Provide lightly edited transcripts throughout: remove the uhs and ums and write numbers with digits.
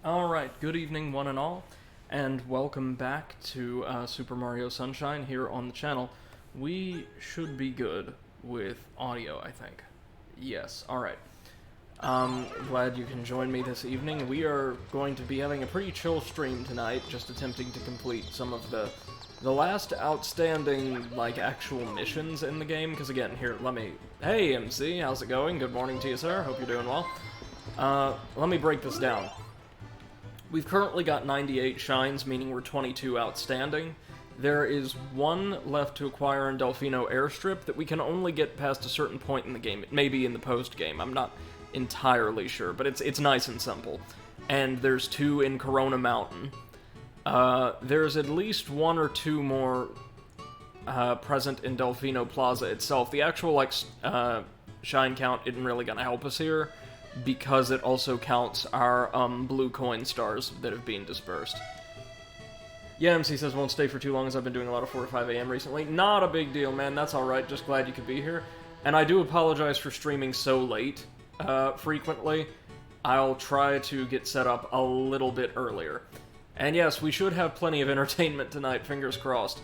Alright, good evening one and all, and welcome back to Super Mario Sunshine here on the channel. We should be good with audio, I think. Yes, alright. Glad you can join me this evening. We are going to be having a pretty chill stream tonight, just attempting to complete some of the last outstanding, like, actual missions in the game, because again, here, Hey, MC, how's it going? Good morning to you, sir. Hope you're doing well. Let me break this down. We've currently got 98 shines, meaning we're 22 outstanding. There is one left to acquire in Delfino Airstrip that we can only get past a certain point in the game. It may be in the post-game, I'm not entirely sure, but it's nice and simple. And there's two in Corona Mountain. There's at least one or two more present in Delfino Plaza itself. The actual, like, shine count isn't really gonna help us here, because it also counts our, blue coin stars that have been dispersed. Yeah, MC says won't stay for too long as I've been doing a lot of 4 to 5 a.m. recently. Not a big deal, man, that's alright, just glad you could be here. And I do apologize for streaming so late, frequently. I'll try to get set up a little bit earlier. And yes, we should have plenty of entertainment tonight, fingers crossed.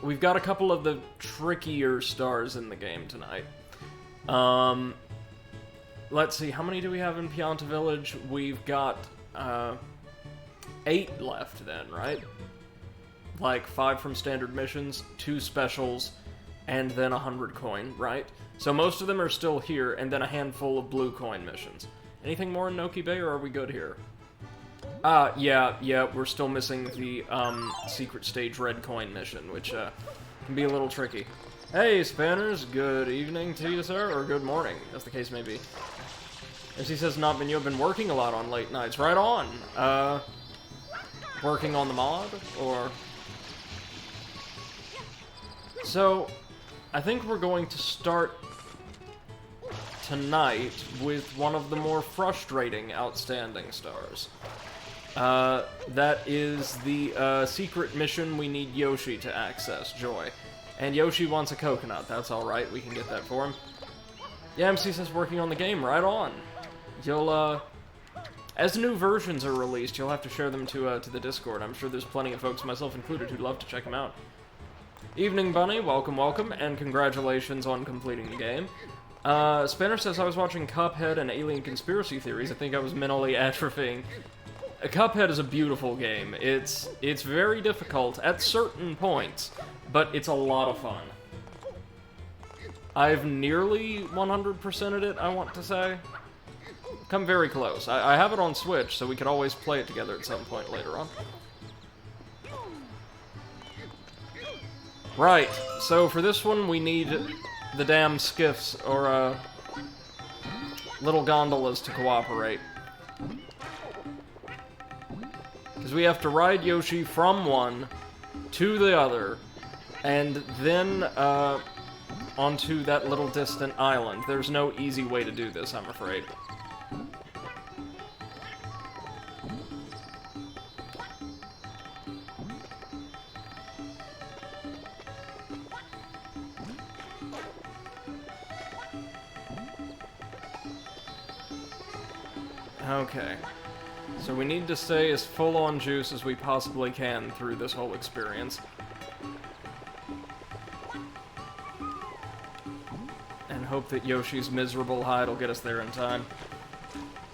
We've got a couple of the trickier stars in the game tonight. Let's see, how many do we have in Pianta Village? We've got, 8 left then, right? Like, 5 from standard missions, 2 specials, and then 100 coin, right? So most of them are still here, and then a handful of blue coin missions. Anything more in Noki Bay, or are we good here? Yeah, we're still missing the, secret stage red coin mission, which, can be a little tricky. Hey, Spanners, good evening to you, sir, or good morning, as the case may be. As he says, not been, you've been working a lot on late nights. Right on. Working on the mod, or... So, I think we're going to start tonight with one of the more frustrating outstanding stars. That is the, secret mission we need Yoshi to access, Joy. And Yoshi wants a coconut, that's alright, we can get that for him. Yeah, MC says working on the game, right on. You'll, as new versions are released, you'll have to share them to the Discord. I'm sure there's plenty of folks, myself included, who'd love to check them out. Evening, Bunny, welcome, and congratulations on completing the game. Spanner says, I was watching Cuphead and Alien Conspiracy Theories. I think I was mentally atrophying. Cuphead is a beautiful game. It's very difficult at certain points, but it's a lot of fun. I've nearly 100%ed it, I want to say. Come very close. I have it on Switch, so we could always play it together at some point later on. Right, so for this one we need the damn skiffs, or, little gondolas to cooperate. Because we have to ride Yoshi from one to the other, and then, onto that little distant island. There's no easy way to do this, I'm afraid. Okay. So we need to stay as full on juice as we possibly can through this whole experience. And hope that Yoshi's miserable hide will get us there in time.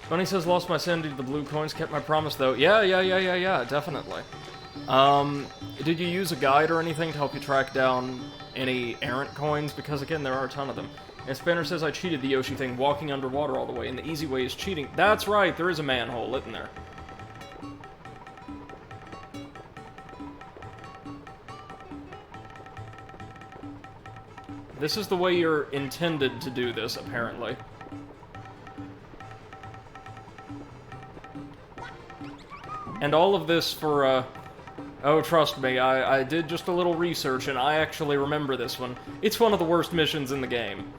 Bunny says, lost my sanity to the blue coins, kept my promise though. Yeah, definitely. Did you use a guide or anything to help you track down any errant coins? Because again, there are a ton of them. And Spanner says I cheated the Yoshi thing, walking underwater all the way, and the easy way is cheating. That's right, there is a manhole, isn't there? This is the way you're intended to do this, apparently. And all of this for, oh, trust me, I did just a little research, and I actually remember this one. It's one of the worst missions in the game.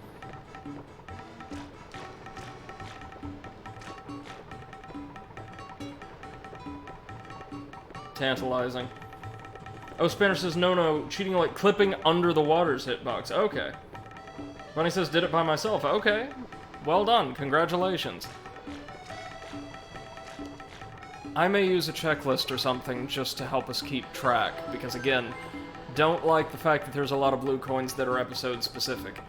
Tantalizing. Oh, Spanner says, no, cheating like clipping under the water's hitbox. Okay. Bunny says, did it by myself. Okay. Well done. Congratulations. I may use a checklist or something just to help us keep track, because again, don't like the fact that there's a lot of blue coins that are episode-specific.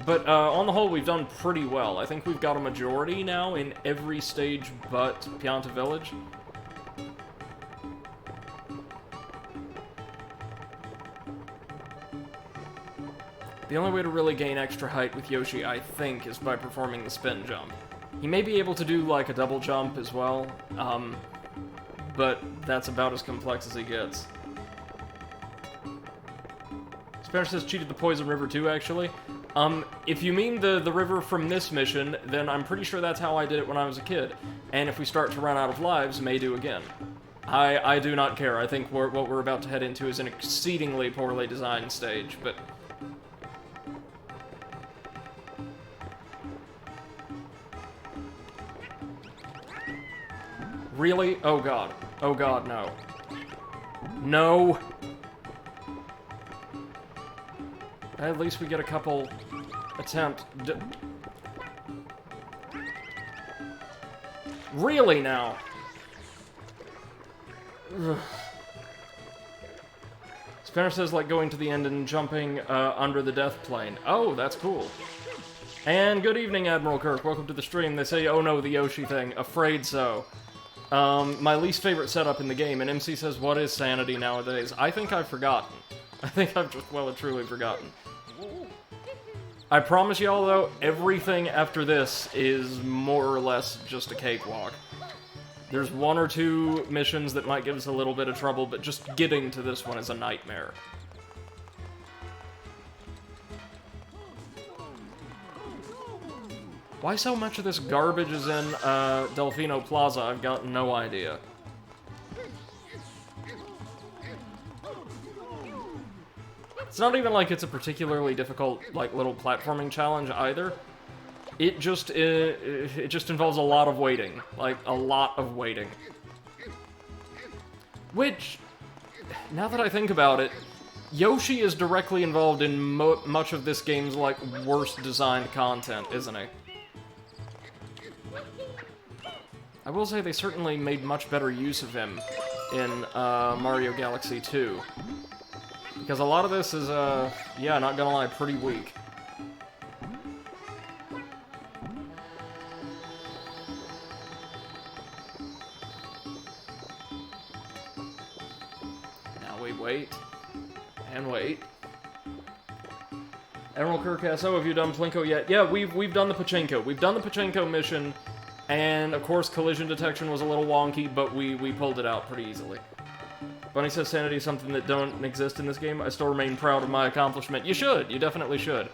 But on the whole, we've done pretty well. I think we've got a majority now in every stage but Pianta Village. The only way to really gain extra height with Yoshi, I think, is by performing the spin jump. He may be able to do, like, a double jump as well, but that's about as complex as he gets. Spanish says cheated the Poison River too, actually. If you mean the river from this mission, then I'm pretty sure that's how I did it when I was a kid. And if we start to run out of lives, may do again. I do not care. I think what we're about to head into is an exceedingly poorly designed stage, but... Really? Oh god. Oh god, no. No! At least we get a couple attempt. Really now? Ugh. Spanish says like going to the end and jumping under the death plane. Oh, that's cool. And good evening, Admiral Kirk. Welcome to the stream. They say, oh no, the Yoshi thing. Afraid so. My least favorite setup in the game, and MC says, what is sanity nowadays? I think I've forgotten. I think I've just well and truly forgotten. I promise y'all, though, everything after this is more or less just a cakewalk. There's one or two missions that might give us a little bit of trouble, but just getting to this one is a nightmare. Why so much of this garbage is in Delfino Plaza? I've got no idea. It's not even like it's a particularly difficult, like, little platforming challenge either. It just involves a lot of waiting. Like, a lot of waiting. Which, now that I think about it, Yoshi is directly involved in much of this game's, like, worst designed content, isn't he? I will say they certainly made much better use of him in Mario Galaxy 2. Because a lot of this is, yeah, not gonna lie, pretty weak. Now we wait. And wait. Admiral Kirk asks, oh, have you done Plinko yet? Yeah, we've done the Pachinko. We've done the Pachinko mission, and of course collision detection was a little wonky, but we pulled it out pretty easily. Bunny says sanity is something that don't exist in this game. I still remain proud of my accomplishment. You should. You definitely should.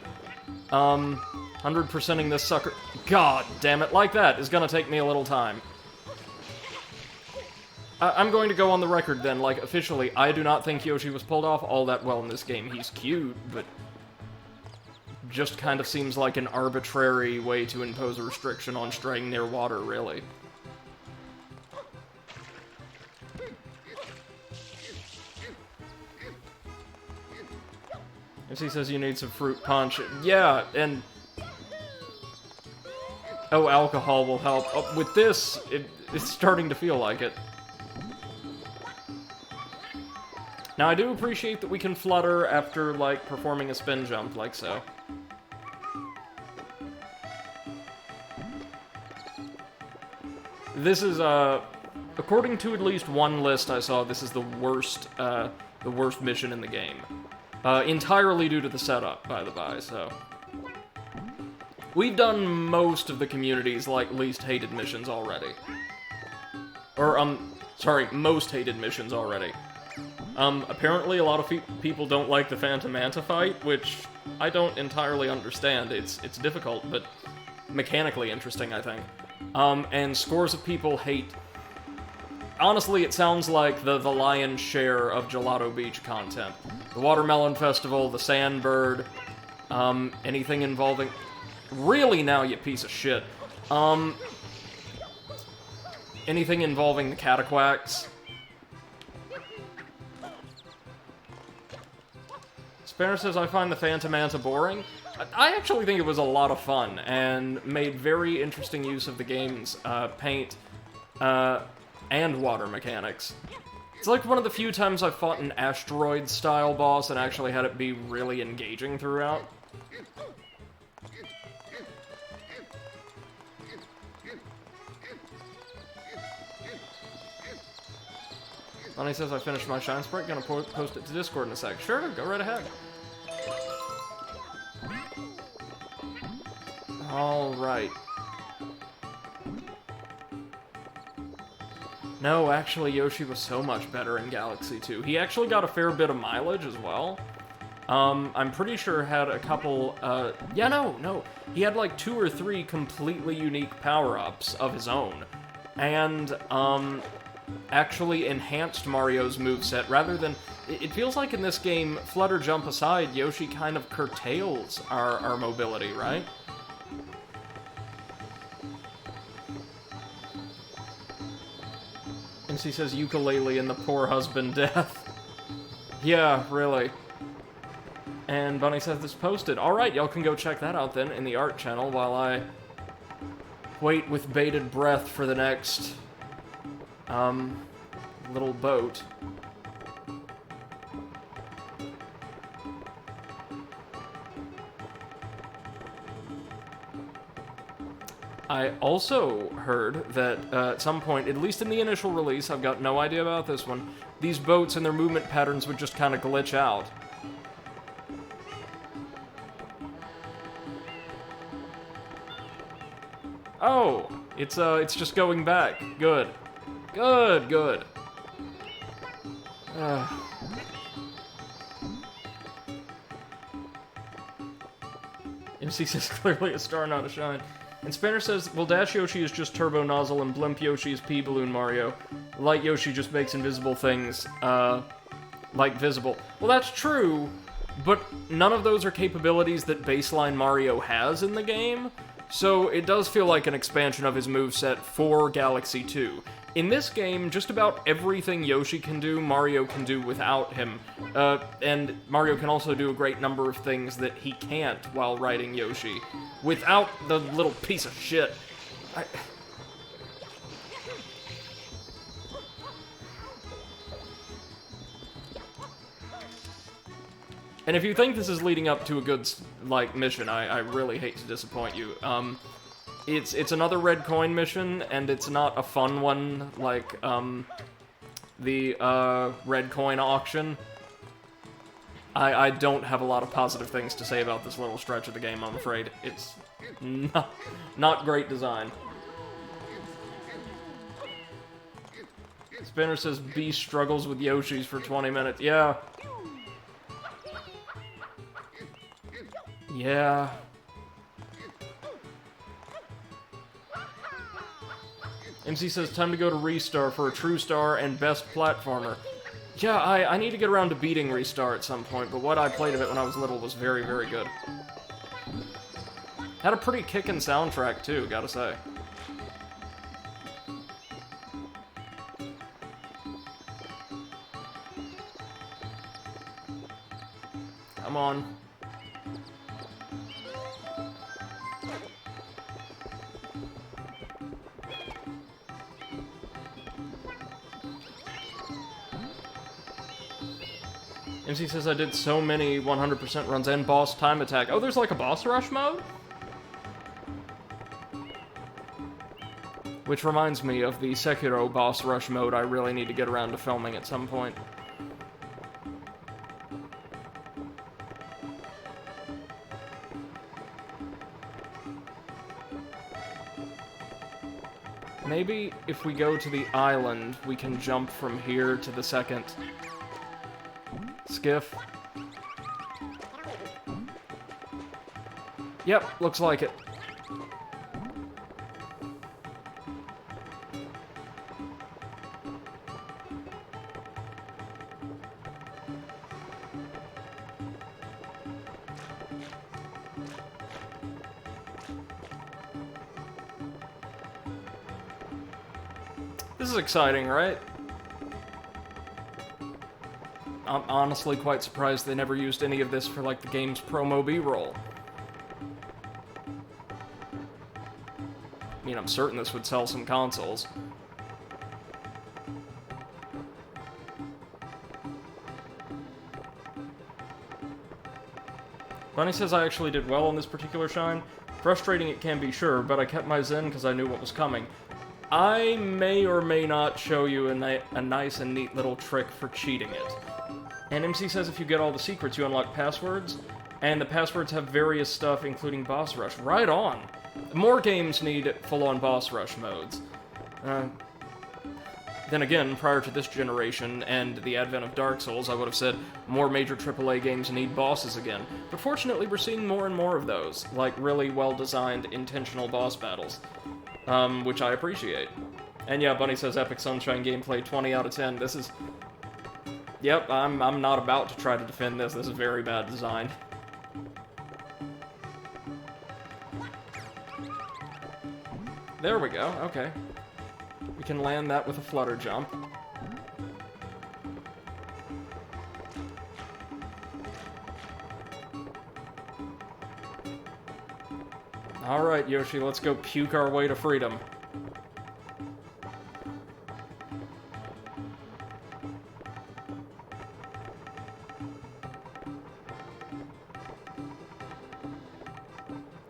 100%ing this sucker. God damn it. Like that is gonna take me a little time. I'm going to go on the record then, like, officially. I do not think Yoshi was pulled off all that well in this game. He's cute, but just kind of seems like an arbitrary way to impose a restriction on straying near water, really. He says you need some fruit punch. Yeah, and... oh, alcohol will help. Oh, with this, it's starting to feel like it. Now, I do appreciate that we can flutter after, like, performing a spin jump, like so. This is, according to at least one list I saw, this is the worst mission in the game. Entirely due to the setup, by the by, so... we've done most of the community's, like, least hated missions already. Or, sorry, most hated missions already. Apparently a lot of people don't like the Phantom Manta fight, which I don't entirely understand. It's difficult, but mechanically interesting, I think. And scores of people hate... honestly, it sounds like the lion's share of Gelato Beach content. The Watermelon Festival, the Sandbird, anything involving... really now, you piece of shit. Anything involving the Cataquacks. Spanner says, I find the Phantom Manta boring. I actually think it was a lot of fun, and made very interesting use of the game's paint. and water mechanics. It's like one of the few times I've fought an asteroid-style boss and actually had it be really engaging throughout. Bunny says I finished my Shine Sprite, gonna post it to Discord in a sec. Sure, go right ahead. Alright. No, actually, Yoshi was so much better in Galaxy 2. He actually got a fair bit of mileage as well. I'm pretty sure had a couple, yeah, no. He had like 2 or 3 completely unique power-ups of his own. And, actually enhanced Mario's moveset rather than... It feels like in this game, Flutter Jump aside, Yoshi kind of curtails our mobility, right? MC says ukulele and the poor husband death. Yeah, really. And Bunny says this posted. Alright, y'all can go check that out then in the art channel while I wait with bated breath for the next, little boat. I also heard that at some point, at least in the initial release, I've got no idea about this one, these boats and their movement patterns would just kind of glitch out. Oh, it's just going back. Good. Good. MC says clearly a star, not a shine. And Spanner says, well, Dash Yoshi is just Turbo Nozzle and Blimp Yoshi is P-Balloon Mario. Light Yoshi just makes invisible things, like visible. Well, that's true, but none of those are capabilities that baseline Mario has in the game, so it does feel like an expansion of his moveset for Galaxy 2. In this game, just about everything Yoshi can do, Mario can do without him. And Mario can also do a great number of things that he can't while riding Yoshi. Without the little piece of shit. And if you think this is leading up to a good, like, mission, I really hate to disappoint you. It's another red coin mission, and it's not a fun one like, the, red coin auction. I don't have a lot of positive things to say about this little stretch of the game, I'm afraid. It's not great design. Spinner says Beast struggles with Yoshis for 20 minutes. Yeah. Yeah. MC says, time to go to Restar for a True Star and Best Platformer. Yeah, I need to get around to beating Restar at some point, but what I played of it when I was little was very, very good. Had a pretty kickin' soundtrack, too, gotta say. Come on. MC says I did so many 100% runs and boss time attack. Oh, there's like a boss rush mode? Which reminds me of the Sekiro boss rush mode I really need to get around to filming at some point. Maybe if we go to the island, we can jump from here to the second skiff. Yep, looks like it. This is exciting, right? I'm honestly quite surprised they never used any of this for, like, the game's promo B-roll. I mean, I'm certain this would sell some consoles. Bunny says I actually did well on this particular shine. Frustrating it can be, sure, but I kept my zen because I knew what was coming. I may or may not show you a nice and neat little trick for cheating it. And MC says if you get all the secrets, you unlock passwords, and the passwords have various stuff, including boss rush. Right on! More games need full-on boss rush modes. Then again, prior to this generation and the advent of Dark Souls, I would have said more major AAA games need bosses again. But fortunately, we're seeing more and more of those, like really well-designed, intentional boss battles, which I appreciate. And yeah, Bunny says Epic Sunshine gameplay 20 out of 10. This is... Yep, I'm not about to try to defend this. This is very bad design. There we go, okay. We can land that with a flutter jump. Alright, Yoshi, let's go puke our way to freedom.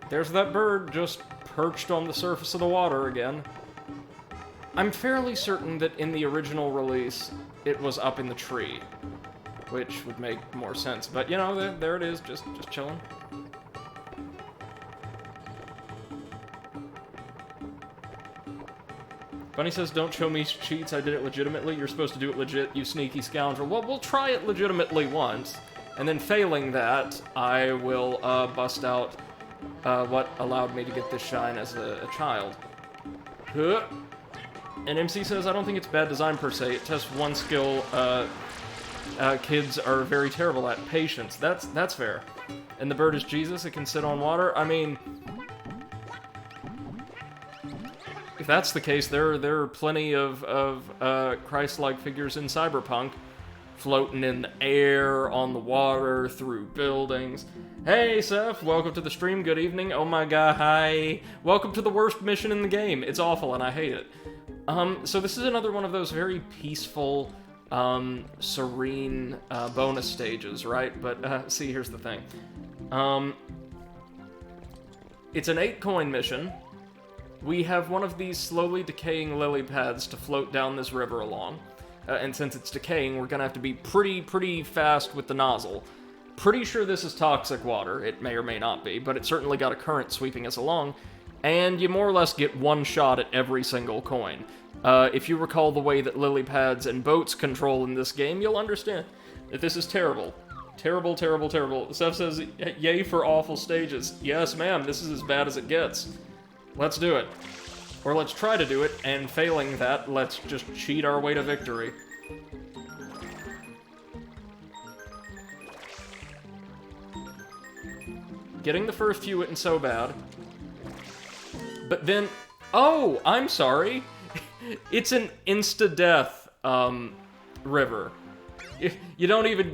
There's that bird just perched on the surface of the water again. I'm fairly certain that in the original release, it was up in the tree, which would make more sense. But, you know, there it is, just chilling. Bunny says, don't show me cheats, I did it legitimately. You're supposed to do it legit, you sneaky scoundrel. Well, we'll try it legitimately once, and then failing that, I will bust out what allowed me to get this shine as a child. Huh. And MC says, I don't think it's bad design per se. It tests one skill kids are very terrible at, patience. That's fair. And the bird is Jesus, it can sit on water. I mean, if that's the case, there are plenty of Christ-like figures in Cyberpunk, floating in the air, on the water, through buildings. Hey, Seth, welcome to the stream, good evening. Oh my god, hi. Welcome to the worst mission in the game. It's awful and I hate it. So this is another one of those very peaceful, serene, bonus stages, right? But, see, here's the thing. It's an 8-coin mission. We have one of these slowly decaying lily pads to float down this river along. And since it's decaying, we're gonna have to be pretty fast with the nozzle. Pretty sure this is toxic water. It may or may not be, but it certainly got a current sweeping us along. And you more or less get one shot at every single coin. If you recall the way that lily pads and boats control in this game, you'll understand that this is terrible. Terrible, terrible, terrible. Seth says, yay for awful stages. Yes, ma'am, this is as bad as it gets. Let's do it. Or let's try to do it, and failing that, let's just cheat our way to victory. Getting the first few isn't so bad. But then... Oh! I'm sorry! It's an insta-death, river. You don't even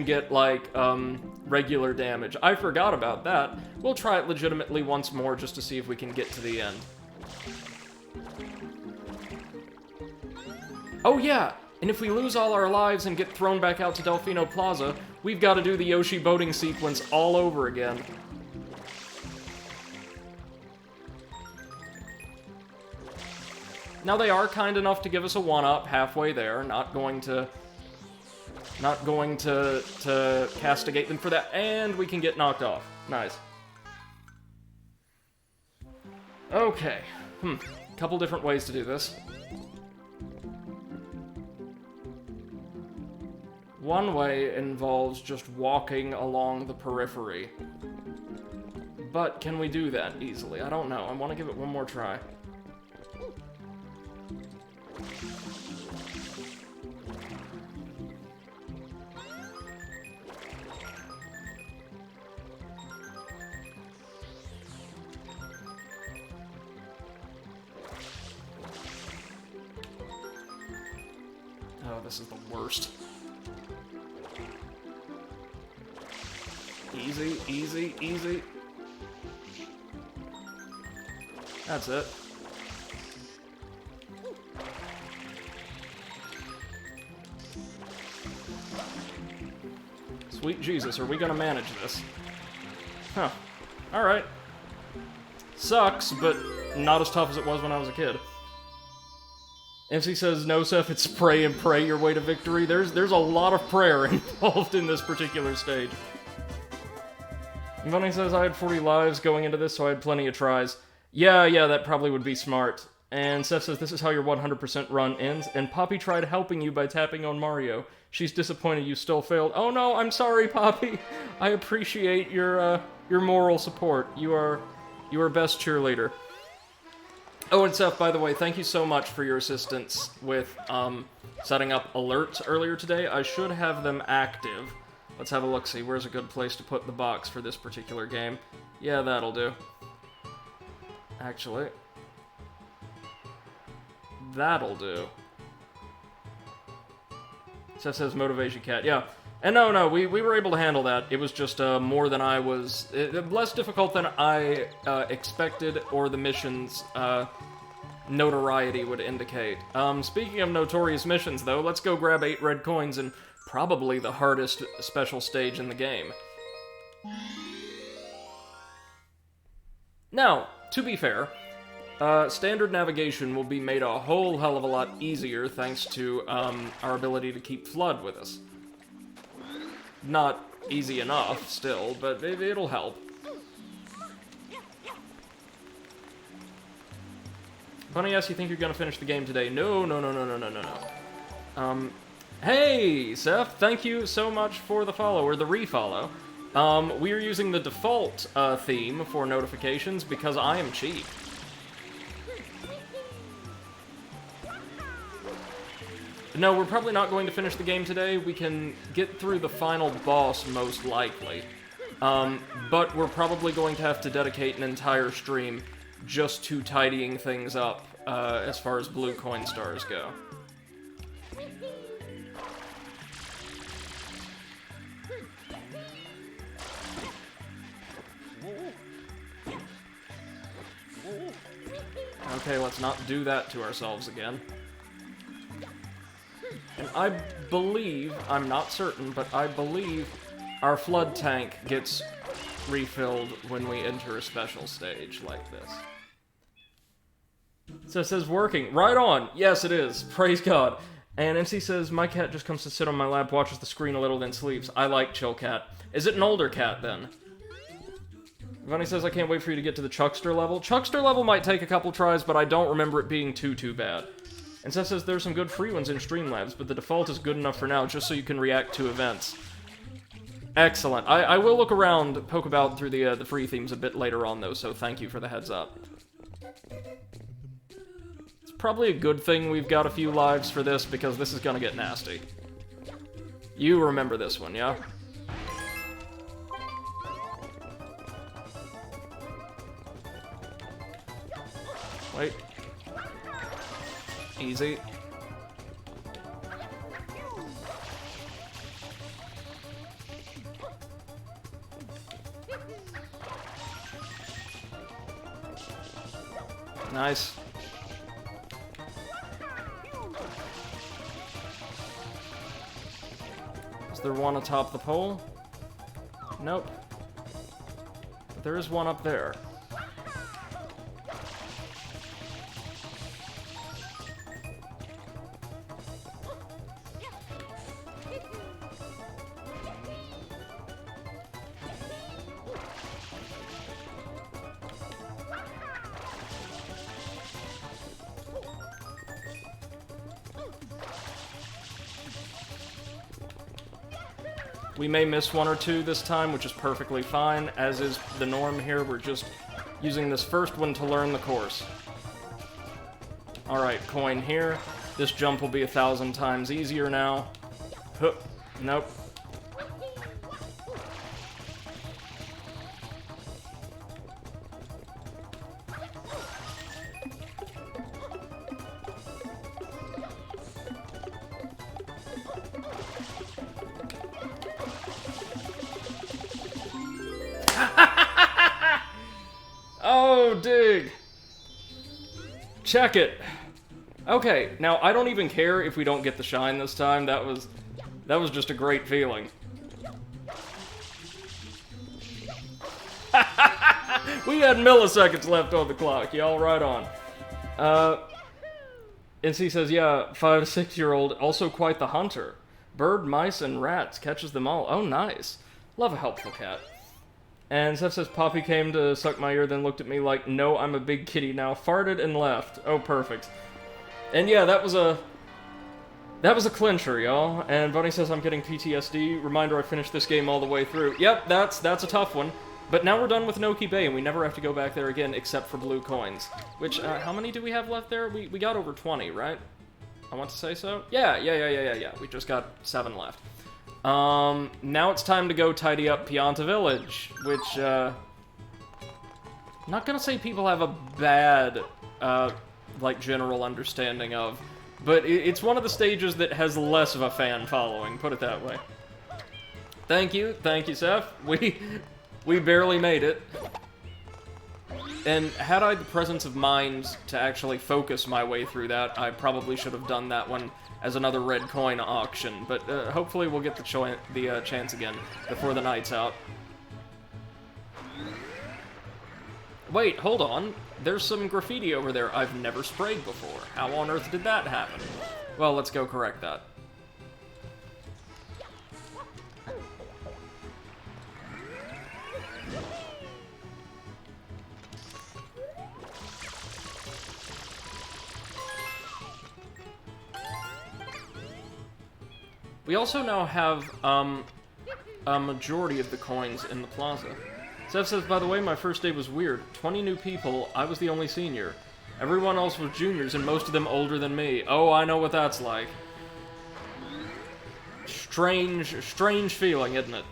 get, like, regular damage. I forgot about that. We'll try it legitimately once more just to see if we can get to the end. Oh yeah! And if we lose all our lives and get thrown back out to Delfino Plaza, we've got to do the Yoshi boating sequence all over again. Now they are kind enough to give us a 1-up halfway there, not going to castigate them for that, and we can get knocked off. Nice. Okay. Couple different ways to do this. One way involves just walking along the periphery. But can we do that easily? I don't know. I want to give it one more try. Oh, this is the worst. Easy, easy, easy. That's it. Sweet Jesus, are we gonna manage this? Huh. Alright. Sucks, but not as tough as it was when I was a kid. MC says, no, Seth, it's pray and pray your way to victory. There's a lot of prayer involved in this particular stage. Bunny says, I had 40 lives going into this, so I had plenty of tries. Yeah, that probably would be smart. And Seth says, this is how your 100% run ends, and Poppy tried helping you by tapping on Mario. She's disappointed you still failed. Oh no, I'm sorry, Poppy. I appreciate your moral support. You are best cheerleader. Oh, and Seth, by the way, thank you so much for your assistance with, setting up alerts earlier today. I should have them active. Let's have a look-see. Where's a good place to put the box for this particular game? Yeah, that'll do. Actually. That'll do. Seth says Motivation Cat. Yeah. And no, we were able to handle that. It was just more than I was... less difficult than I expected, or the mission's notoriety would indicate. Speaking of notorious missions, though, let's go grab 8 red coins and probably the hardest special stage in the game. Now, to be fair, standard navigation will be made a whole hell of a lot easier thanks to our ability to keep FLUDD with us. Not easy enough, still, but it'll help. Bunny, yes, you think you're gonna finish the game today? No. Hey, Seth, thank you so much for the follow, or the refollow. We are using the default theme for notifications because I am cheap. No, we're probably not going to finish the game today. We can get through the final boss, most likely. But we're probably going to have to dedicate an entire stream just to tidying things up, as far as blue coin stars go. Okay, let's not do that to ourselves again. And I believe, I'm not certain, but I believe our FLUDD tank gets refilled when we enter a special stage like this. So it says working. Right on! Yes, it is. Praise God. And MC says, my cat just comes to sit on my lap, watches the screen a little, then sleeps. I like chill cat. Is it an older cat, then? Bunny says, I can't wait for you to get to the Chuckster level. Chuckster level might take a couple tries, but I don't remember it being too bad. And Seth says there's some good free ones in Streamlabs, but the default is good enough for now, just so you can react to events. Excellent. I will look around, poke about through the free themes a bit later on, though, so thank you for the heads up. It's probably a good thing we've got a few lives for this, because this is gonna get nasty. You remember this one, yeah? Wait. Easy. Nice. Is there one atop the pole? Nope. But there is one up there. We may miss one or two this time, which is perfectly fine, as is the norm here. We're just using this first one to learn the course. Alright, coin here. This jump will be 1,000 times easier now. Huh. Nope. Oh, dig! Check it. Okay, now I don't even care if we don't get the shine this time. That was just a great feeling. We had milliseconds left on the clock, y'all. Right on. NC says, yeah, 5 to 6-year-old, also quite the hunter. Bird, mice, and rats, catches them all. Oh, nice. Love a helpful cat. And Seth says, Poppy came to suck my ear, then looked at me like, no, I'm a big kitty now. Farted and left. Oh, perfect. And yeah, that was a clincher, y'all. And Bunny says, I'm getting PTSD. Reminder, I finished this game all the way through. Yep, that's a tough one. But now we're done with Noki Bay, and we never have to go back there again except for blue coins. Which, how many do we have left there? We got over 20, right? I want to say so? Yeah. We just got 7 left. Now it's time to go tidy up Pianta Village, which, I'm not gonna say people have a bad, like, general understanding of, but it's one of the stages that has less of a fan following, put it that way. Thank you, Seth. We barely made it. And had I the presence of mind to actually focus my way through that, I probably should have done that one as another red coin auction, but hopefully we'll get the chance again before the night's out. Wait, hold on. There's some graffiti over there I've never sprayed before. How on earth did that happen? Well, let's go correct that. We also now have, a majority of the coins in the plaza. Seth says, by the way, my first day was weird. 20 new people, I was the only senior. Everyone else was juniors, and most of them older than me. Oh, I know what that's like. Strange feeling, isn't it?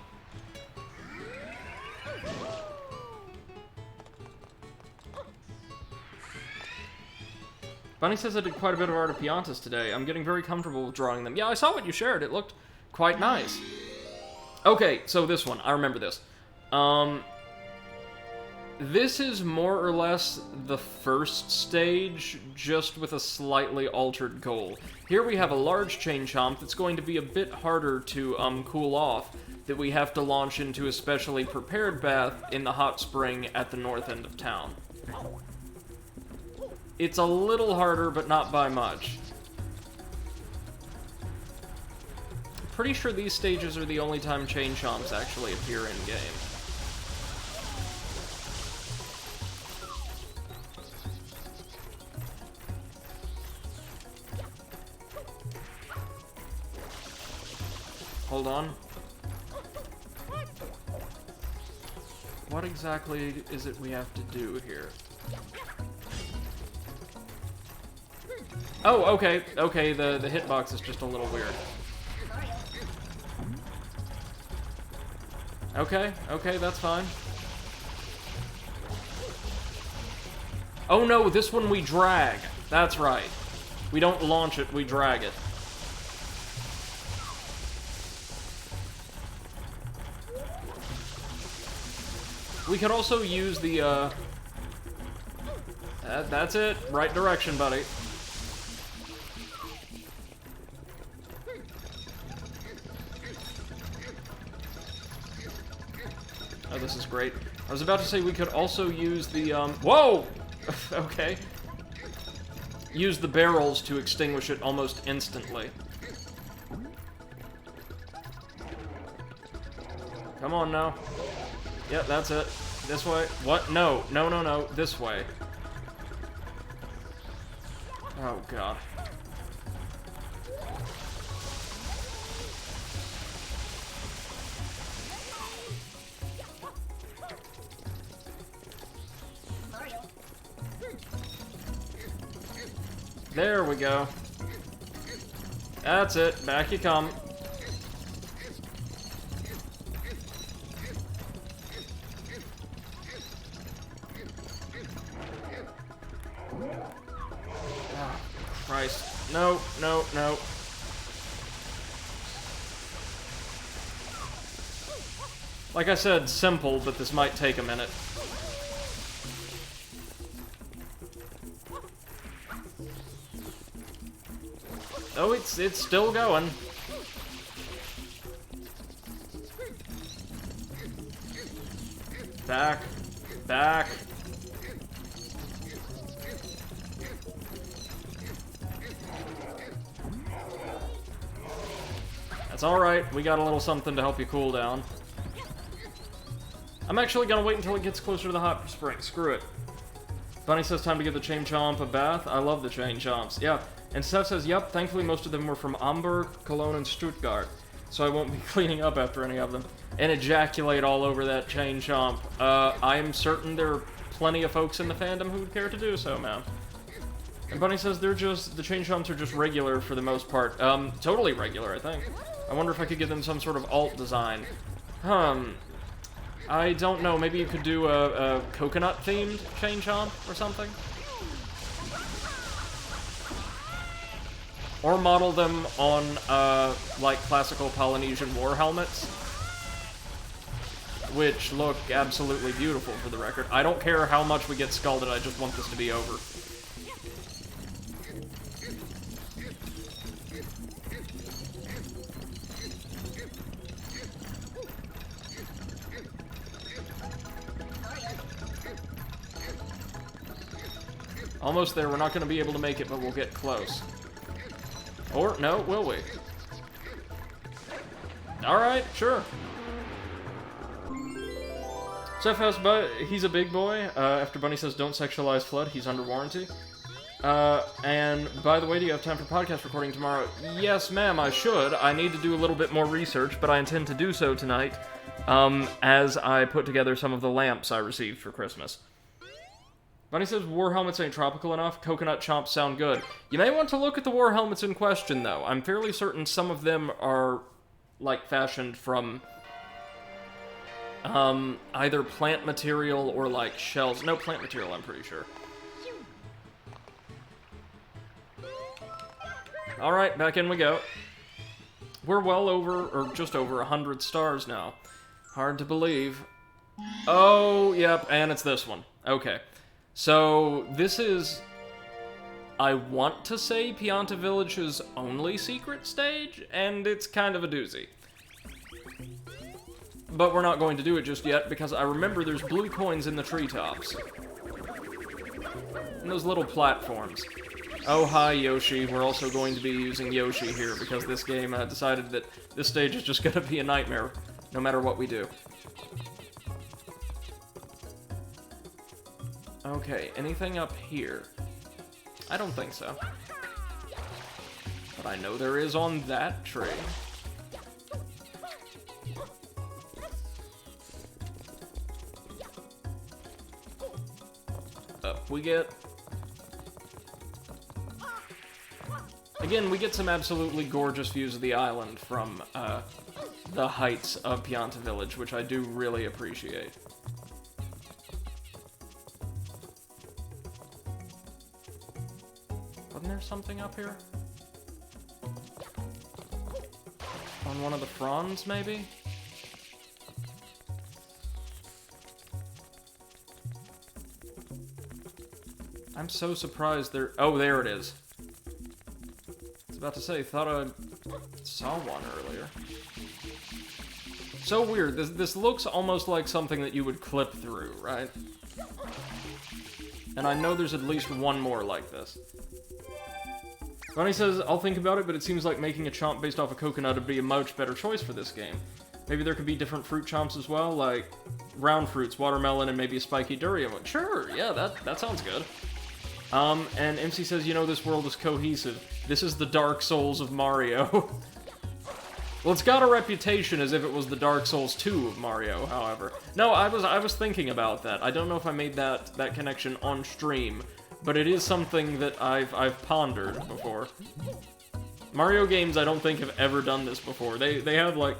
Bunny says I did quite a bit of art of Piantas today. I'm getting very comfortable with drawing them. Yeah, I saw what you shared. It looked quite nice. Okay, so this one. I remember this. This is more or less the first stage, just with a slightly altered goal. Here we have a large chain chomp that's going to be a bit harder to cool off, that we have to launch into a specially prepared bath in the hot spring at the north end of town. It's a little harder, but not by much. Pretty sure these stages are the only time chain chomps actually appear in-game. Hold on. What exactly is it we have to do here? Oh, okay, the hitbox is just a little weird. Okay, that's fine. Oh no, this one we drag. That's right. We don't launch it, we drag it. We could also use the, that's it. Right direction, buddy. Oh, this is great. I was about to say we could also use the, whoa! Okay. Use the barrels to extinguish it almost instantly. Come on now. Yep, that's it. This way. What? No. This way. Oh, God. There we go. That's it. Back you come. Oh, Christ. No. Like I said, simple, but this might take a minute. Oh, it's still going. Back. Back. That's alright, we got a little something to help you cool down. I'm actually gonna wait until it gets closer to the hot spring. Screw it. Bunny says time to give the Chain Chomp a bath. I love the Chain Chomps. Yeah. And Steph says, yep, thankfully most of them were from Hamburg, Cologne, and Stuttgart. So I won't be cleaning up after any of them. And ejaculate all over that Chain Chomp. I am certain there are plenty of folks in the fandom who would care to do so, man. And Bunny says the Chain Chomps are just regular for the most part. Totally regular, I think. I wonder if I could give them some sort of alt design. I don't know, maybe you could do a coconut-themed Chain Chomp or something? Or model them on, like, classical Polynesian war helmets. Which look absolutely beautiful, for the record. I don't care how much we get scalded, I just want this to be over. Almost there, we're not going to be able to make it, but we'll get close. Or, no, will we? Alright, sure. Seth asks, but he's a big boy. After Bunny says, don't sexualize Flood, he's under warranty. And, by the way, do you have time for podcast recording tomorrow? Yes, ma'am, I should. I need to do a little bit more research, but I intend to do so tonight, as I put together some of the lamps I received for Christmas. Bunny says, war helmets ain't tropical enough. Coconut chomps sound good. You may want to look at the war helmets in question, though. I'm fairly certain some of them are, like, fashioned from, either plant material or, like, shells. No, plant material, I'm pretty sure. Alright, back in we go. We're well over, or just over 100 stars now. Hard to believe. Oh, yep, and it's this one. Okay. So, this is, I want to say, Pianta Village's only secret stage, and it's kind of a doozy. But we're not going to do it just yet, because I remember there's blue coins in the treetops. And those little platforms. Oh, hi, Yoshi. We're also going to be using Yoshi here, because this game decided that this stage is just going to be a nightmare, no matter what we do. Okay, anything up here? I don't think so. But I know there is on that tree. Up we get. Again, we get some absolutely gorgeous views of the island from the heights of Pianta Village, which I do really appreciate. Wasn't there something up here? On one of the fronds, maybe? I'm so surprised there... Oh, there it is. I was about to say, thought I saw one earlier. So weird. This looks almost like something that you would clip through, right? And I know there's at least one more like this. Bunny says, I'll think about it, but it seems like making a chomp based off a coconut would be a much better choice for this game. Maybe there could be different fruit chomps as well, like round fruits, watermelon, and maybe a spiky durian one. Sure, yeah, that sounds good. And MC says, you know, this world is cohesive. This is the Dark Souls of Mario. Well, it's got a reputation as if it was the Dark Souls 2 of Mario, however. No, I was thinking about that. I don't know if I made that connection on stream, but it is something that I've pondered before. Mario games, I don't think, have ever done this before. They have, like,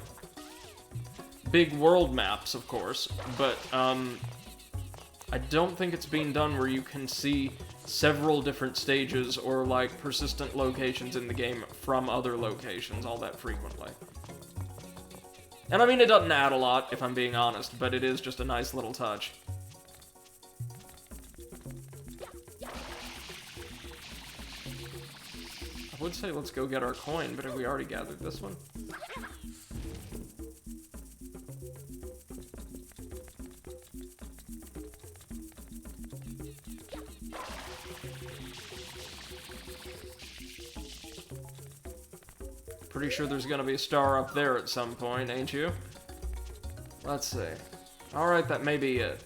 big world maps, of course, but, I don't think it's being done where you can see several different stages or, like, persistent locations in the game from other locations all that frequently. And I mean, it doesn't add a lot, if I'm being honest, but it is just a nice little touch. I would say let's go get our coin, but have we already gathered this one? Pretty sure there's gonna be a star up there at some point, ain't you? Let's see. Alright, that may be it.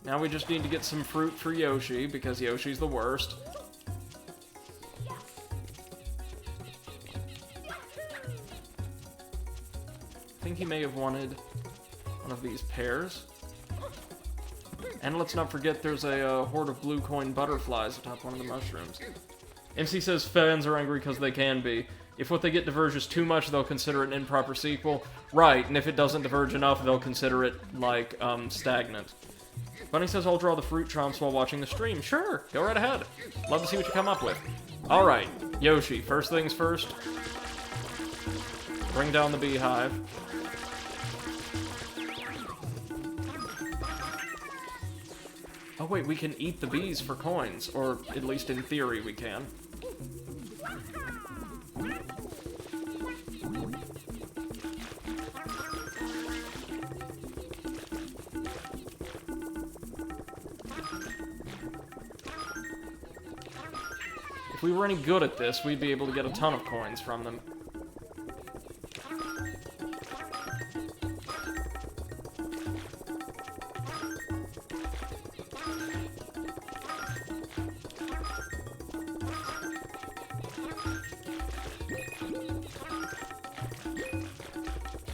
Now we just need to get some fruit for Yoshi, because Yoshi's the worst. I think he may have wanted one of these pears. And let's not forget there's a horde of blue coin butterflies atop one of the mushrooms. MC says fans are angry because they can be. If what they get diverges too much, they'll consider it an improper sequel. Right, and if it doesn't diverge enough, they'll consider it, like, stagnant. Bunny says I'll draw the fruit chomps while watching the stream. Sure, go right ahead. Love to see what you come up with. Alright, Yoshi, first things first. Bring down the beehive. Oh wait, we can eat the bees for coins, or at least in theory we can. If we were any good at this, we'd be able to get a ton of coins from them.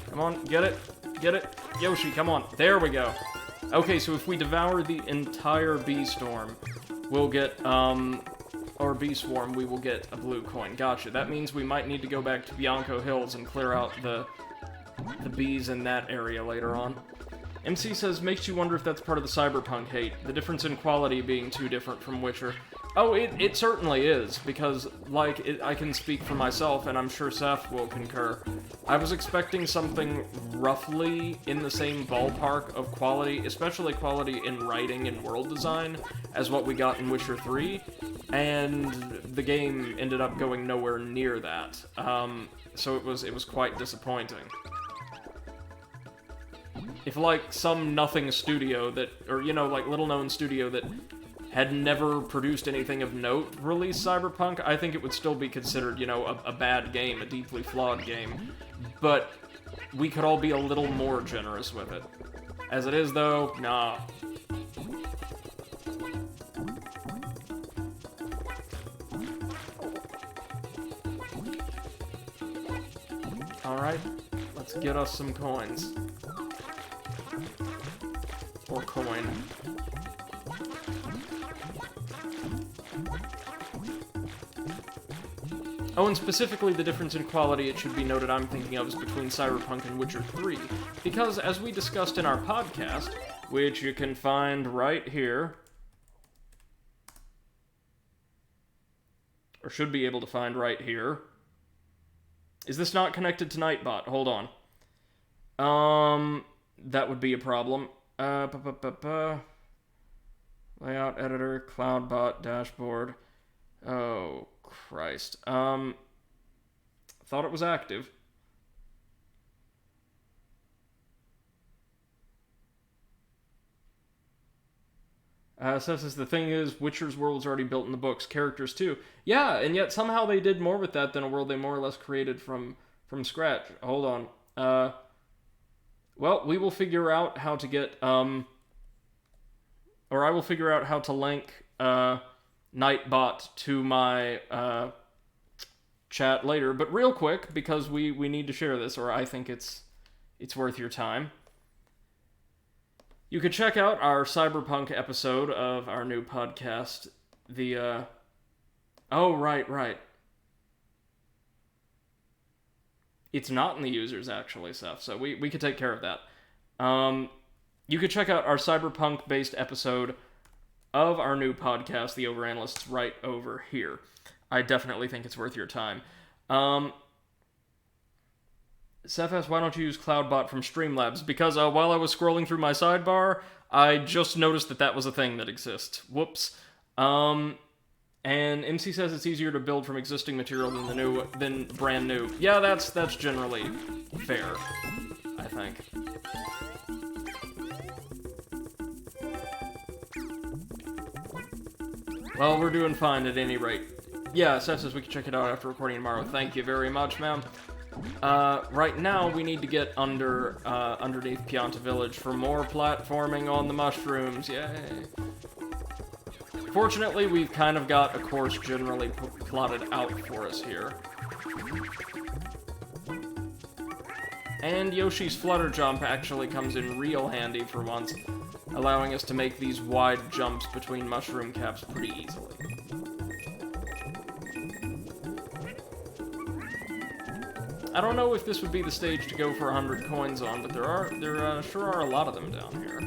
Come on, get it, get it. Yoshi, come on, there we go. Okay, so if we devour the entire bee storm, we'll get, or bee swarm, we will get a blue coin. Gotcha. That means we might need to go back to Bianco Hills and clear out the bees in that area later on. MC says, makes you wonder if that's part of the cyberpunk hate, the difference in quality being too different from Witcher. Oh, it certainly is, because, like, I can speak for myself, and I'm sure Seth will concur. I was expecting something roughly in the same ballpark of quality, especially quality in writing and world design, as what we got in Witcher 3, and the game ended up going nowhere near that. So it was quite disappointing. If, like, some nothing studio that, or, you know, like, little-known studio that had never produced anything of note released Cyberpunk, I think it would still be considered, you know, a bad game, a deeply flawed game. But we could all be a little more generous with it. As it is, though, nah. Alright, let's get us some coins. Or coin. Oh, and specifically the difference in quality, it should be noted, I'm thinking of is between Cyberpunk and Witcher 3. Because, as we discussed in our podcast, which you can find right here, or should be able to find right here. Is this not connected to Nightbot? Hold on. That would be a problem. Layout editor, CloudBot, dashboard. Oh, Christ. Thought it was active. Says the thing is, Witcher's world's already built in the books, characters too. Yeah, and yet somehow they did more with that than a world they more or less created from scratch. Hold on. Well, we will figure out how to get, or I will figure out how to link, Nightbot to my, chat later. But real quick, because we need to share this, or I think it's worth your time. You could check out our Cyberpunk episode of our new podcast, oh, right. It's not in the users, actually, Seth, so we could take care of that. You could check out our Cyberpunk-based episode of our new podcast, The Overanalysts, right over here. I definitely think it's worth your time. Seth asks, why don't you use CloudBot from Streamlabs? Because while I was scrolling through my sidebar, I just noticed that was a thing that exists. Whoops. And MC says it's easier to build from existing material than brand new. Yeah, that's generally fair, I think. Well, we're doing fine at any rate. Yeah, Seth says we can check it out after recording tomorrow. Thank you very much, ma'am. Right now we need to get underneath Pianta Village for more platforming on the mushrooms. Yay! Fortunately, we've kind of got a course generally plotted out for us here. And Yoshi's Flutter Jump actually comes in real handy for once, allowing us to make these wide jumps between mushroom caps pretty easily. I don't know if this would be the stage to go for 100 coins on, but there sure are a lot of them down here.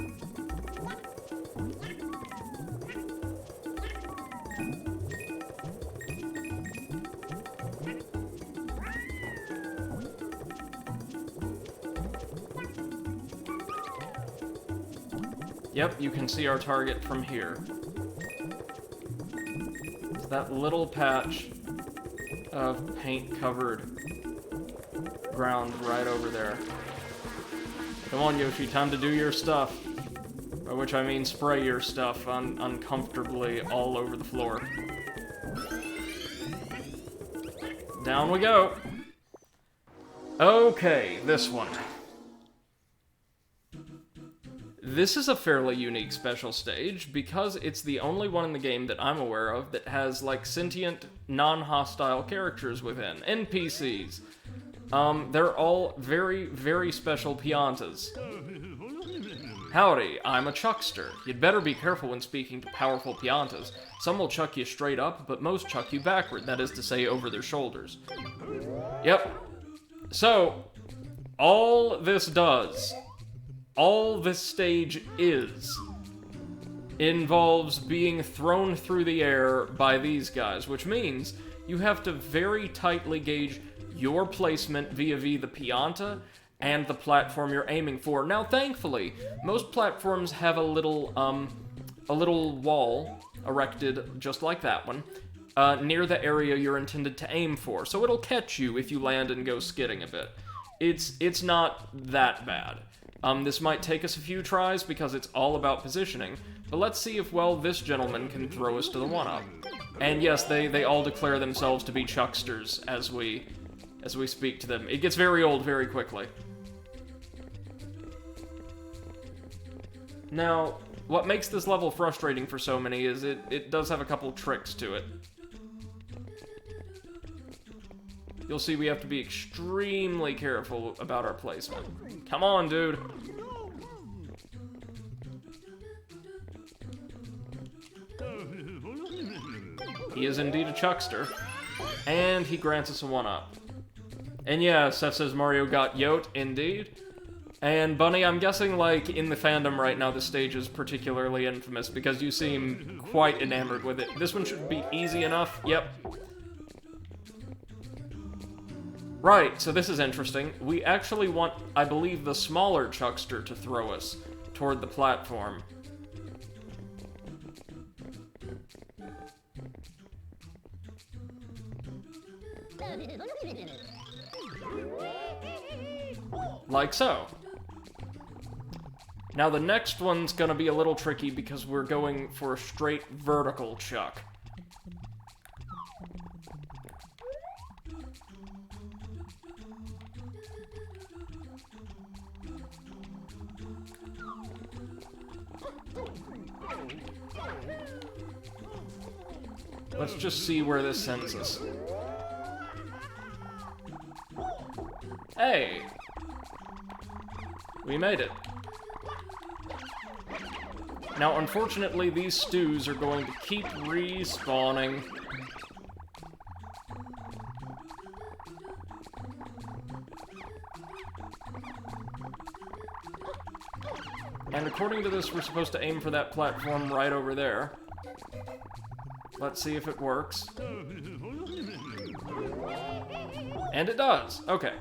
Yep, you can see our target from here. It's that little patch of paint-covered ground right over there. Come on, Yoshi, time to do your stuff. By which I mean spray your stuff uncomfortably all over the floor. Down we go. Okay, this one. This is a fairly unique special stage because it's the only one in the game that I'm aware of that has, like, sentient, non-hostile characters within, NPCs. They're all very, very special Piantas. Howdy, I'm a chuckster. You'd better be careful when speaking to powerful Piantas. Some will chuck you straight up, but most chuck you backward, that is to say, over their shoulders. Yep. So, all this stage involves being thrown through the air by these guys, which means you have to very tightly gauge your placement vis-a-vis the Pianta and the platform you're aiming for. Now, thankfully, most platforms have a little wall erected just like that one, near the area you're intended to aim for, so it'll catch you if you land and go skidding a bit. It's not that bad. This might take us a few tries because it's all about positioning, but let's see if, well, this gentleman can throw us to the one-up. And yes, they all declare themselves to be chucksters as we speak to them. It gets very old very quickly. Now, what makes this level frustrating for so many is it does have a couple tricks to it. You'll see we have to be extremely careful about our placement. Come on, dude. He is indeed a chuckster. And he grants us a one-up. And yeah, Seth says Mario got Yote, indeed. And Bunny, I'm guessing, like, in the fandom right now, this stage is particularly infamous because you seem quite enamored with it. This one should be easy enough. Yep. Right, so this is interesting. We actually want, I believe, the smaller chuckster to throw us toward the platform. Like so. Now the next one's gonna be a little tricky because we're going for a straight vertical chuck. Let's just see where this sends us. Hey! We made it. Now, unfortunately, these stews are going to keep respawning. And according to this, we're supposed to aim for that platform right over there. Let's see if it works. And it does! Okay.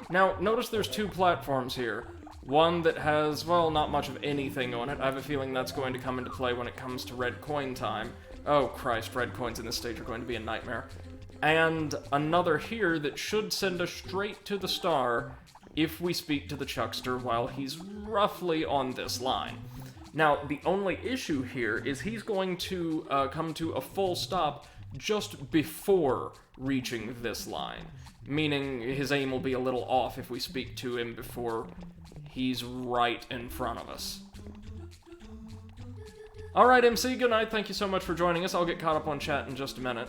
Now, notice there's two platforms here. One that has, well, not much of anything on it. I have a feeling that's going to come into play when it comes to red coin time. Oh, Christ, red coins in this stage are going to be a nightmare. And another here that should send us straight to the star if we speak to the chuckster while he's roughly on this line. Now, the only issue here is he's going to come to a full stop just before reaching this line, meaning his aim will be a little off if we speak to him before he's right in front of us. Alright, MC, good night. Thank you so much for joining us. I'll get caught up on chat in just a minute.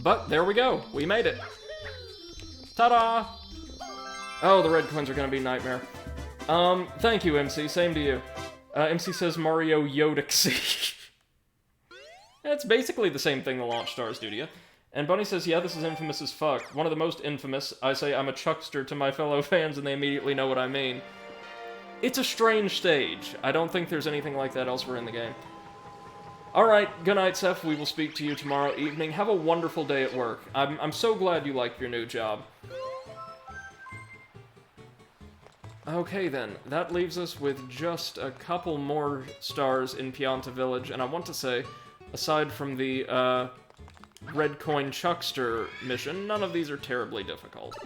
But there we go. We made it. Ta-da! Oh, the red coins are gonna be a nightmare. Thank you, MC. Same to you. MC says Mario Yodixy. It's basically the same thing the launch stars do to you. And Bunny says, yeah, this is infamous as fuck. One of the most infamous. I say I'm a chuckster to my fellow fans and they immediately know what I mean. It's a strange stage. I don't think there's anything like that elsewhere in the game. Alright, good night, Seth. We will speak to you tomorrow evening. Have a wonderful day at work. I'm so glad you like your new job. Okay then, that leaves us with just a couple more stars in Pianta Village, and I want to say, aside from the, Red Coin Chuckster mission, none of these are terribly difficult.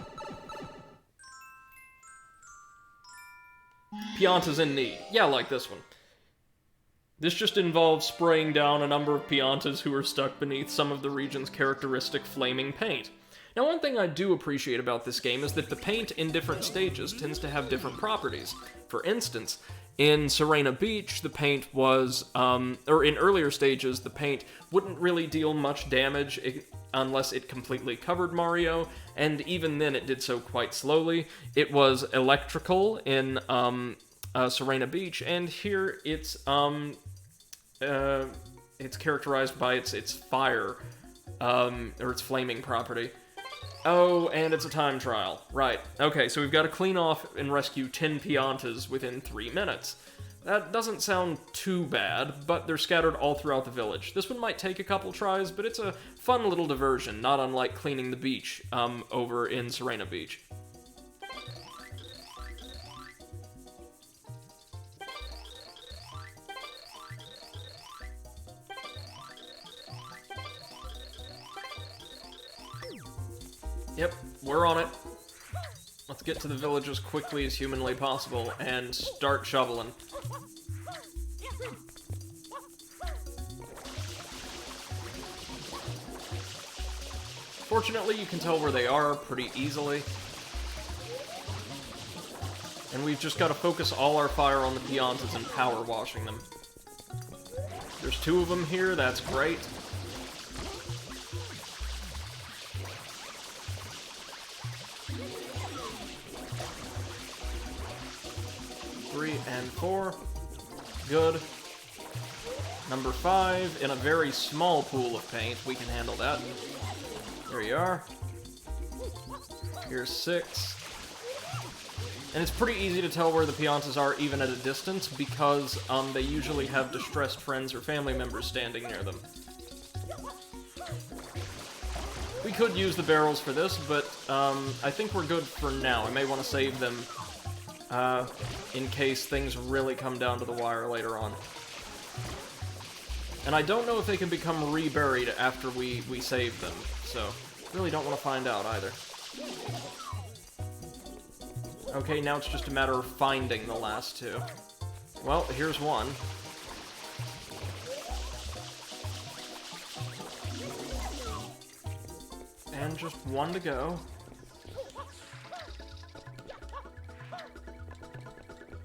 Pianta's in need. Yeah, like this one. This just involves spraying down a number of Piantas who are stuck beneath some of the region's characteristic flaming paint. Now, one thing I do appreciate about this game is that the paint in different stages tends to have different properties. For instance, in Serena Beach, the paint was, or in earlier stages, the paint wouldn't really deal much damage unless it completely covered Mario, and even then it did so quite slowly. It was electrical in, Serena Beach, and here it's characterized by its fire, or its flaming property. Oh, and it's a time trial. Right. Okay, so we've got to clean off and rescue 10 Piantas within 3 minutes. That doesn't sound too bad, but they're scattered all throughout the village. This one might take a couple tries, but it's a fun little diversion, not unlike cleaning the beach, over in Serena Beach. Yep, we're on it. Let's get to the village as quickly as humanly possible and start shoveling. Fortunately, you can tell where they are pretty easily. And we've just got to focus all our fire on the Piantas and power washing them. There's 2 of them here, that's great. 3 and 4. Good. Number 5, in a very small pool of paint. We can handle that. There you are. Here's 6. And it's pretty easy to tell where the Piantas are even at a distance because they usually have distressed friends or family members standing near them. We could use the barrels for this, but I think we're good for now. I may want to save them in case things really come down to the wire later on. And I don't know if they can become reburied after we save them, so really don't want to find out either. Okay, now it's just a matter of finding the last 2. Well, here's one. And just 1 to go.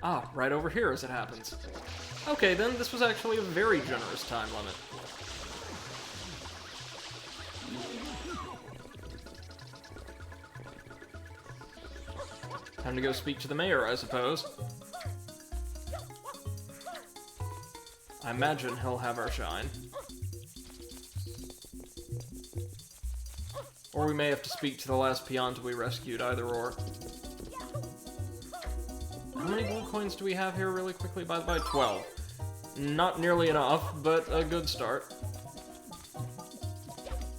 Ah, right over here as it happens. Okay then, this was actually a very generous time limit. Time to go speak to the mayor, I suppose. I imagine he'll have our shine. Or we may have to speak to the last Pianta we rescued, either or. How many blue coins do we have here really quickly? By 12. Not nearly enough, but a good start.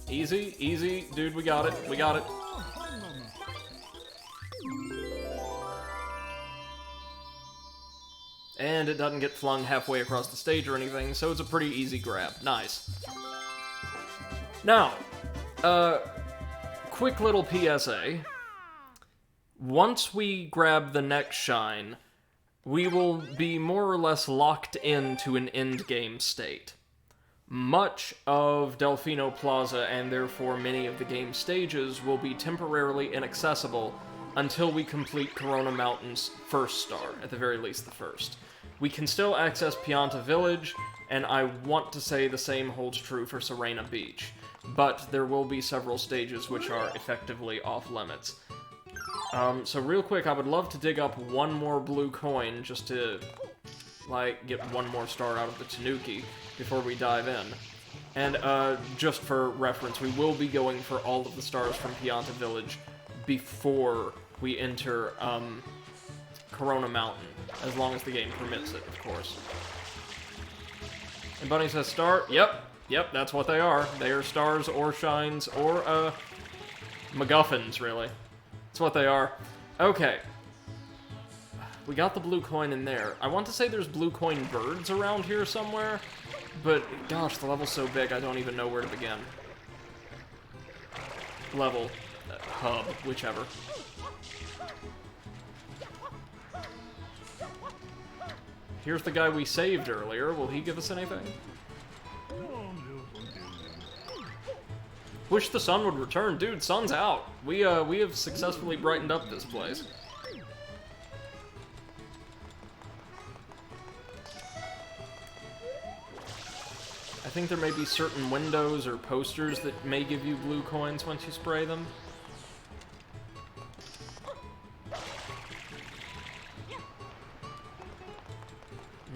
Easy, easy. Dude, we got it. We got it. And it doesn't get flung halfway across the stage or anything, so it's a pretty easy grab. Nice. Now, quick little PSA. Once we grab the next shine, we will be more or less locked into an endgame state. Much of Delfino Plaza, and therefore many of the game stages, will be temporarily inaccessible until we complete Corona Mountain's first star, at the very least the first. We can still access Pianta Village, and I want to say the same holds true for Serena Beach, but there will be several stages which are effectively off-limits. So real quick, I would love to dig up one more blue coin just to, like, get one more star out of the Tanuki before we dive in. And, just for reference, we will be going for all of the stars from Pianta Village before we enter, Corona Mountain, as long as the game permits it, of course. And Bunny says star? Yep, that's what they are. They are stars or shines or, MacGuffins, really. That's what they are. Okay. We got the blue coin in there. I want to say there's blue coin birds around here somewhere, but gosh, the level's so big I don't even know where to begin. Level. Hub. Whichever. Here's the guy we saved earlier. Will he give us anything? Wish the sun would return. Dude, sun's out. We have successfully brightened up this place. I think there may be certain windows or posters that may give you blue coins once you spray them.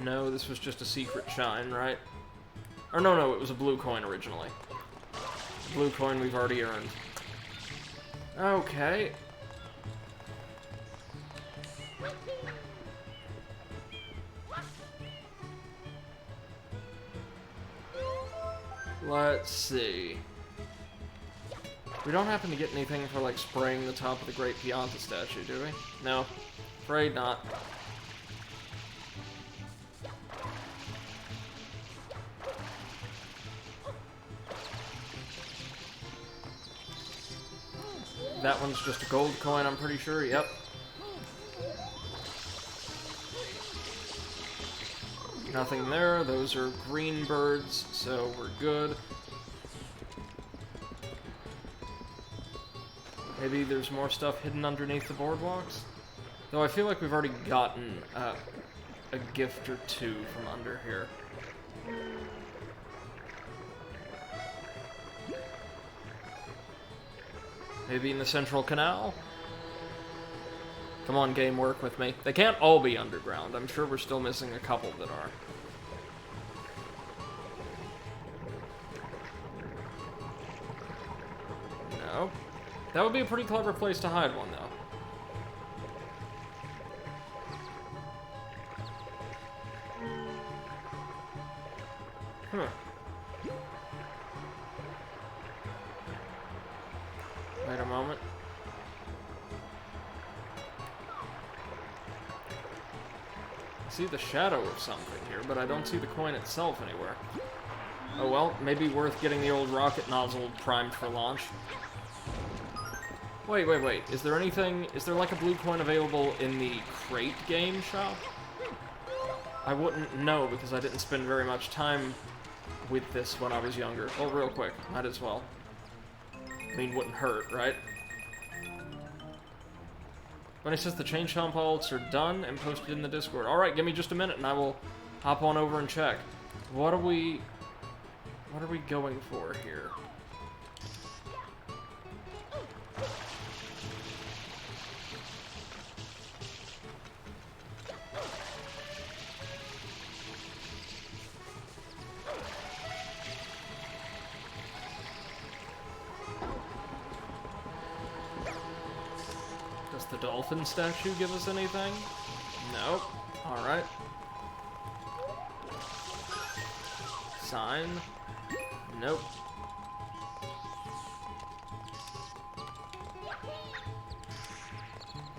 No, this was just a secret shine, right? Or no, it was a blue coin originally. Blue coin we've already earned. Okay. Let's see. We don't happen to get anything for, like, spraying the top of the Great Pianta statue, do we? No. Afraid not. That one's just a gold coin, I'm pretty sure. Yep. Nothing there. Those are green birds, so we're good. Maybe there's more stuff hidden underneath the boardwalks? Though I feel like we've already gotten a gift or two from under here. Maybe in the Central Canal? Come on, game, work with me. They can't all be underground. I'm sure we're still missing a couple that are. No. That would be a pretty clever place to hide one, though. Huh. Wait a moment. I see the shadow of something here, but I don't see the coin itself anywhere. Oh well, maybe worth getting the old rocket nozzle primed for launch. Wait. Is there anything... Is there like a blue coin available in the crate game shop? I wouldn't know because I didn't spend very much time with this when I was younger. Oh, real quick. Might as well. I mean, wouldn't hurt, right? When it says the chain chomp alts are done and posted in the Discord. Alright, give me just a minute and I will hop on over and check. What are we going for here? Does the dolphin statue give us anything? Nope. Alright. Sign? Nope.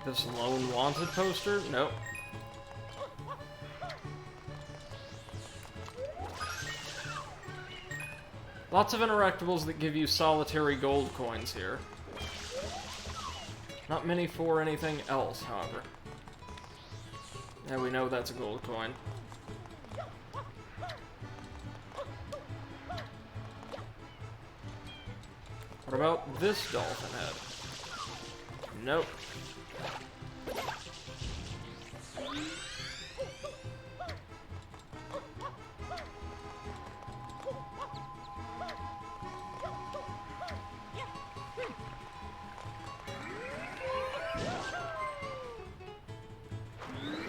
This lone wanted poster? Nope. Lots of interactables that give you solitary gold coins here. Not many for anything else, however. Yeah, we know that's a gold coin. What about this dolphin head? Nope.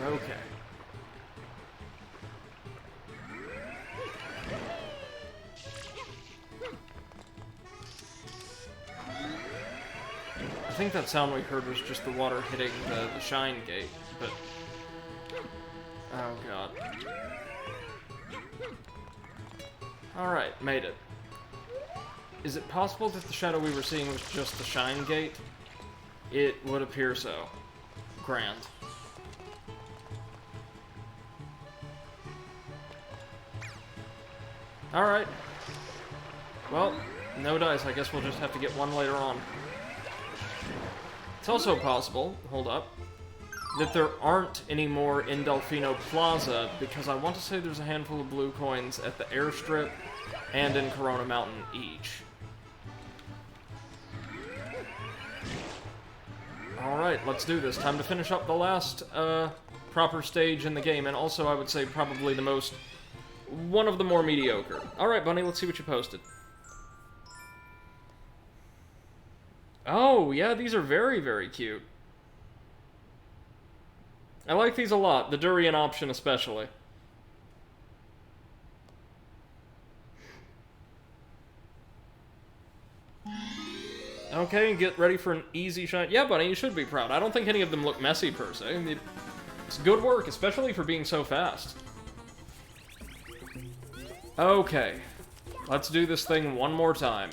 Okay. I think that sound we heard was just the water hitting the Shine Gate, but... Oh god. Alright, made it. Is it possible that the shadow we were seeing was just the Shine Gate? It would appear so. Grand. Alright. Well, no dice. I guess we'll just have to get one later on. It's also possible, hold up, that there aren't any more in Delfino Plaza, because I want to say there's a handful of blue coins at the airstrip and in Corona Mountain each. Alright, let's do this. Time to finish up the last proper stage in the game, and also I would say probably the most... one of the more mediocre. Alright, Bunny, let's see what you posted. Oh, yeah, these are very, very cute. I like these a lot, the durian option especially. Okay, get ready for an easy shine. Yeah, Bunny, you should be proud. I don't think any of them look messy, per se. It's good work, especially for being so fast. Okay, let's do this thing one more time.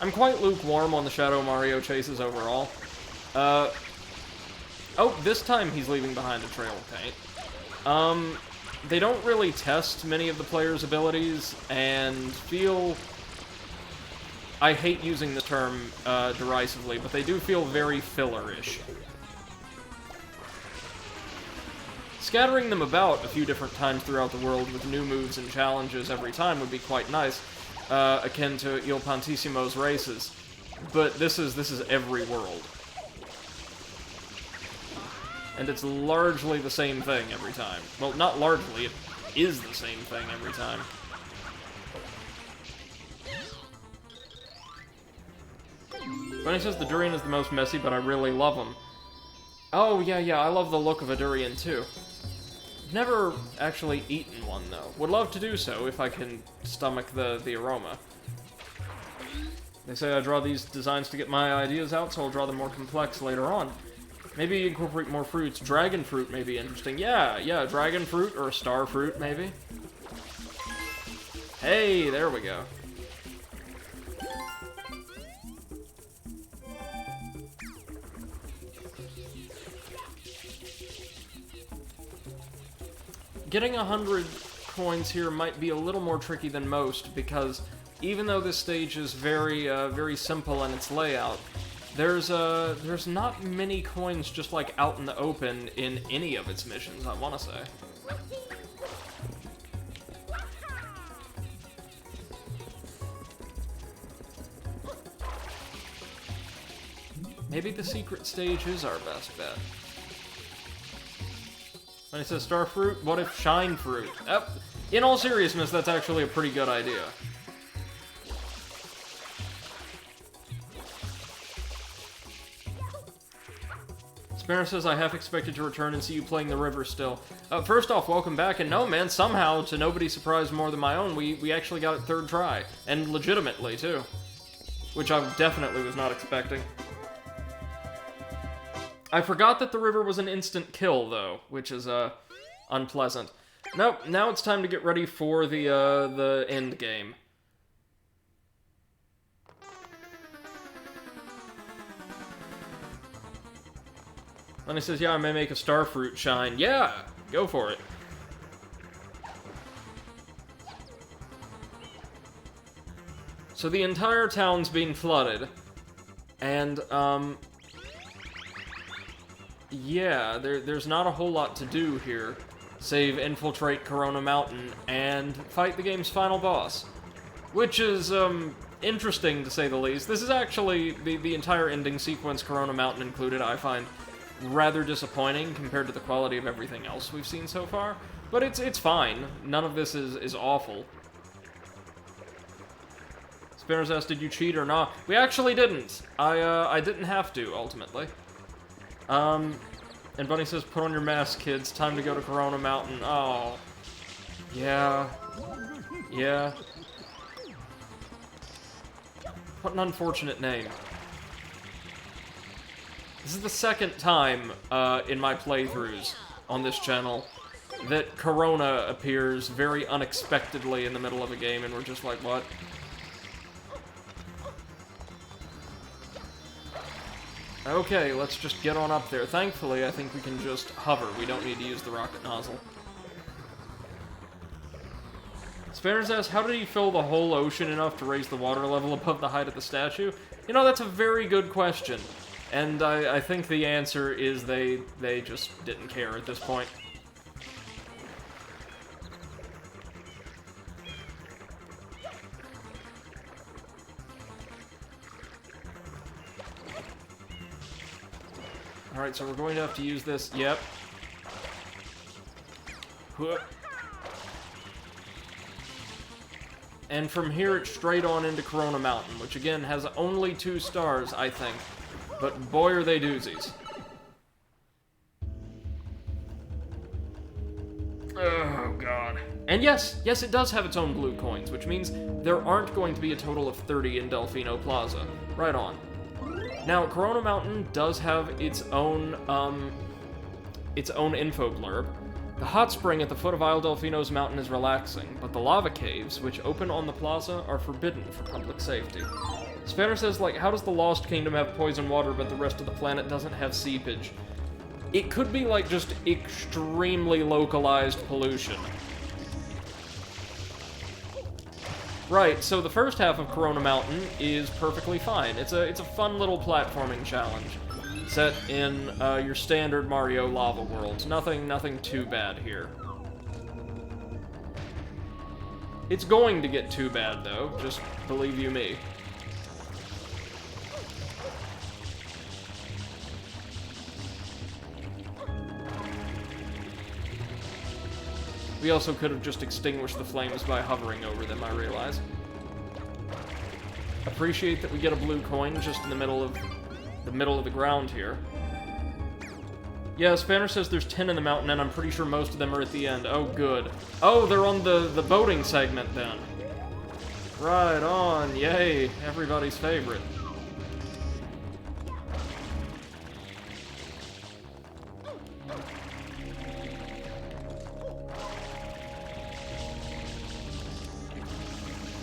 I'm quite lukewarm on the Shadow Mario chases overall. Oh, this time he's leaving behind a trail of paint. They don't really test many of the player's abilities, and feel... I hate using the term derisively, but they do feel very filler-ish. Scattering them about a few different times throughout the world with new moves and challenges every time would be quite nice, akin to Il Pantissimo's races. But this is every world. And it's largely the same thing every time. Well, not largely, it is the same thing every time. When he says the durian is the most messy, but I really love them. Oh, yeah, I love the look of a durian, too. Never actually eaten one, though. Would love to do so if I can stomach the aroma. They say I draw these designs to get my ideas out, so I'll draw them more complex later on. Maybe incorporate more fruits. Dragon fruit may be interesting. Yeah, dragon fruit or a star fruit, maybe. Hey, there we go. Getting 100 coins here might be a little more tricky than most, because even though this stage is very, very simple in its layout, there's not many coins just like out in the open in any of its missions, I want to say. Maybe the secret stage is our best bet. When it says star fruit, what if shine fruit? In all seriousness, that's actually a pretty good idea. Sparrow says, I half expected to return and see you playing the river still. First off, welcome back, and no, man, somehow, to nobody's surprise more than my own, we actually got it third try. And legitimately, too. Which I definitely was not expecting. I forgot that the river was an instant kill, though, which is, unpleasant. Nope, now it's time to get ready for the end game. Then he says, yeah, I may make a star fruit shine. Yeah, go for it. So the entire town's being flooded. And, yeah, there's not a whole lot to do here, save infiltrate Corona Mountain and fight the game's final boss. Which is, interesting to say the least. This is actually, the entire ending sequence, Corona Mountain included, I find rather disappointing compared to the quality of everything else we've seen so far. But it's fine. None of this is awful. Spinner's asked, did you cheat or not? We actually didn't. I didn't have to, ultimately. And Bunny says, put on your mask, kids. Time to go to Corona Mountain. Oh. Yeah. Yeah. What an unfortunate name. This is the second time, in my playthroughs on this channel that Corona appears very unexpectedly in the middle of a game, and we're just like, what? Okay, let's just get on up there. Thankfully, I think we can just hover. We don't need to use the rocket nozzle. Spanners asks, how did he fill the whole ocean enough to raise the water level above the height of the statue? You know, that's a very good question. And I think the answer is they just didn't care at this point. Alright, so we're going to have to use this. Yep. Whoop. And from here, it's straight on into Corona Mountain, which again has only 2 stars, I think. But boy, are they doozies. Oh, God. And yes, it does have its own blue coins, which means there aren't going to be a total of 30 in Delfino Plaza. Right on. Now, Corona Mountain does have its own info blurb. The hot spring at the foot of Isle Delfino's mountain is relaxing, but the lava caves, which open on the plaza, are forbidden for public safety. Spanner says, like, how does the Lost Kingdom have poison water, but the rest of the planet doesn't have seepage? It could be, like, just extremely localized pollution. Right, so the first half of Corona Mountain is perfectly fine. It's a fun little platforming challenge, set in your standard Mario lava worlds. Nothing too bad here. It's going to get too bad, though, just believe you me. We also could have just extinguished the flames by hovering over them, I realize. Appreciate that we get a blue coin just in the middle of the ground here. Yeah, Spanner says there's 10 in the mountain, and I'm pretty sure most of them are at the end. Oh, good. Oh, they're on the boating segment, then. Right on. Yay. Everybody's favorite.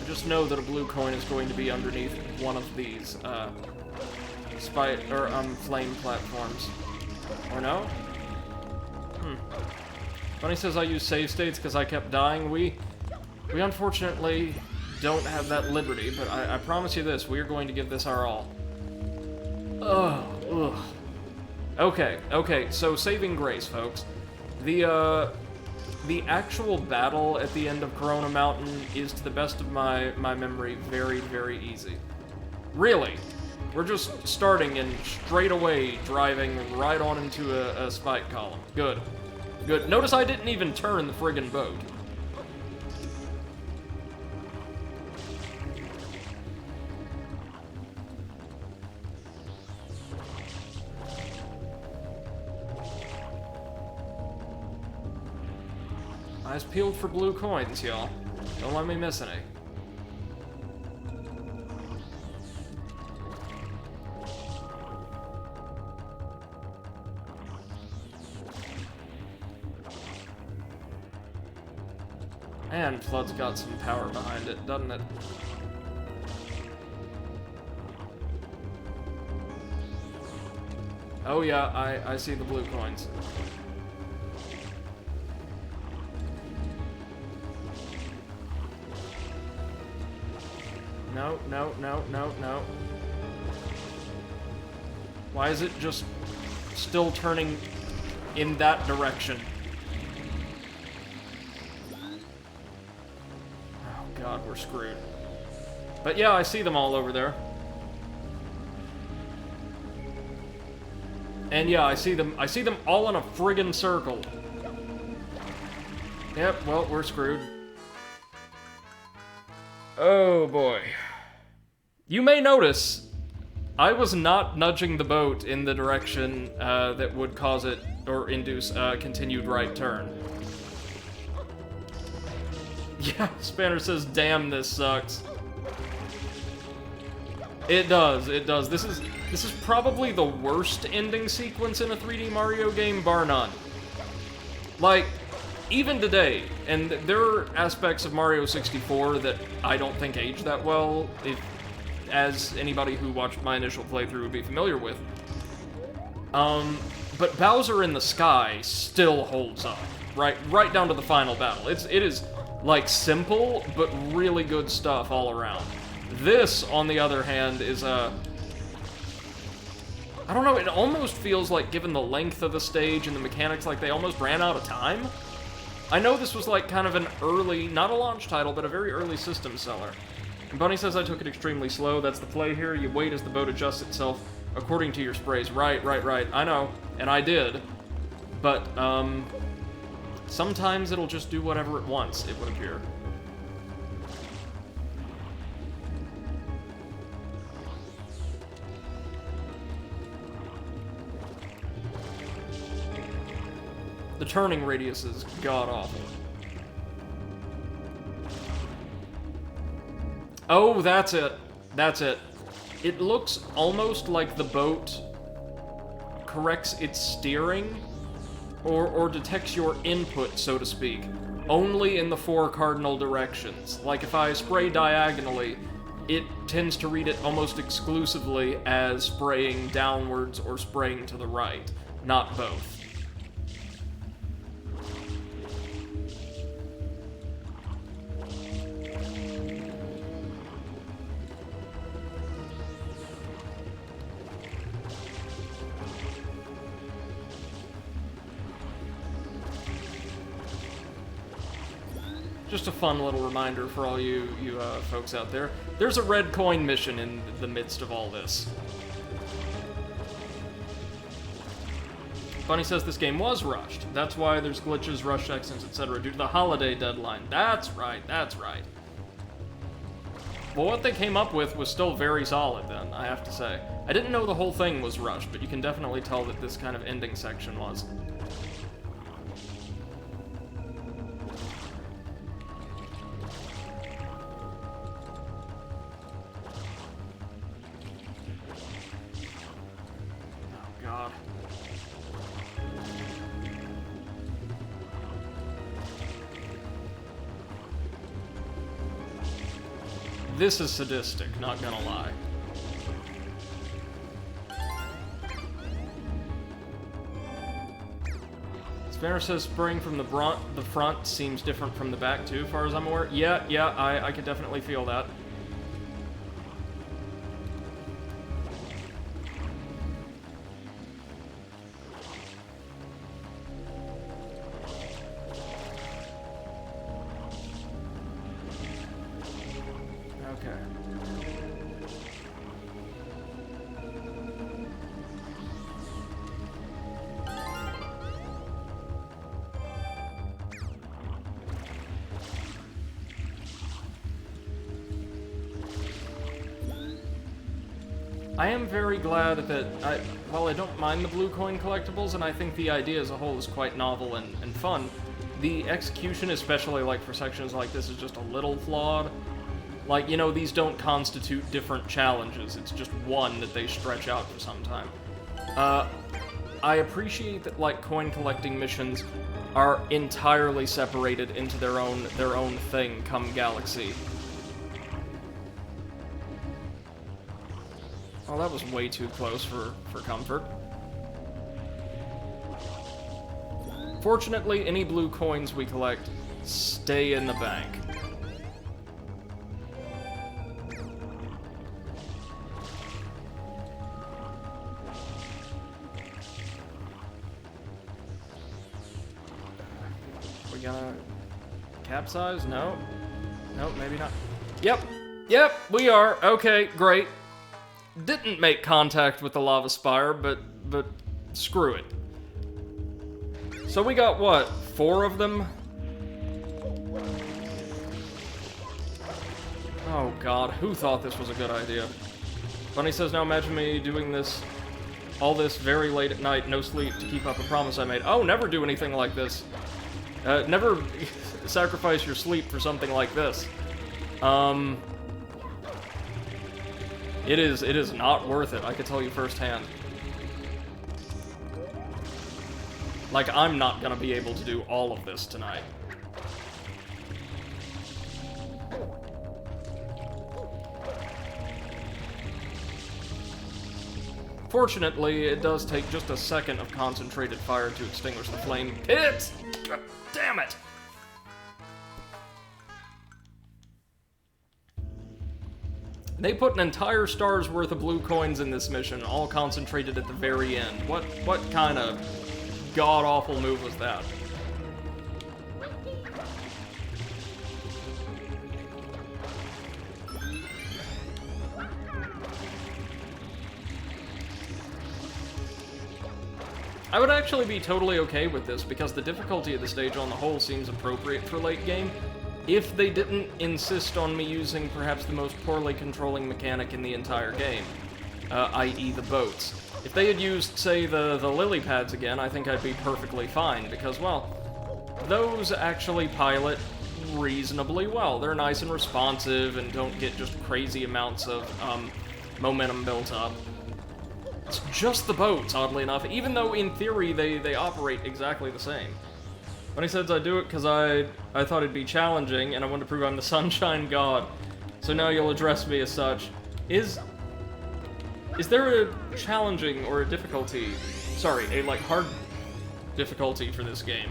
Just know that a blue coin is going to be underneath one of these, flame platforms. Or no? Bunny says I use save states because I kept dying. We unfortunately don't have that liberty, but I promise you this, we are going to give this our all. Ugh. Okay, so saving grace, folks. The actual battle at the end of Corona Mountain is, to the best of my memory, very, very easy. Really. We're just starting and straight away driving right on into a spike column. Good. Good. Notice I didn't even turn the friggin' boat. Eyes peeled for blue coins, y'all. Don't let me miss any. And Flood's got some power behind it, doesn't it? Oh yeah, I see the blue coins. No, no, no, no, no. Why is it just still turning in that direction? Oh god, we're screwed. But yeah, I see them all over there. And yeah, I see them all in a friggin' circle. Yep, well, we're screwed. Oh boy. You may notice I was not nudging the boat in the direction that would cause it or induce a continued right turn. Yeah, Spanner says, damn, this sucks. It does, it does. This is probably the worst ending sequence in a 3D Mario game, bar none. Like, even today, and there are aspects of Mario 64 that I don't think age that well, as anybody who watched my initial playthrough would be familiar with. But Bowser in the Sky still holds up, right down to the final battle. It is, like, simple, but really good stuff all around. This, on the other hand, is I don't know, it almost feels like, given the length of the stage and the mechanics, like they almost ran out of time. I know this was like kind of an early, not a launch title, but a very early system seller. And Bunny says I took it extremely slow. That's the play here. You wait as the boat adjusts itself according to your sprays. Right. I know, and I did. But, sometimes it'll just do whatever it wants, it would appear. The turning radius is god-awful. Oh, that's it. That's it. It looks almost like the boat corrects its steering, or detects your input, so to speak, only in the 4 cardinal directions. Like, if I spray diagonally, it tends to read it almost exclusively as spraying downwards or spraying to the right, not both. Just a fun little reminder for all you folks out there. There's a red coin mission in the midst of all this. Bunny says this game was rushed. That's why there's glitches, rush sections, etc. due to the holiday deadline. That's right, that's right. Well, what they came up with was still very solid then, I have to say. I didn't know the whole thing was rushed, but you can definitely tell that this kind of ending section was. This is sadistic, not gonna lie. Spanner says spraying from the front seems different from the back too, as far as I'm aware. Yeah, I can definitely feel that. I am very glad that, while I don't mind the blue coin collectibles, and I think the idea as a whole is quite novel and fun, the execution, especially like for sections like this, is just a little flawed. Like, you know, these don't constitute different challenges, it's just one that they stretch out for some time. I appreciate that, like, coin collecting missions are entirely separated into their own thing come Galaxy. Oh, that was way too close for comfort. Fortunately, any blue coins we collect stay in the bank. we gonna capsize? No. Nope, maybe not. Yep, we are. Okay, great. Didn't make contact with the lava spire, but screw it. So we got, what, 4 of them? Oh god, who thought this was a good idea? Bunny says, now imagine me doing this, all this very late at night, no sleep, to keep up a promise I made. Oh, never do anything like this. Never sacrifice your sleep for something like this. It is not worth it, I can tell you firsthand. Like, I'm not gonna be able to do all of this tonight. Fortunately, it does take just a second of concentrated fire to extinguish the flame pit! God damn it! They put an entire star's worth of blue coins in this mission, all concentrated at the very end. What kind of god-awful move was that? I would actually be totally okay with this, because the difficulty of the stage on the whole seems appropriate for late game, if they didn't insist on me using perhaps the most poorly controlling mechanic in the entire game, i.e. the boats. If they had used, say, the lily pads again, I think I'd be perfectly fine, because, well, those actually pilot reasonably well. They're nice and responsive and don't get just crazy amounts of momentum built up. It's just the boats, oddly enough, even though in theory they operate exactly the same. When he says I do it because I thought it'd be challenging and I wanted to prove I'm the Sunshine God, so now you'll address me as such. Is there a challenging or a difficulty, sorry, a like hard difficulty for this game?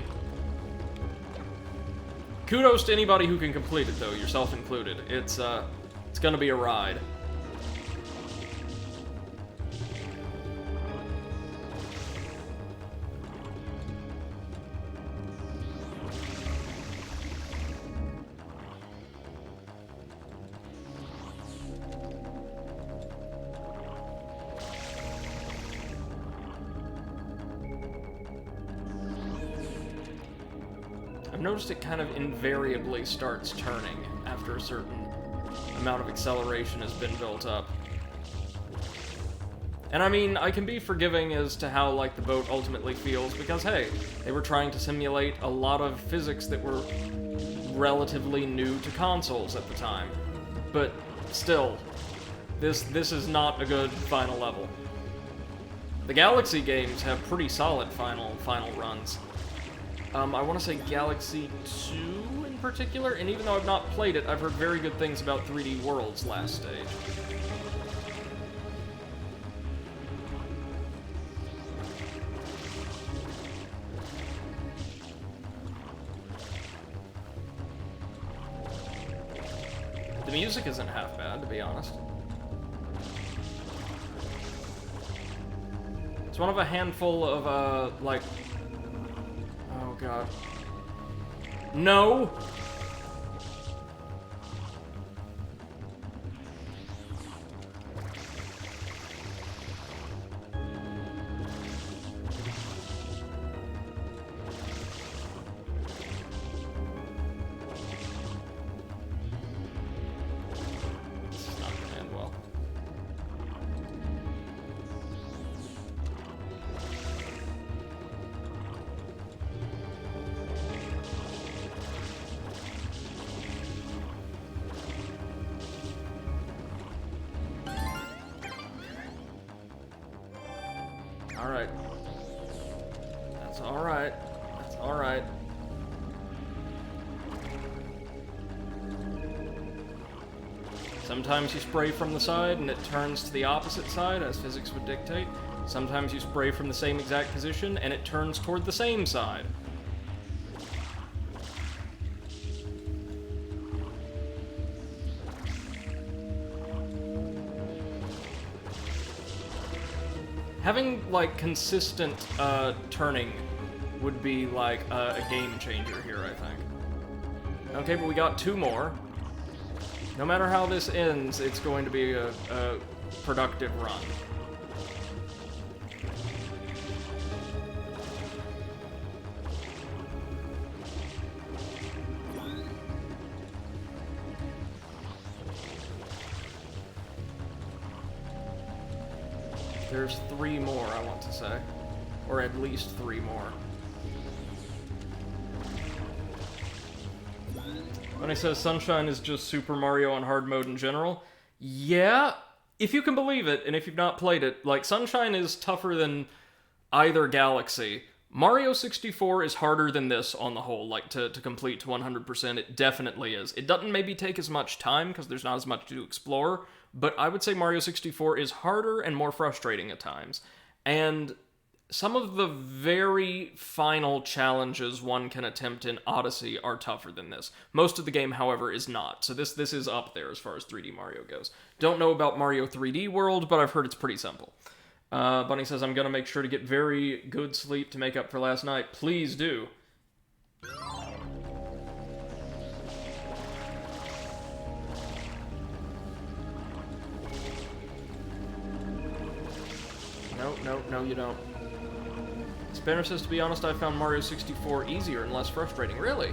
Kudos to anybody who can complete it though, yourself included. It's gonna be a ride. I've noticed it kind of invariably starts turning after a certain amount of acceleration has been built up. And I mean, I can be forgiving as to how, like, the boat ultimately feels, because, hey, they were trying to simulate a lot of physics that were relatively new to consoles at the time. But still, this is not a good final level. The Galaxy games have pretty solid final runs. I want to say Galaxy 2 in particular, and even though I've not played it, I've heard very good things about 3D World's last stage. The music isn't half bad, to be honest. It's one of a handful of, like... Oh, God. No! This is not gonna end well. Alright. That's alright. That's alright. Sometimes you spray from the side and it turns to the opposite side, as physics would dictate. Sometimes you spray from the same exact position and it turns toward the same side. Having, like, consistent, turning would be like a game changer here, I think. Okay, but we got 2 more. No matter how this ends, it's going to be a productive run. There's 3 more, I want to say. Or at least 3 more. When he says Sunshine is just Super Mario on hard mode in general, yeah, if you can believe it, and if you've not played it, like, Sunshine is tougher than either Galaxy. Mario 64 is harder than this on the whole, like, to complete to 100%, it definitely is. It doesn't maybe take as much time, because there's not as much to explore, but I would say Mario 64 is harder and more frustrating at times. And some of the very final challenges one can attempt in Odyssey are tougher than this. Most of the game, however, is not. So this is up there as far as 3D Mario goes. Don't know about Mario 3D World, but I've heard it's pretty simple. Bunny says, I'm gonna make sure to get very good sleep to make up for last night. Please do. No, you don't. Spanner says, to be honest, I found Mario 64 easier and less frustrating. Really?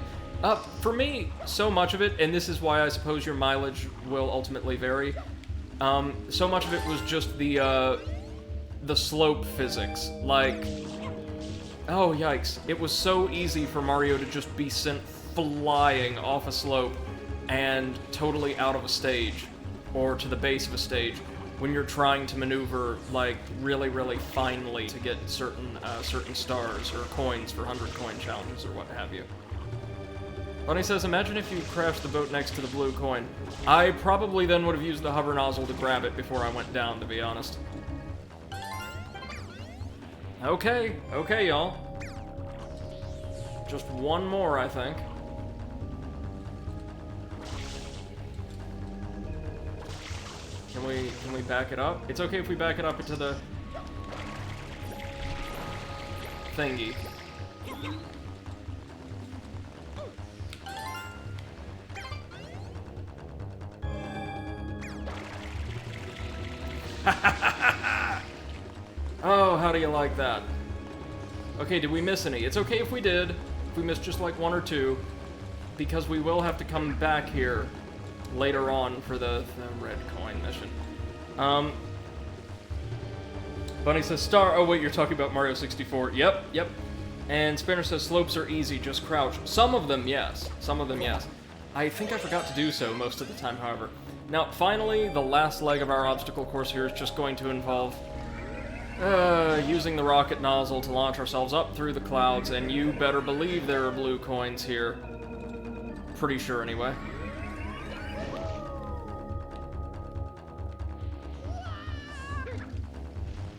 For me, so much of it, and this is why I suppose your mileage will ultimately vary, so much of it was just the slope physics. Like, oh yikes, it was so easy for Mario to just be sent flying off a slope and totally out of a stage, or to the base of a stage, when you're trying to maneuver, like, really, really finely to get certain stars or coins for 100-coin challenges or what have you. Bunny says, imagine if you crashed the boat next to the blue coin. I probably then would have used the hover nozzle to grab it before I went down, to be honest. Okay, y'all. Just 1 more, I think. Can we back it up? It's okay if we back it up into the thingy. Oh, how do you like that? Okay, did we miss any? It's okay if we did. If we missed just like 1 or 2, because we will have to come back here later on for the red coin mission. Bunny says, oh wait, you're talking about Mario 64. Yep. And Spanner says, slopes are easy, just crouch. Some of them, yes. I think I forgot to do so most of the time, however. Now, finally, the last leg of our obstacle course here is just going to involve using the rocket nozzle to launch ourselves up through the clouds, and you better believe there are blue coins here. Pretty sure, anyway.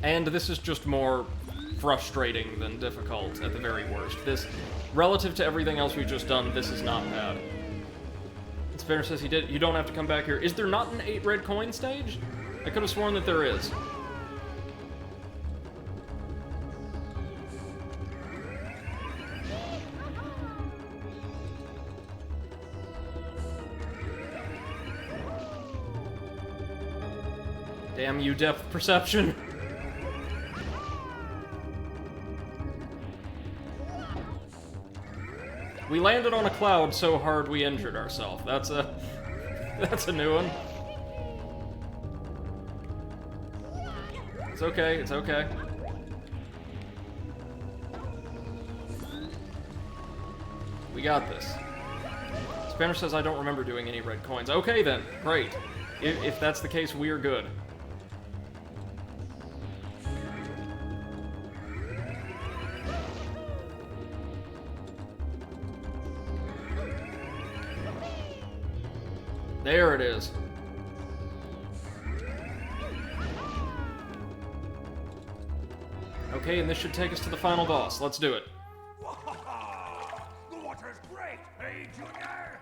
And this is just more frustrating than difficult, at the very worst. This, relative to everything else we've just done, this is not bad. Spinner says he did. You don't have to come back here. Is there not an 8 red coin stage? I could have sworn that there is. Damn you, depth perception. We landed on a cloud so hard we injured ourselves. That's a new one. It's okay. We got this. Spanner says I don't remember doing any red coins. Okay then, great. If that's the case, we are good. There it is. Okay, and this should take us to the final boss. Let's do it. The water's great, hey, Junior?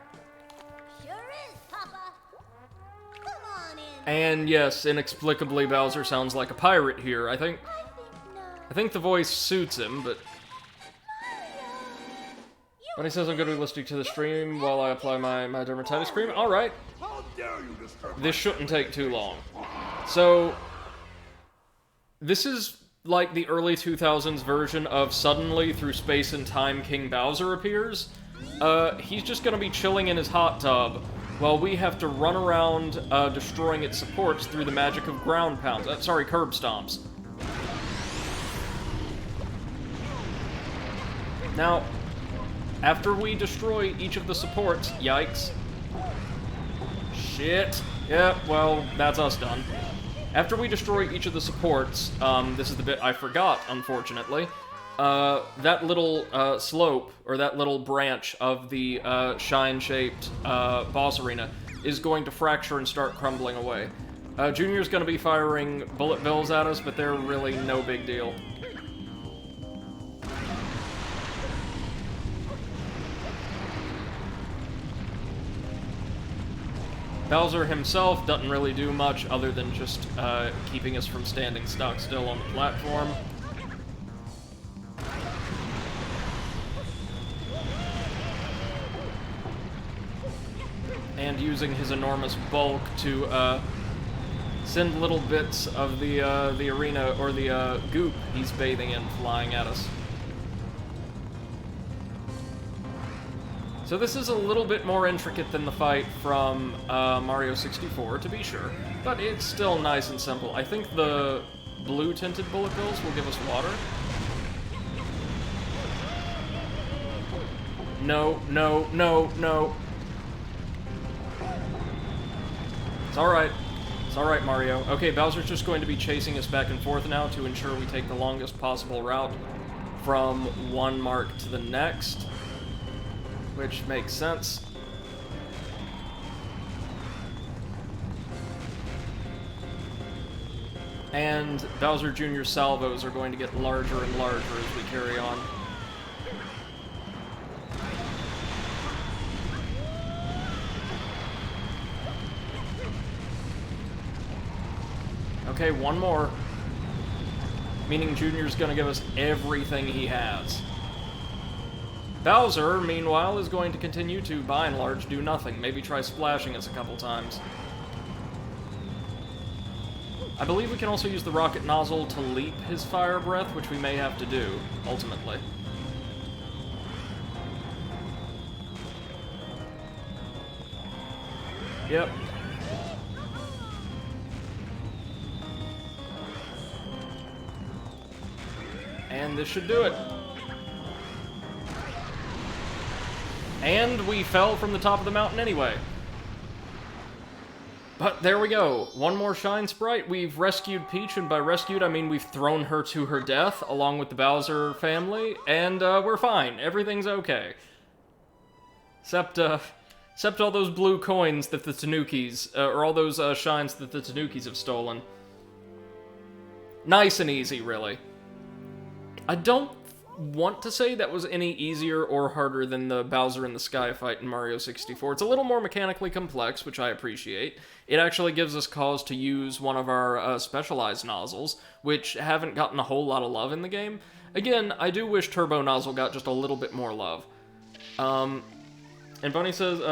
Sure is, Papa. Come on in. And yes, inexplicably, Bowser sounds like a pirate here. I think no. the voice suits him, but When he says I'm going to be listening to the stream while I apply my dermatitis cream. Alright. How dare you disturb This shouldn't take too long. So, this is like the early 2000s version of suddenly through space and time King Bowser appears. He's just gonna be chilling in his hot tub while we have to run around destroying its supports through the magic of ground pounds. Sorry, curb stomps. Now, after we destroy each of the supports, yikes. Shit. Yeah, well, that's us done. After we destroy each of the supports, this is the bit I forgot, unfortunately, that little slope, or that little branch of the shine-shaped boss arena is going to fracture and start crumbling away. Junior's going to be firing bullet bills at us, but they're really no big deal. Bowser himself doesn't really do much other than just keeping us from standing stock still on the platform. And using his enormous bulk to send little bits of the arena, or the goop he's bathing in, flying at us. So this is a little bit more intricate than the fight from Mario 64, to be sure, but it's still nice and simple. I think the blue-tinted bullet bills will give us water. No, no, no, no. It's alright. It's alright, Mario. Okay, Bowser's just going to be chasing us back and forth now to ensure we take the longest possible route from one mark to the next. Which makes sense. And Bowser Jr.'s salvos are going to get larger and larger as we carry on. Okay, one more. Meaning Junior's gonna give us everything he has. Bowser, meanwhile, is going to continue to, by and large, do nothing. Maybe try splashing us a couple times. I believe we can also use the rocket nozzle to leap his fire breath, which we may have to do, ultimately. Yep. And this should do it. And we fell from the top of the mountain anyway. But there we go. One more Shine Sprite. We've rescued Peach, and by rescued, I mean we've thrown her to her death, along with the Bowser family, and we're fine. Everything's okay. Except all those blue coins that the Tanukis, or all those shines that the Tanukis have stolen. Nice and easy, really. I don't want to say that was any easier or harder than the Bowser in the Sky fight in Mario 64. It's a little more mechanically complex, which I appreciate. It actually gives us cause to use one of our specialized nozzles, which haven't gotten a whole lot of love in the game. Again, I do wish Turbo Nozzle got just a little bit more love. And Bunny says,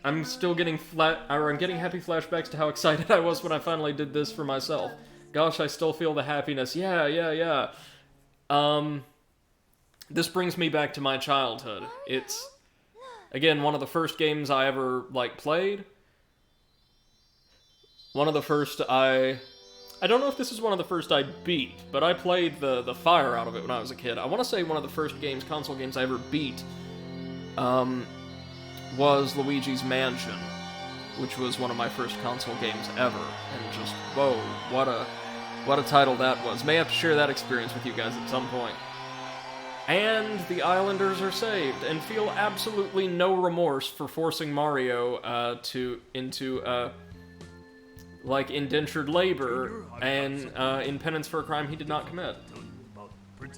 I'm still getting I'm getting happy flashbacks to how excited I was when I finally did this for myself. Gosh, I still feel the happiness. Yeah. This brings me back to my childhood. It's, again, one of the first games I ever, played. One of the first I don't know if this is one of the first I beat, but I played the fire out of it when I was a kid. I want to say one of the first console games I ever beat, was Luigi's Mansion, which was one of my first console games ever. And just, whoa, what a title that was. May have to share that experience with you guys at some point. And the Islanders are saved, and feel absolutely no remorse for forcing Mario into indentured labor, and in penance for a crime he did not commit.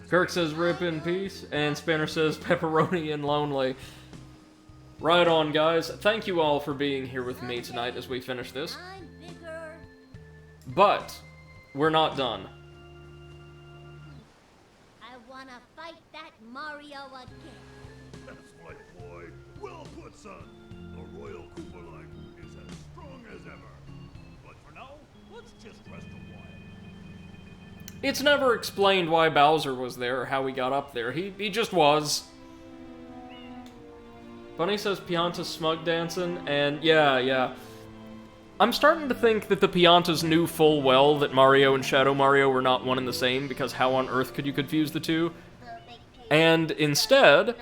Kirk says, rip in peace, and Spanner says, pepperoni and lonely. Right on, guys. Thank you all for being here with me tonight as we finish this. I'm bigger. But we're not done. I wanna fight that Mario again. Yes, my boy. Well put, son. The Royal Koopa line is as strong as ever. But for now, let's just rest a while. It's never explained why Bowser was there or how he got up there. He just was. Bunny says Pianta's smug dancing, and yeah. I'm starting to think that the Piantas knew full well that Mario and Shadow Mario were not one and the same, because how on earth could you confuse the two? And instead,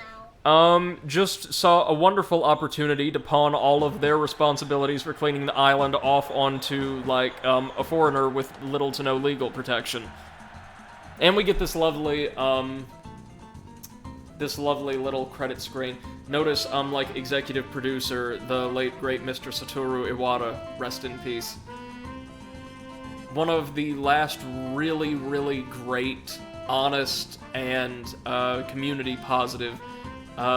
just saw a wonderful opportunity to pawn all of their responsibilities for cleaning the island off onto, like, a foreigner with little to no legal protection. And we get this lovely little credit screen. Notice, like, executive producer, the late, great Mr. Satoru Iwata, rest in peace. One of the last really, really great, honest, and community-positive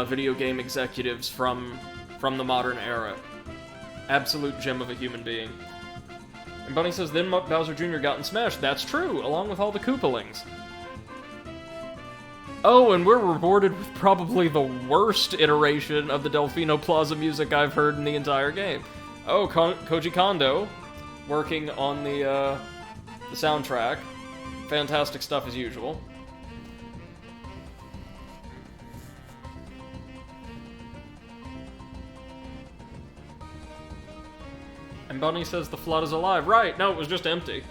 video game executives from the modern era. Absolute gem of a human being. And Bunny says, then Bowser Jr. got in Smash. That's true, along with all the Koopalings. Oh, and we're rewarded with probably the worst iteration of the Delfino Plaza music I've heard in the entire game. Oh, Koji Kondo, working on the soundtrack. Fantastic stuff as usual. And Bunny says the flood is alive. Right, no, it was just empty.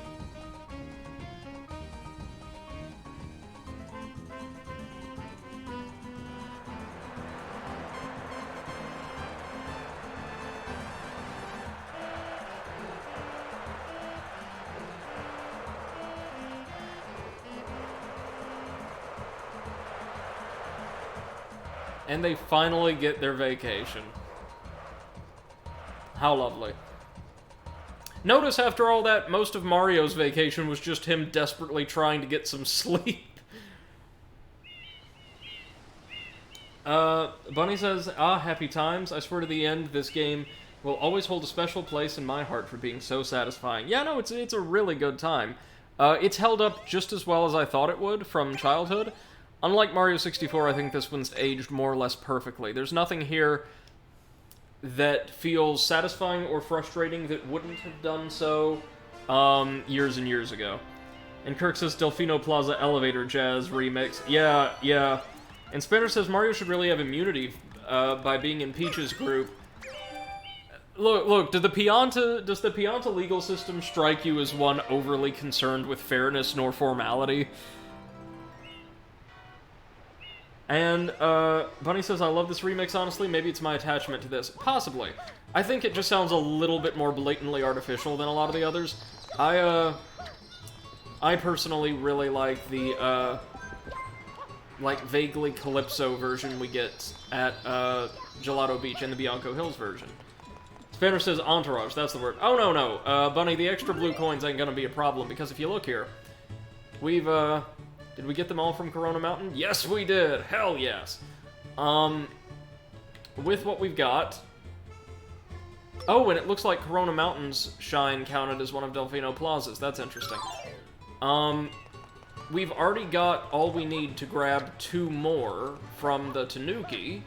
And they finally get their vacation. How lovely. Notice after all that, most of Mario's vacation was just him desperately trying to get some sleep. Bunny says, happy times. I swear to the end, this game will always hold a special place in my heart for being so satisfying. Yeah, no, it's a really good time. It's held up just as well as I thought it would from childhood. Unlike Mario 64, I think this one's aged more or less perfectly. There's nothing here that feels satisfying or frustrating that wouldn't have done so years and years ago. And Kirk says Delfino Plaza Elevator Jazz remix. Yeah. And Spinner says Mario should really have immunity by being in Peach's group. Look, does the Pianta legal system strike you as one overly concerned with fairness nor formality? And, Bunny says, I love this remix, honestly. Maybe it's my attachment to this. Possibly. I think it just sounds a little bit more blatantly artificial than a lot of the others. I personally really like the, like, vaguely Calypso version we get at, Gelato Beach and the Bianco Hills version. Spanner says entourage, that's the word. Oh, no. Bunny, the extra blue coins ain't gonna be a problem, because if you look here, we've, did we get them all from Corona Mountain? Yes, we did! Hell yes! With what we've got... Oh, and it looks like Corona Mountain's shine counted as one of Delfino Plaza's. That's interesting. We've already got all we need to grab 2 more from the Tanuki,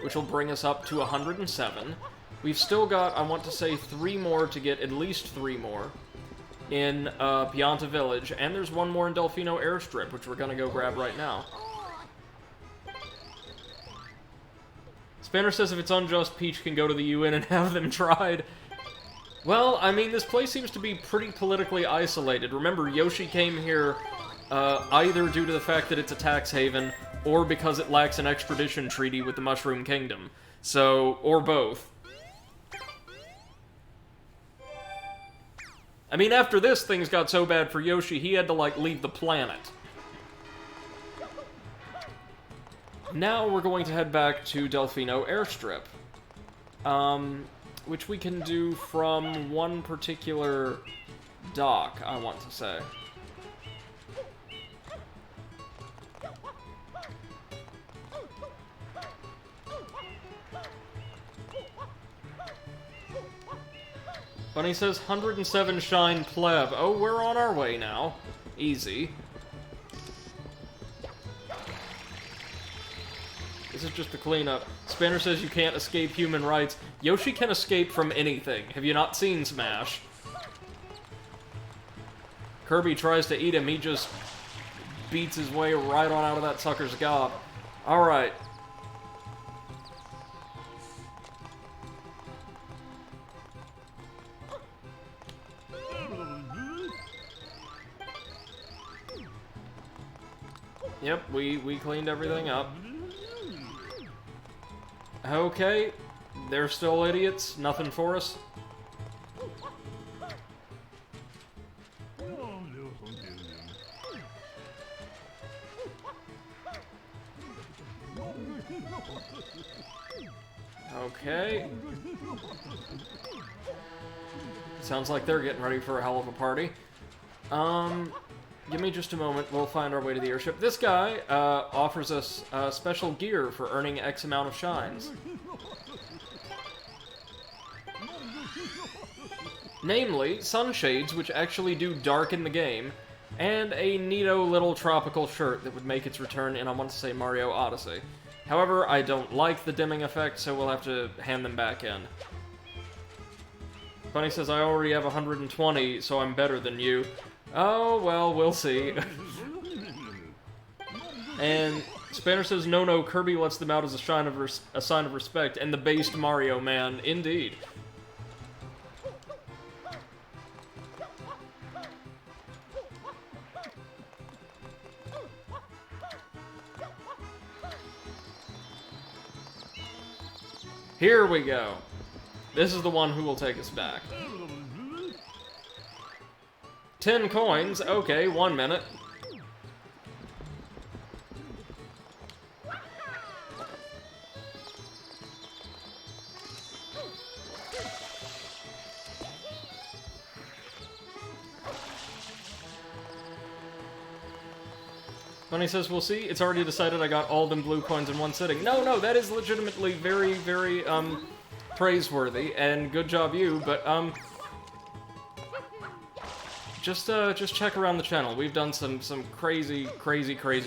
which will bring us up to 107. We've still got, I want to say, 3 more to get at least 3 more in Pianta Village, and there's 1 more in Delfino Airstrip, which we're gonna go grab right now. Spanner says if it's unjust, Peach can go to the UN and have them tried. Well, I mean, this place seems to be pretty politically isolated. Remember, Yoshi came here either due to the fact that it's a tax haven, or because it lacks an extradition treaty with the Mushroom Kingdom. So, or both. I mean, after this, things got so bad for Yoshi, he had to, like, leave the planet. Now we're going to head back to Delfino Airstrip. Which we can do from one particular dock, I want to say. Bunny says 107 shine pleb. Oh, we're on our way now. Easy. This is just the cleanup. Spanner says you can't escape human rights. Yoshi can escape from anything. Have you not seen Smash? Kirby tries to eat him, he just beats his way right on out of that sucker's gob. Alright. Yep, we cleaned everything up. Okay, they're still idiots, nothing for us. Okay. Sounds like they're getting ready for a hell of a party. Give me just a moment, we'll find our way to the airship. This guy, offers us, special gear for earning X amount of shines. Namely, sunshades, which actually do darken the game, and a neato little tropical shirt that would make its return in, I want to say, Mario Odyssey. However, I don't like the dimming effect, so we'll have to hand them back in. Bunny says, I already have 120, so I'm better than you. Oh, well, we'll see. And Spanner says, no, Kirby lets them out as a sign of respect, and the based Mario man, indeed. Here we go. This is the one who will take us back. 10 coins, okay, 1 minute. Bunny says, we'll see. It's already decided I got all them blue coins in one sitting. No, that is legitimately very, very, praiseworthy, and good job you, but, just check around the channel. We've done some crazy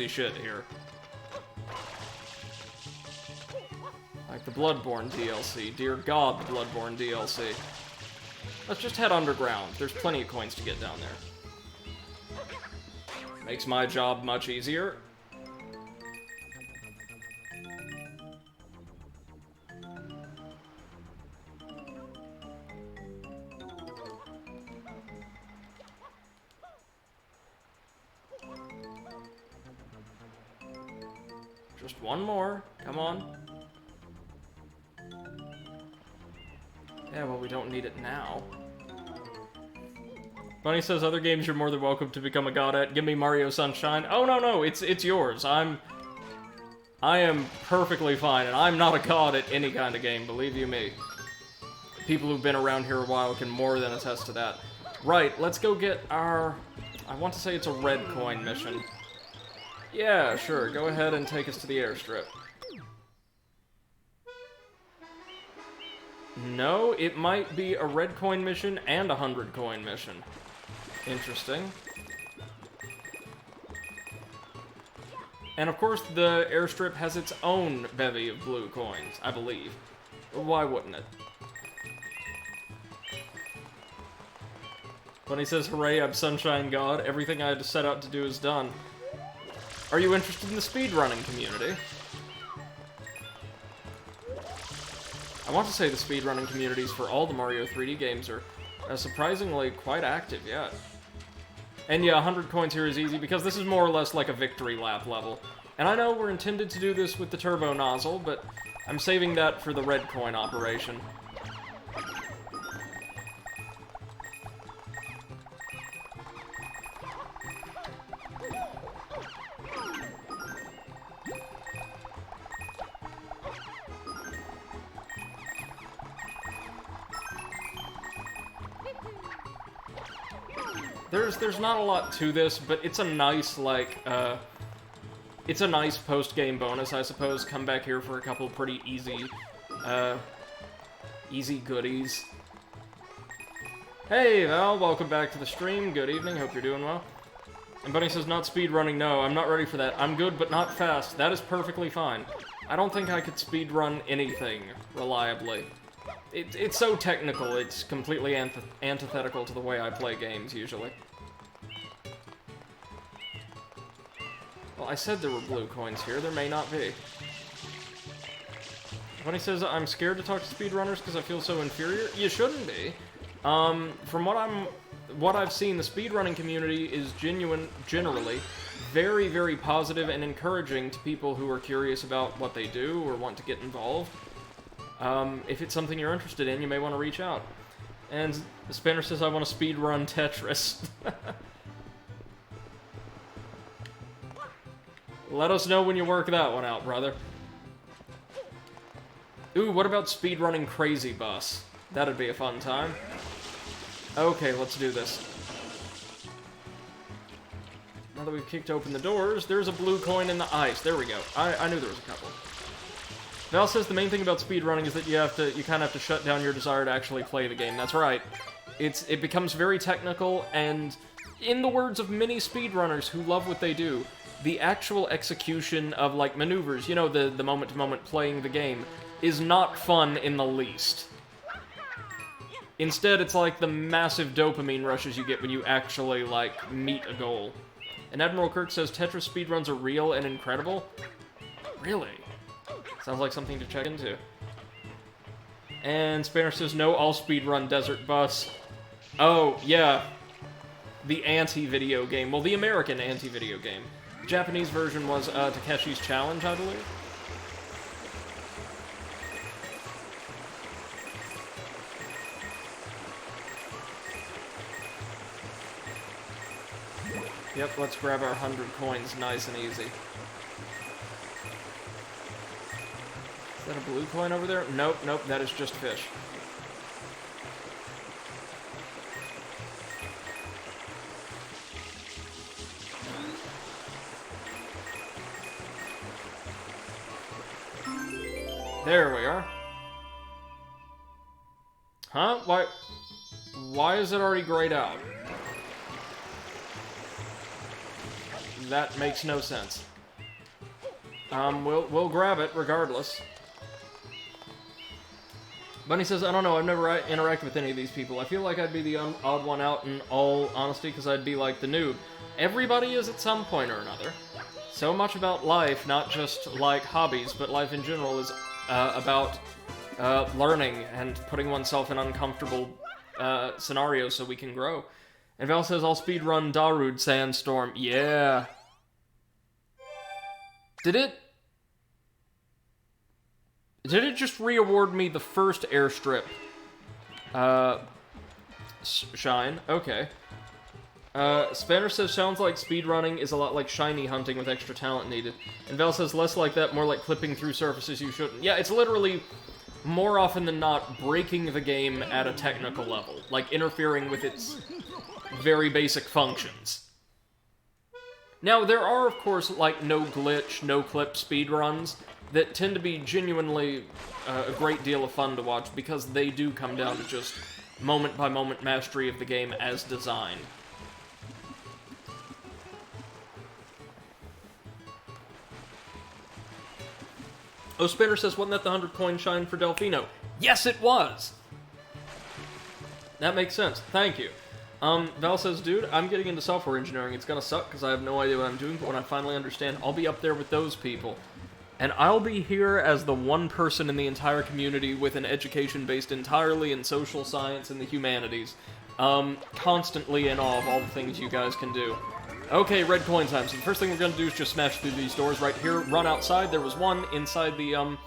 shit here. Like the Bloodborne DLC. Dear God, the Bloodborne DLC. Let's just head underground. There's plenty of coins to get down there. Makes my job much easier. Just one more. Come on. Yeah, well, we don't need it now. Bunny says, other games you're more than welcome to become a god at. Give me Mario Sunshine. Oh, no, it's yours. I am perfectly fine, and I'm not a god at any kind of game, believe you me. People who've been around here a while can more than attest to that. Right, let's go get our... I want to say it's a red coin mission. Yeah, sure, go ahead and take us to the airstrip. No, it might be a red coin mission and a 100 coin mission. Interesting. And of course, the airstrip has its own bevy of blue coins, I believe. Why wouldn't it? When he says, hooray, I'm Sunshine God, everything I had to set out to do is done. Are you interested in the speedrunning community? I want to say the speedrunning communities for all the Mario 3D games are surprisingly quite active, yeah. And yeah, 100 coins here is easy because this is more or less like a victory lap level. And I know we're intended to do this with the turbo nozzle, but I'm saving that for the red coin operation. There's not a lot to this, but it's a nice, like, it's a nice post-game bonus, I suppose. Come back here for a couple pretty easy, easy goodies. Hey, Val, welcome back to the stream. Good evening, hope you're doing well. And Bunny says, not speedrunning, no, I'm not ready for that. I'm good, but not fast. That is perfectly fine. I don't think I could speedrun anything reliably. It's so technical, it's completely antithetical to the way I play games, usually. Well, I said there were blue coins here. There may not be. When he says I'm scared to talk to speedrunners because I feel so inferior, you shouldn't be. From what I've seen, the speedrunning community is generally very, very positive and encouraging to people who are curious about what they do or want to get involved. If it's something you're interested in, you may want to reach out. And Spinner says I want to speedrun Tetris. Let us know when you work that one out, brother. Ooh, what about speedrunning Crazy Bus? That'd be a fun time. Okay, let's do this. Now that we've kicked open the doors, there's a blue coin in the ice. There we go. I knew there was a couple. Val says the main thing about speedrunning is that you kind of have to shut down your desire to actually play the game. That's right. It becomes very technical, and in the words of many speedrunners who love what they do, the actual execution of, like, maneuvers, you know, the moment-to-moment playing the game, is not fun in the least. Instead, it's like the massive dopamine rushes you get when you actually, like, meet a goal. And Admiral Kirk says Tetris speedruns are real and incredible. Really? Sounds like something to check into. And Spanner says, no, I'll speedrun Desert Bus. Oh, yeah. The anti-video game. Well, the American anti-video game. The Japanese version was Takeshi's Challenge, I believe. Yep, let's grab our 100 coins nice and easy. Is that a blue coin over there? Nope, nope, that is just fish. There we are. Huh? Why is it already grayed out? That makes no sense. We'll grab it regardless. Bunny says, I don't know, I've never interacted with any of these people. I feel like I'd be the odd one out in all honesty, because I'd be like the noob. Everybody is at some point or another. So much about life, not just like hobbies, but life in general is about learning and putting oneself in uncomfortable scenarios so we can grow. And Val says, I'll speedrun Darude Sandstorm. Yeah. Did it just re-award me the first airstrip shine? Okay. Spanner says, sounds like speedrunning is a lot like shiny hunting with extra talent needed. And Val says, less like that, more like clipping through surfaces you shouldn't. Yeah, it's literally, more often than not, breaking the game at a technical level. Like, interfering with its very basic functions. Now, there are, of course, like, no-glitch, no-clip speedruns that tend to be genuinely a great deal of fun to watch, because they do come down to just moment-by-moment mastery of the game as designed. Oh, Spinner says, wasn't that the 100 coin shine for Delfino? Yes, it was! That makes sense. Thank you. Val says, dude, I'm getting into software engineering. It's gonna suck because I have no idea what I'm doing, but when I finally understand, I'll be up there with those people. And I'll be here as the one person in the entire community with an education based entirely in social science and the humanities. Constantly in awe of all the things you guys can do. Okay, red coin time. So the first thing we're gonna do is just smash through these doors right here, run outside. There was one inside the,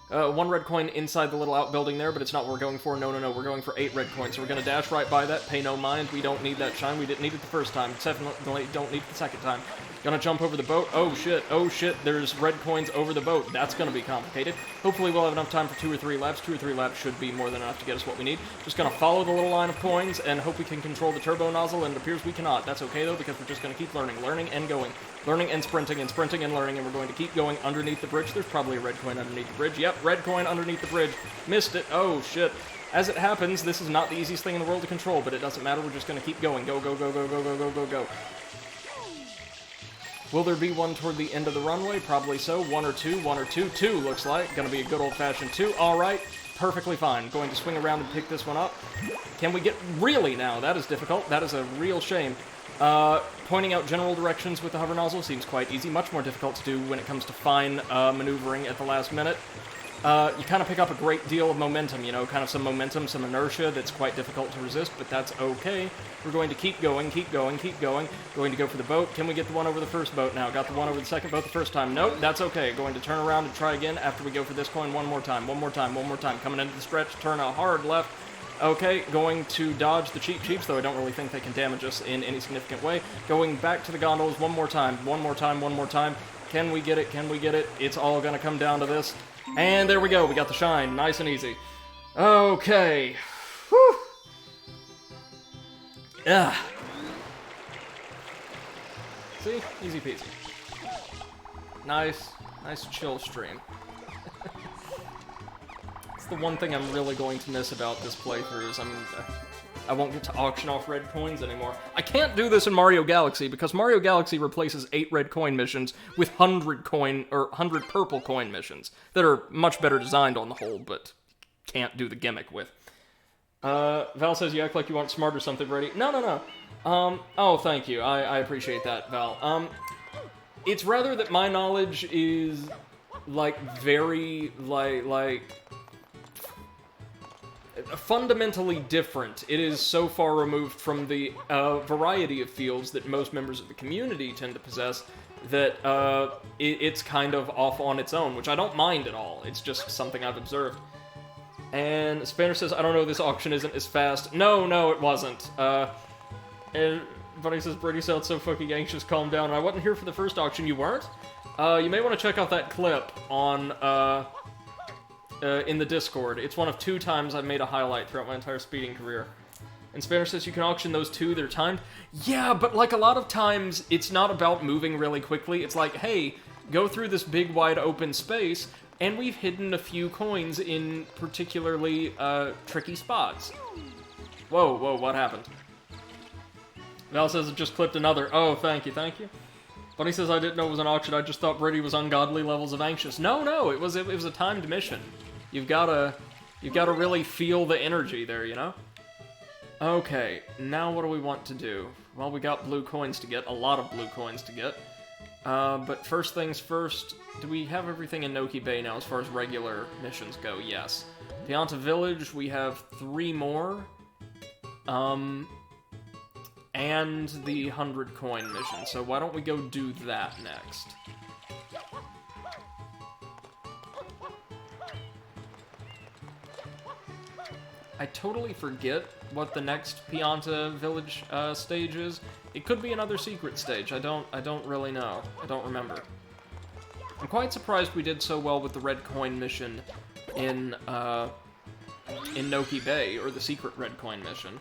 one red coin inside the little outbuilding there, but it's not what we're going for. No, we're going for 8 red coins. So we're gonna dash right by that, pay no mind. We don't need that shine. We didn't need it the first time. Definitely don't need it the second time. Gonna jump over the boat. Oh shit, there's red coins over the boat. That's gonna be complicated. Hopefully we'll have enough time for 2 or 3 laps. 2 or 3 laps should be more than enough to get us what we need. Just gonna follow the little line of coins and hope we can control the turbo nozzle, and it appears we cannot. That's okay though, because we're just gonna keep learning and going. Learning and sprinting and learning, and we're going to keep going underneath the bridge. There's probably a red coin underneath the bridge. Yep, red coin underneath the bridge. Missed it. Oh shit. As it happens, this is not the easiest thing in the world to control, but it doesn't matter. We're just gonna keep going. Go. Will there be one toward the end of the runway? Probably so. One or two. Two looks like. Gonna be a good old-fashioned two. Alright, perfectly fine. Going to swing around and pick this one up. Can we get... Really now? That is difficult. That is a real shame. Pointing out general directions with the hover nozzle seems quite easy. Much more difficult to do when it comes to fine maneuvering at the last minute. You kind of pick up a great deal of momentum, you know, kind of some momentum, some inertia that's quite difficult to resist, but that's okay. We're going to keep going, keep going, keep going. Going to go for the boat. Can we get the one over the first boat now? Got the one over the second boat the first time. Nope, that's okay. Going to turn around and try again after we go for this coin one more time. One more time, one more time. Coming into the stretch, turn a hard left. Okay, going to dodge the cheap-cheeps, though I don't really think they can damage us in any significant way. Going back to the gondolas one more time, one more time, one more time. Can we get it? Can we get it? It's all gonna come down to this. And there we go, we got the shine, nice and easy. Okay. Whew. Yeah. See? Easy peasy. Nice chill stream. It's the one thing I'm really going to miss about this playthrough is I won't get to auction off red coins anymore. I can't do this in Mario Galaxy because Mario Galaxy replaces 8 red coin missions with 100 purple coin missions that are much better designed on the whole, but can't do the gimmick with. Val says you act like you want smart or something, Brady. No. Oh, thank you. I appreciate that, Val. It's rather that my knowledge is, like, very, like... fundamentally different. It is so far removed from the variety of fields that most members of the community tend to possess that it's kind of off on its own, which I don't mind at all. It's just something I've observed. And Spanner says, I don't know, this auction isn't as fast. No, it wasn't. And Bunny says, Brady sounds so fucking anxious, calm down. I wasn't here for the first auction, you weren't? You may want to check out that clip on, in the Discord. It's one of 2 times I've made a highlight throughout my entire speeding career. And Spanner says you can auction those too, they're timed. Yeah, but like a lot of times, it's not about moving really quickly. It's like, hey, go through this big wide open space, and we've hidden a few coins in particularly tricky spots. Whoa, what happened? Val says it just clipped another. Oh, thank you. Bunny says I didn't know it was an auction, I just thought Brady was ungodly levels of anxious. No, it was a timed mission. You've gotta really feel the energy there, you know? Okay, now what do we want to do? Well, we got blue coins to get, a lot of blue coins to get. But first things first, do we have everything in Noki Bay now as far as regular missions go? Yes. Pianta Village, we have 3 more. And the 100 coin mission, so why don't we go do that next? I totally forget what the next Pianta Village stage is. It could be another secret stage. I don't really know. I don't remember. I'm quite surprised we did so well with the red coin mission in Noki Bay, or the secret red coin mission.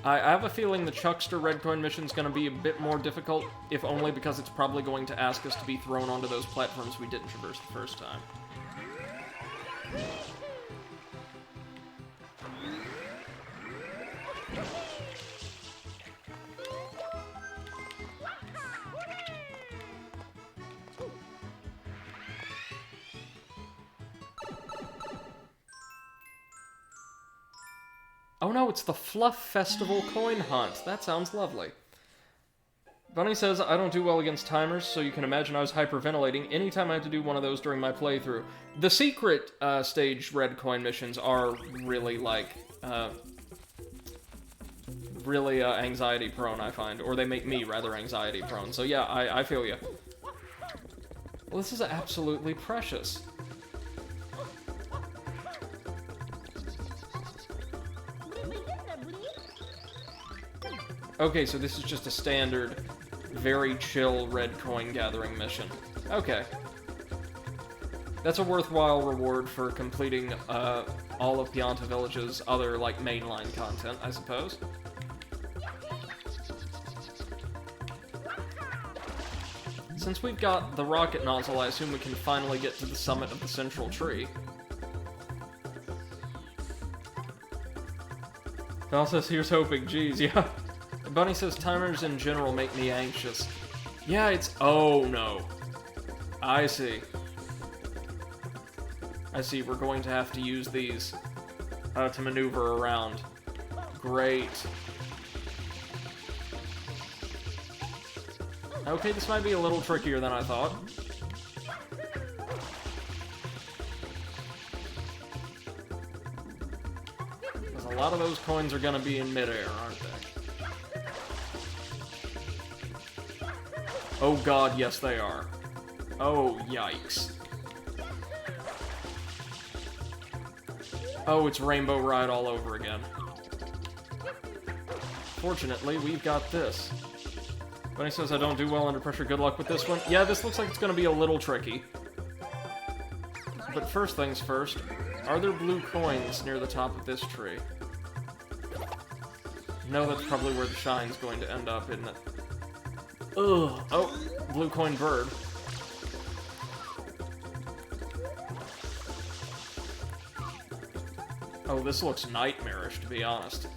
I have a feeling the Chuckster red coin mission's gonna be a bit more difficult, if only because it's probably going to ask us to be thrown onto those platforms we didn't traverse the first time. Oh no, it's the Fluff Festival coin hunt. That sounds lovely. Bunny says, I don't do well against timers, so you can imagine I was hyperventilating anytime I had to do one of those during my playthrough. The secret stage red coin missions are really, like, really anxiety prone, I find. Or they make me rather anxiety prone. So yeah, I feel you. Well, this is absolutely precious. Okay, so this is just a standard, very chill red coin gathering mission. Okay. That's a worthwhile reward for completing all of Pianta Village's other, like, mainline content, I suppose. Since we've got the rocket nozzle, I assume we can finally get to the summit of the central tree. Val says, here's hoping. Geez, yeah. Bunny says timers in general make me anxious. Yeah, it's... Oh, no. I see. I see, we're going to have to use these to maneuver around. Great. Okay, this might be a little trickier than I thought. Because a lot of those coins are gonna be in midair, aren't they? Oh god, yes they are. Oh, yikes. Oh, it's Rainbow Ride all over again. Fortunately, we've got this. Bunny says I don't do well under pressure. Good luck with this one. Yeah, this looks like it's gonna be a little tricky. But first things first, are there blue coins near the top of this tree? No, that's probably where the shine's going to end up, isn't it? Ugh. Oh, blue coin bird. Oh, this looks nightmarish, to be honest.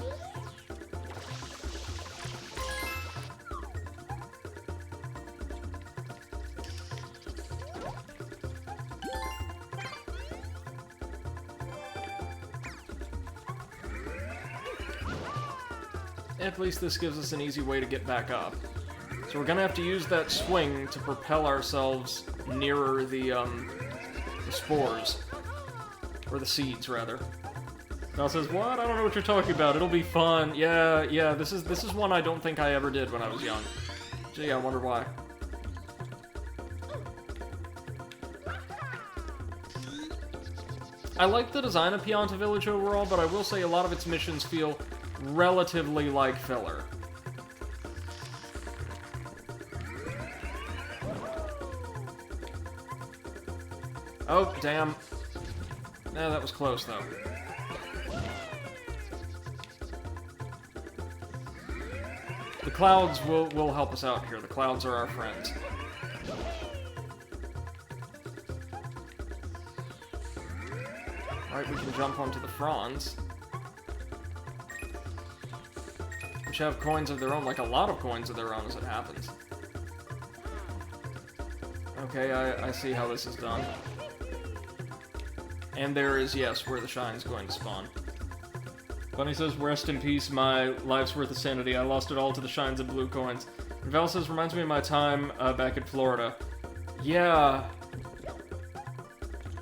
At least this gives us an easy way to get back up. So we're gonna have to use that swing to propel ourselves nearer the spores. Or the seeds, rather. Now says, what? I don't know what you're talking about. It'll be fun. Yeah, this is one I don't think I ever did when I was young. Gee, I wonder why. I like the design of Pianta Village overall, but I will say a lot of its missions feel relatively like filler. Oh, damn. Nah, that was close, though. The clouds will help us out here. The clouds are our friends. Alright, we can jump onto the fronds. Which have coins of their own, like a lot of coins of their own as it happens. Okay, I see how this is done. And there is, yes, where the shine's going to spawn. Bunny says, rest in peace, my life's worth of sanity. I lost it all to the shines and blue coins. And Val says, reminds me of my time back in Florida. Yeah.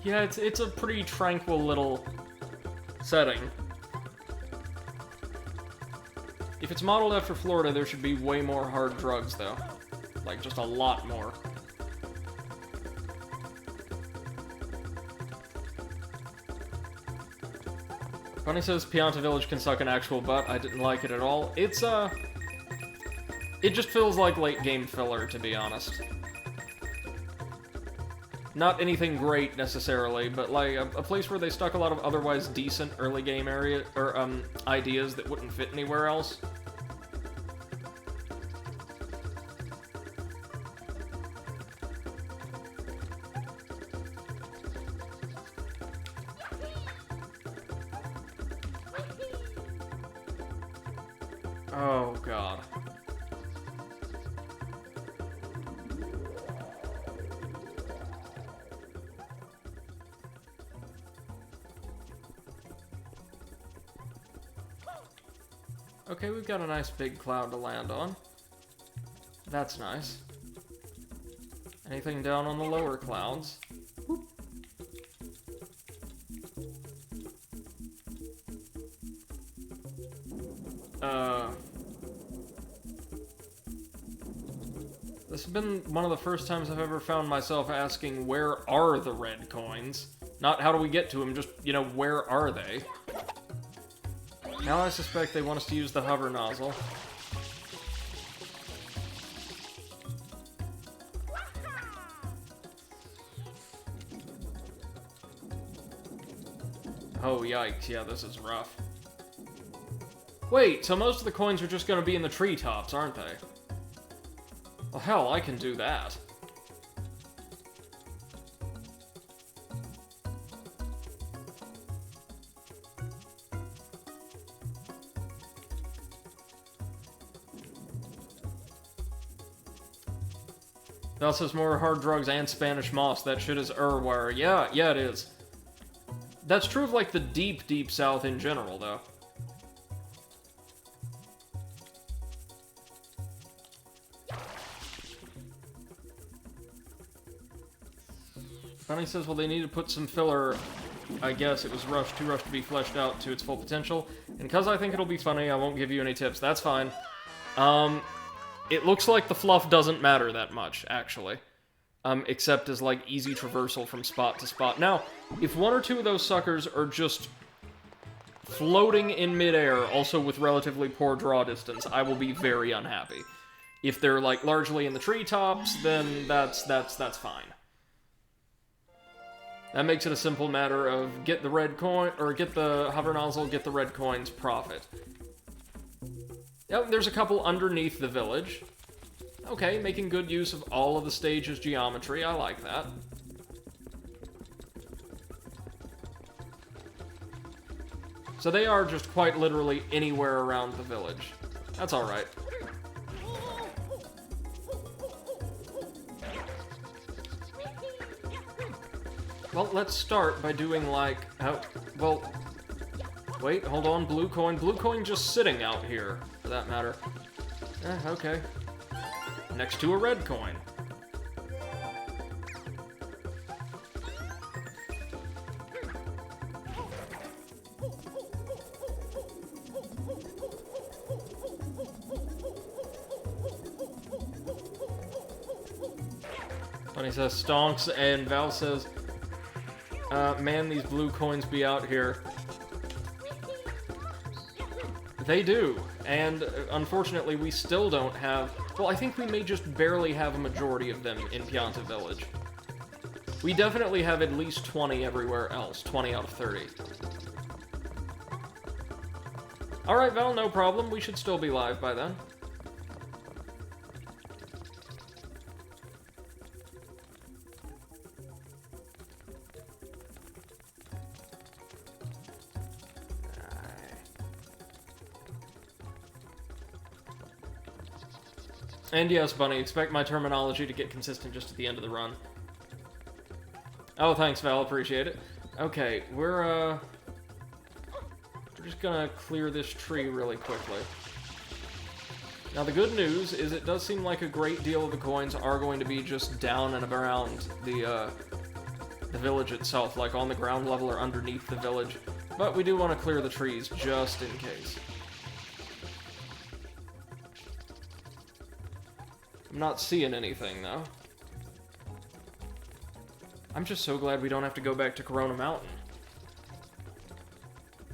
Yeah, it's a pretty tranquil little setting. If it's modeled after Florida, there should be way more hard drugs, though. Like, just a lot more. Bunny says Pianta Village can suck an actual butt. I didn't like it at all. It's, it just feels like late game filler, to be honest. Not anything great, necessarily, but, like, a place where they stuck a lot of otherwise decent early game area, or, ideas that wouldn't fit anywhere else. Oh, God. Okay, we've got a nice big cloud to land on. That's nice. Anything down on the lower clouds? Whoop. This has been one of the first times I've ever found myself asking, where are the red coins? Not how do we get to them, just, you know, where are they? Now I suspect they want us to use the hover nozzle. Oh, yikes. Yeah, this is rough. Wait, so most of the coins are just gonna be in the treetops, aren't they? Well, hell, I can do that. Val says more hard drugs and Spanish moss. That shit is Urwire. Yeah, it is. That's true of, like, the deep, deep south in general, though. Bunny says, well, they need to put some filler. I guess it was rushed, too rushed to be fleshed out to its full potential. And because I think it'll be funny, I won't give you any tips. That's fine. It looks like the fluff doesn't matter that much, actually. Except as, like, easy traversal from spot to spot. Now, if one or two of those suckers are just floating in midair, also with relatively poor draw distance, I will be very unhappy. If they're, like, largely in the treetops, then that's fine. That makes it a simple matter of get the red coin, or get the hover nozzle, get the red coins, profit. Yep, there's a couple underneath the village. Okay, making good use of all of the stage's geometry, I like that. So they are just quite literally anywhere around the village. That's alright. Well, let's start by doing, like, well, wait, hold on, blue coin. Blue coin just sitting out here, for that matter. Okay. Next to a red coin. Bunny says stonks, and Val says, man, these blue coins be out here. They do, and unfortunately we still don't have... Well, I think we may just barely have a majority of them in Pianta Village. We definitely have at least 20 everywhere else, 20 out of 30. Alright, Val, no problem, we should still be live by then. And yes, Bunny, expect my terminology to get consistent just at the end of the run. Oh, thanks, Val, appreciate it. Okay, we're just gonna clear this tree really quickly. Now, the good news is it does seem like a great deal of the coins are going to be just down and around the village itself, like on the ground level or underneath the village. But we do want to clear the trees just in case. I'm not seeing anything, though. I'm just so glad we don't have to go back to Corona Mountain.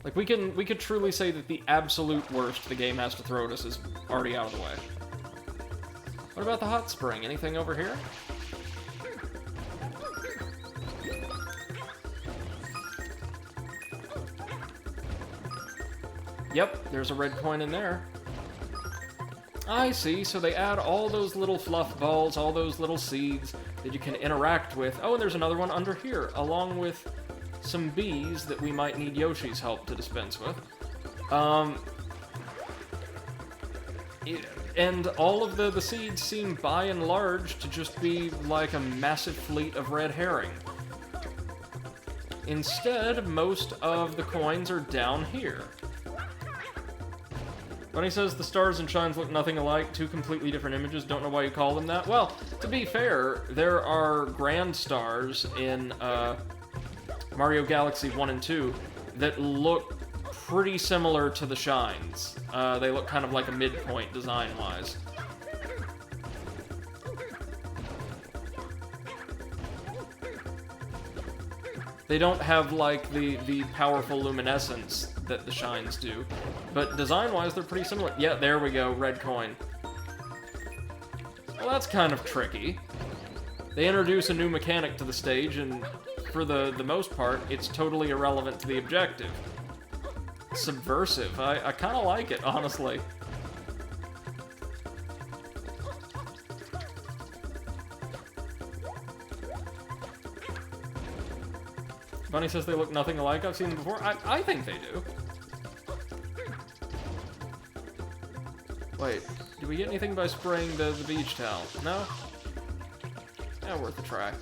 Like, we could truly say that the absolute worst the game has to throw at us is already out of the way. What about the hot spring? Anything over here? Yep, there's a red coin in there. I see, so they add all those little fluff balls, all those little seeds that you can interact with. Oh, and there's another one under here, along with some bees that we might need Yoshi's help to dispense with. And all of the seeds seem, by and large, to just be like a massive fleet of red herring. Instead, most of the coins are down here. Bunny says the stars and shines look nothing alike, two completely different images, don't know why you call them that. Well, to be fair, there are grand stars in Mario Galaxy 1 and 2 that look pretty similar to the shines. They look kind of like a midpoint design-wise. They don't have, like, the powerful luminescence that the shines do, but design-wise, they're pretty similar. Yeah, there we go, red coin. Well, that's kind of tricky. They introduce a new mechanic to the stage, and for the most part, it's totally irrelevant to the objective. Subversive. I kind of like it, honestly. Bunny says they look nothing alike. I've seen them before. I think they do. Wait, did we get anything by spraying the beach towel? No? Yeah, worth a try.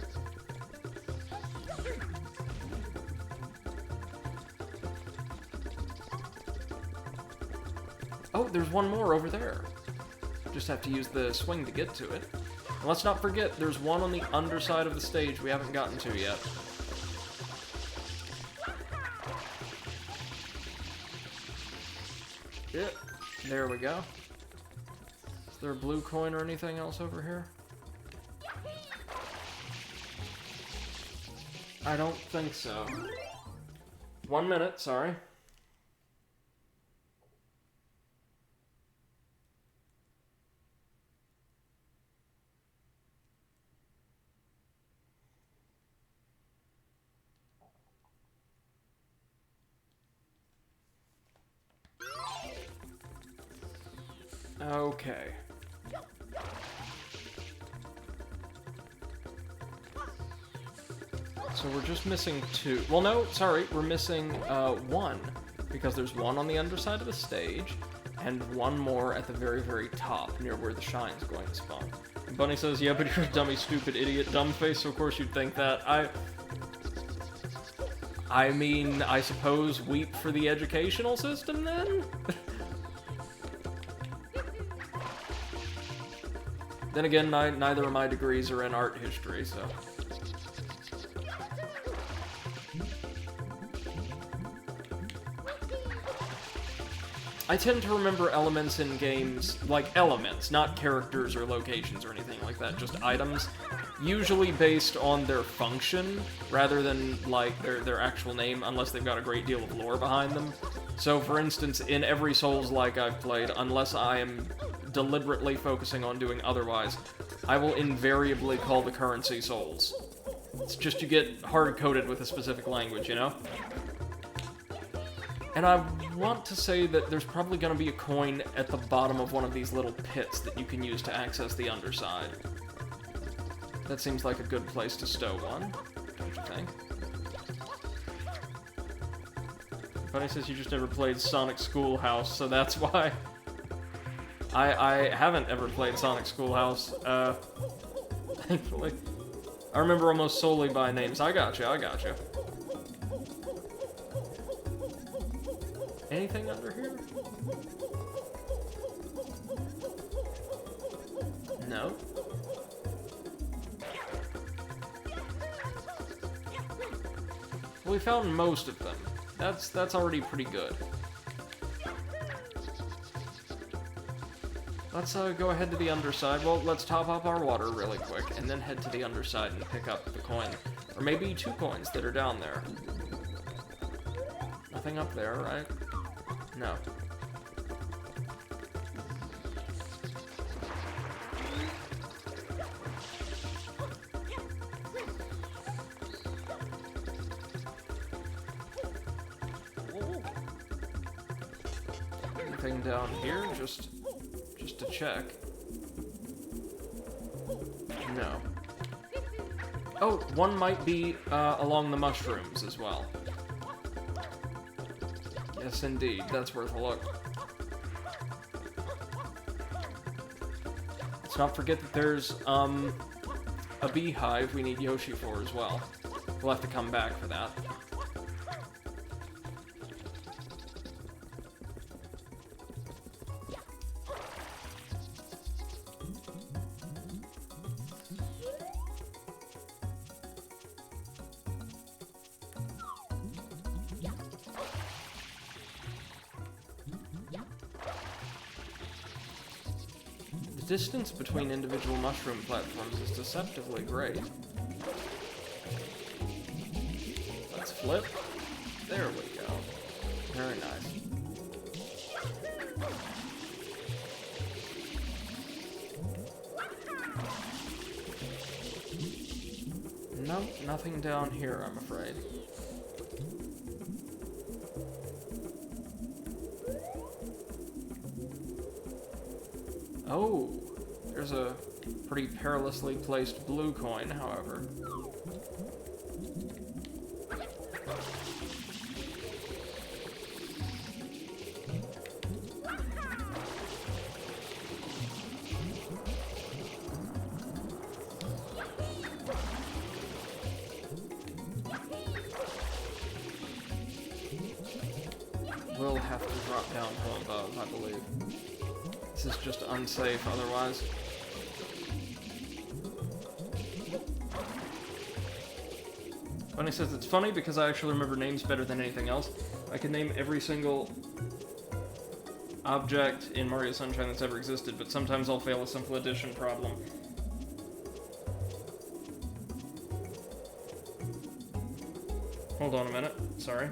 Oh, there's one more over there. Just have to use the swing to get to it. And let's not forget, there's one on the underside of the stage we haven't gotten to yet. Yep, there we go. Is there a blue coin or anything else over here? I don't think so. 1 minute, sorry. Okay. So we're just missing 2. Well, no, sorry, we're missing 1. Because there's one on the underside of the stage, and one more at the very, very top, near where the shine's going to spawn. And Bunny says, yeah, but you're a dummy, stupid, idiot, dumb face, so of course you'd think that. I mean, I suppose weep for the educational system, then? Then again, neither of my degrees are in art history, so... I tend to remember elements in games, like elements, not characters or locations or anything like that, just items, usually based on their function, rather than, like, their actual name, unless they've got a great deal of lore behind them. So, for instance, in every Souls-like I've played, unless I am deliberately focusing on doing otherwise, I will invariably call the currency Souls. It's just you get hard-coded with a specific language, you know? And I want to say that there's probably going to be a coin at the bottom of one of these little pits that you can use to access the underside. That seems like a good place to stow one, don't you think? Bunny says you just never played Sonic Schoolhouse, so that's why. I haven't ever played Sonic Schoolhouse, thankfully. I remember almost solely by names. I gotcha. Anything under here? No. Well, we found most of them. That's already pretty good. Let's go ahead to the underside. Well, let's top up our water really quick, and then head to the underside and pick up the coin. Or maybe 2 coins that are down there. Nothing up there, right? No. Anything down here? Just to check. No. Oh, one might be along the mushrooms as well. Yes, indeed. That's worth a look. Let's not forget that there's, a beehive we need Yoshi for as well. We'll have to come back for that. The distance between individual mushroom platforms is deceptively great. Let's flip. There we go. Very nice. Nope, nothing down here, I'm afraid. Oh, there's a pretty perilously placed blue coin, however. have to drop down from above, I believe. This is just unsafe otherwise. Bunny says it's funny because I actually remember names better than anything else. I can name every single object in Mario Sunshine that's ever existed, but sometimes I'll fail a simple addition problem. Hold on a minute, sorry.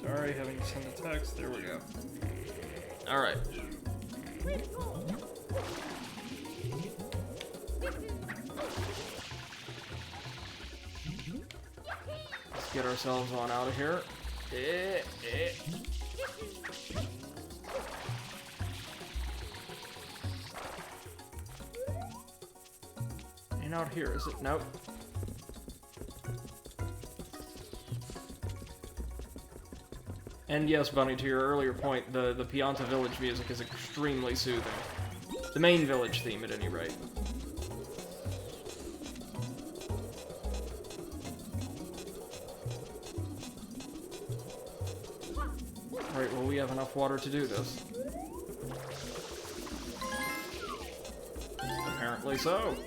Sorry, having to send a text. There we go. Alright. Let's get ourselves on out of here. Ain't out here, is it? Nope. And yes, Bunny, to your earlier point, the Pianta Village music is extremely soothing. The main village theme, at any rate. Right, well, we have enough water to do this. Apparently so.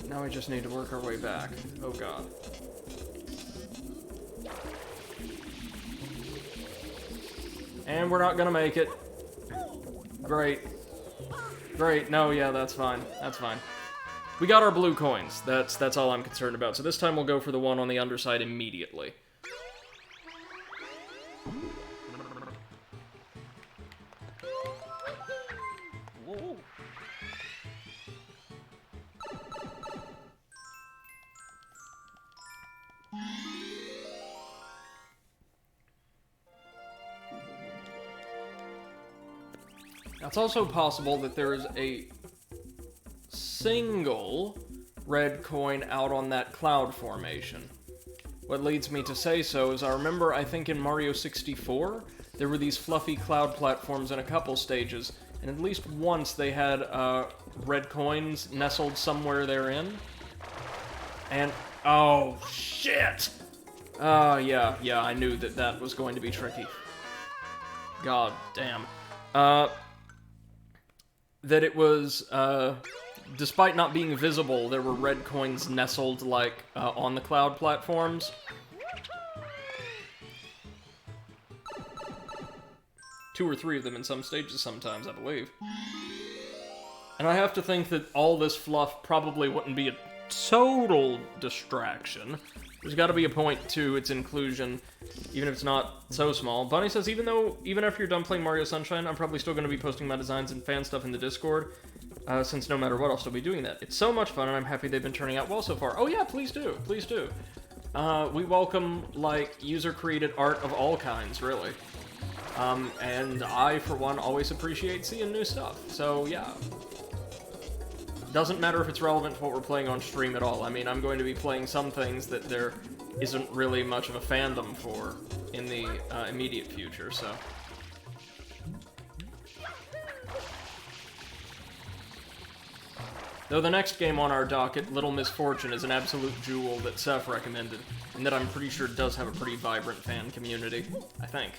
Now we just need to work our way back. Oh god. And we're not gonna make it. Great. Great, no, yeah, that's fine. That's fine. We got our blue coins. That's all I'm concerned about. So this time we'll go for the one on the underside immediately. Whoa. Now, it's also possible that there is a single red coin out on that cloud formation. What leads me to say so is I remember, I think in Mario 64, there were these fluffy cloud platforms in a couple stages, and at least once they had red coins nestled somewhere therein. And, oh, shit! Yeah, I knew that that was going to be tricky. God damn. That it was, despite not being visible, there were red coins nestled, like, on the cloud platforms. Two or three of them in some stages sometimes, I believe. And I have to think that all this fluff probably wouldn't be a total distraction. There's got to be a point to its inclusion, even if it's not so small. Bunny says, even after you're done playing Mario Sunshine, I'm probably still going to be posting my designs and fan stuff in the Discord, since no matter what, I'll still be doing that. It's so much fun, and I'm happy they've been turning out well so far. Oh yeah, please do, please do. We welcome, like, user-created art of all kinds, really. And I, for one, always appreciate seeing new stuff, so yeah. Doesn't matter if it's relevant to what we're playing on stream at all. I mean, I'm going to be playing some things that there isn't really much of a fandom for in the immediate future, so. Though the next game on our docket, Little Misfortune, is an absolute jewel that Seth recommended, and that I'm pretty sure does have a pretty vibrant fan community, I think.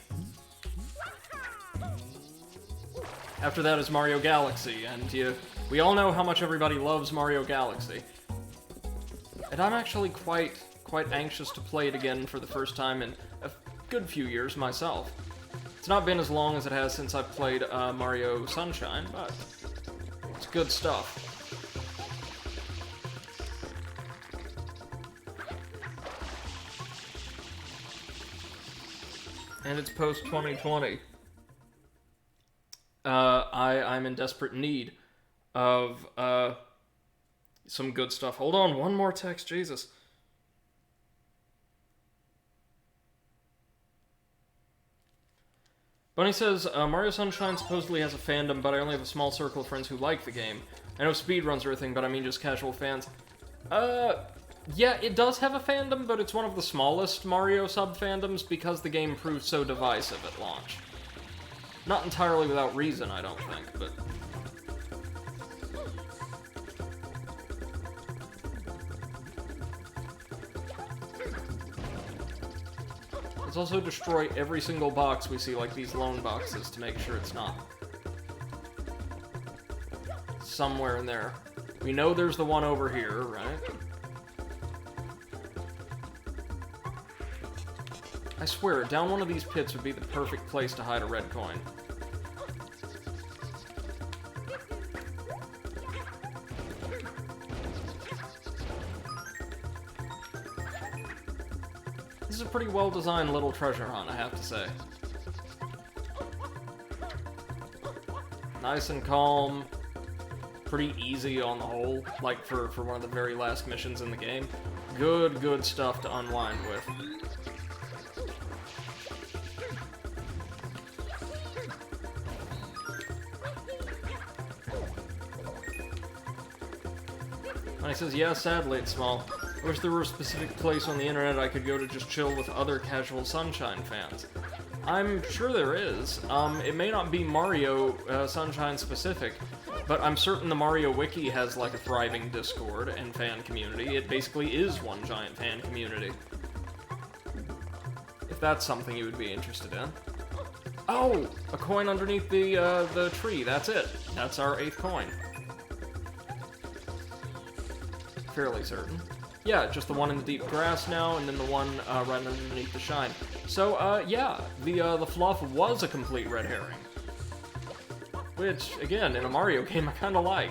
After that is Mario Galaxy, and we all know how much everybody loves Mario Galaxy. And I'm actually quite anxious to play it again for the first time in a good few years myself. It's not been as long as it has since I've played Mario Sunshine, but it's good stuff. And it's post-2020. I'm in desperate need of some good stuff. Hold on, one more text, Jesus. Bunny says, Mario Sunshine supposedly has a fandom, but I only have a small circle of friends who like the game. I know speedruns are a thing, but I mean just casual fans. Yeah, it does have a fandom, but it's one of the smallest Mario sub-fandoms because the game proved so divisive at launch. Not entirely without reason, I don't think, but... Let's also destroy every single box we see, like these lone boxes, to make sure it's not somewhere in there. We know there's the one over here, right? I swear, down one of these pits would be the perfect place to hide a red coin. This is a pretty well-designed little treasure hunt, I have to say. Nice and calm. Pretty easy on the whole, like for one of the very last missions in the game. Good stuff to unwind with. And he says, yeah, sadly it's small. I wish there were a specific place on the internet I could go to just chill with other casual Sunshine fans. I'm sure there is. It may not be Mario Sunshine specific, but I'm certain the Mario Wiki has like a thriving Discord and fan community. It basically is one giant fan community. If that's something you would be interested in. Oh! A coin underneath the tree, that's it. That's our 8th coin. Fairly certain. Yeah, just the one in the deep grass now, and then the one right underneath the shine. So, yeah, the fluff was a complete red herring. Which, again, in a Mario game, I kinda like.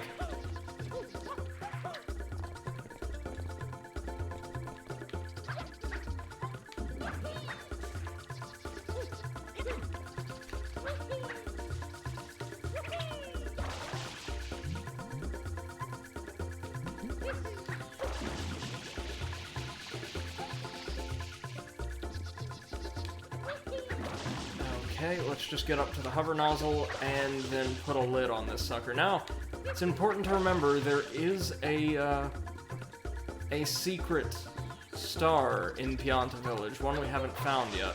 Okay, let's just get up to the hover nozzle and then put a lid on this sucker. Now, it's important to remember there is a secret star in Pianta Village, one we haven't found yet.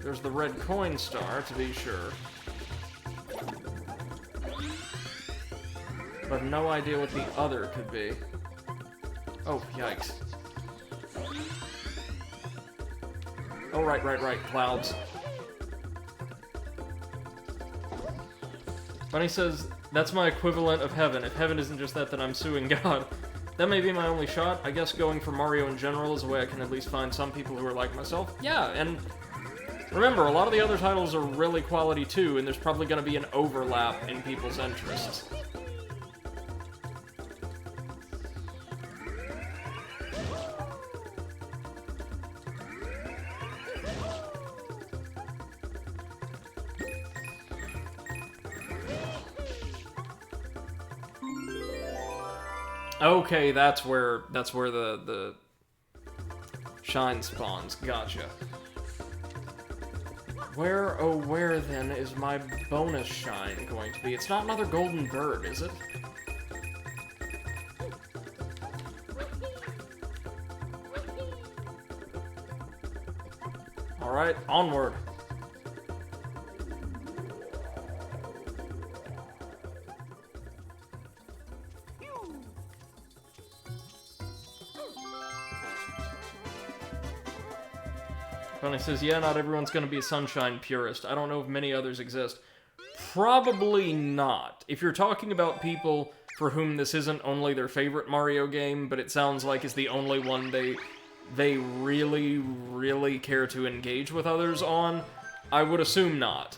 There's the red coin star, to be sure. But no idea what the other could be. Oh, yikes. Oh, right, clouds. Bunny says, that's my equivalent of heaven. If heaven isn't just that, then I'm suing God. That may be my only shot. I guess going for Mario in general is a way I can at least find some people who are like myself. Yeah, and remember, a lot of the other titles are really quality too, and there's probably going to be an overlap in people's interests. Okay, that's where the shine spawns. Gotcha. Where, oh where then is my bonus shine going to be? It's not another golden bird, is it? Alright, onward. Bunny says, yeah, not everyone's gonna be a Sunshine purist. I don't know if many others exist. Probably not. If you're talking about people for whom this isn't only their favorite Mario game, but it sounds like it's the only one they really care to engage with others on, I would assume not.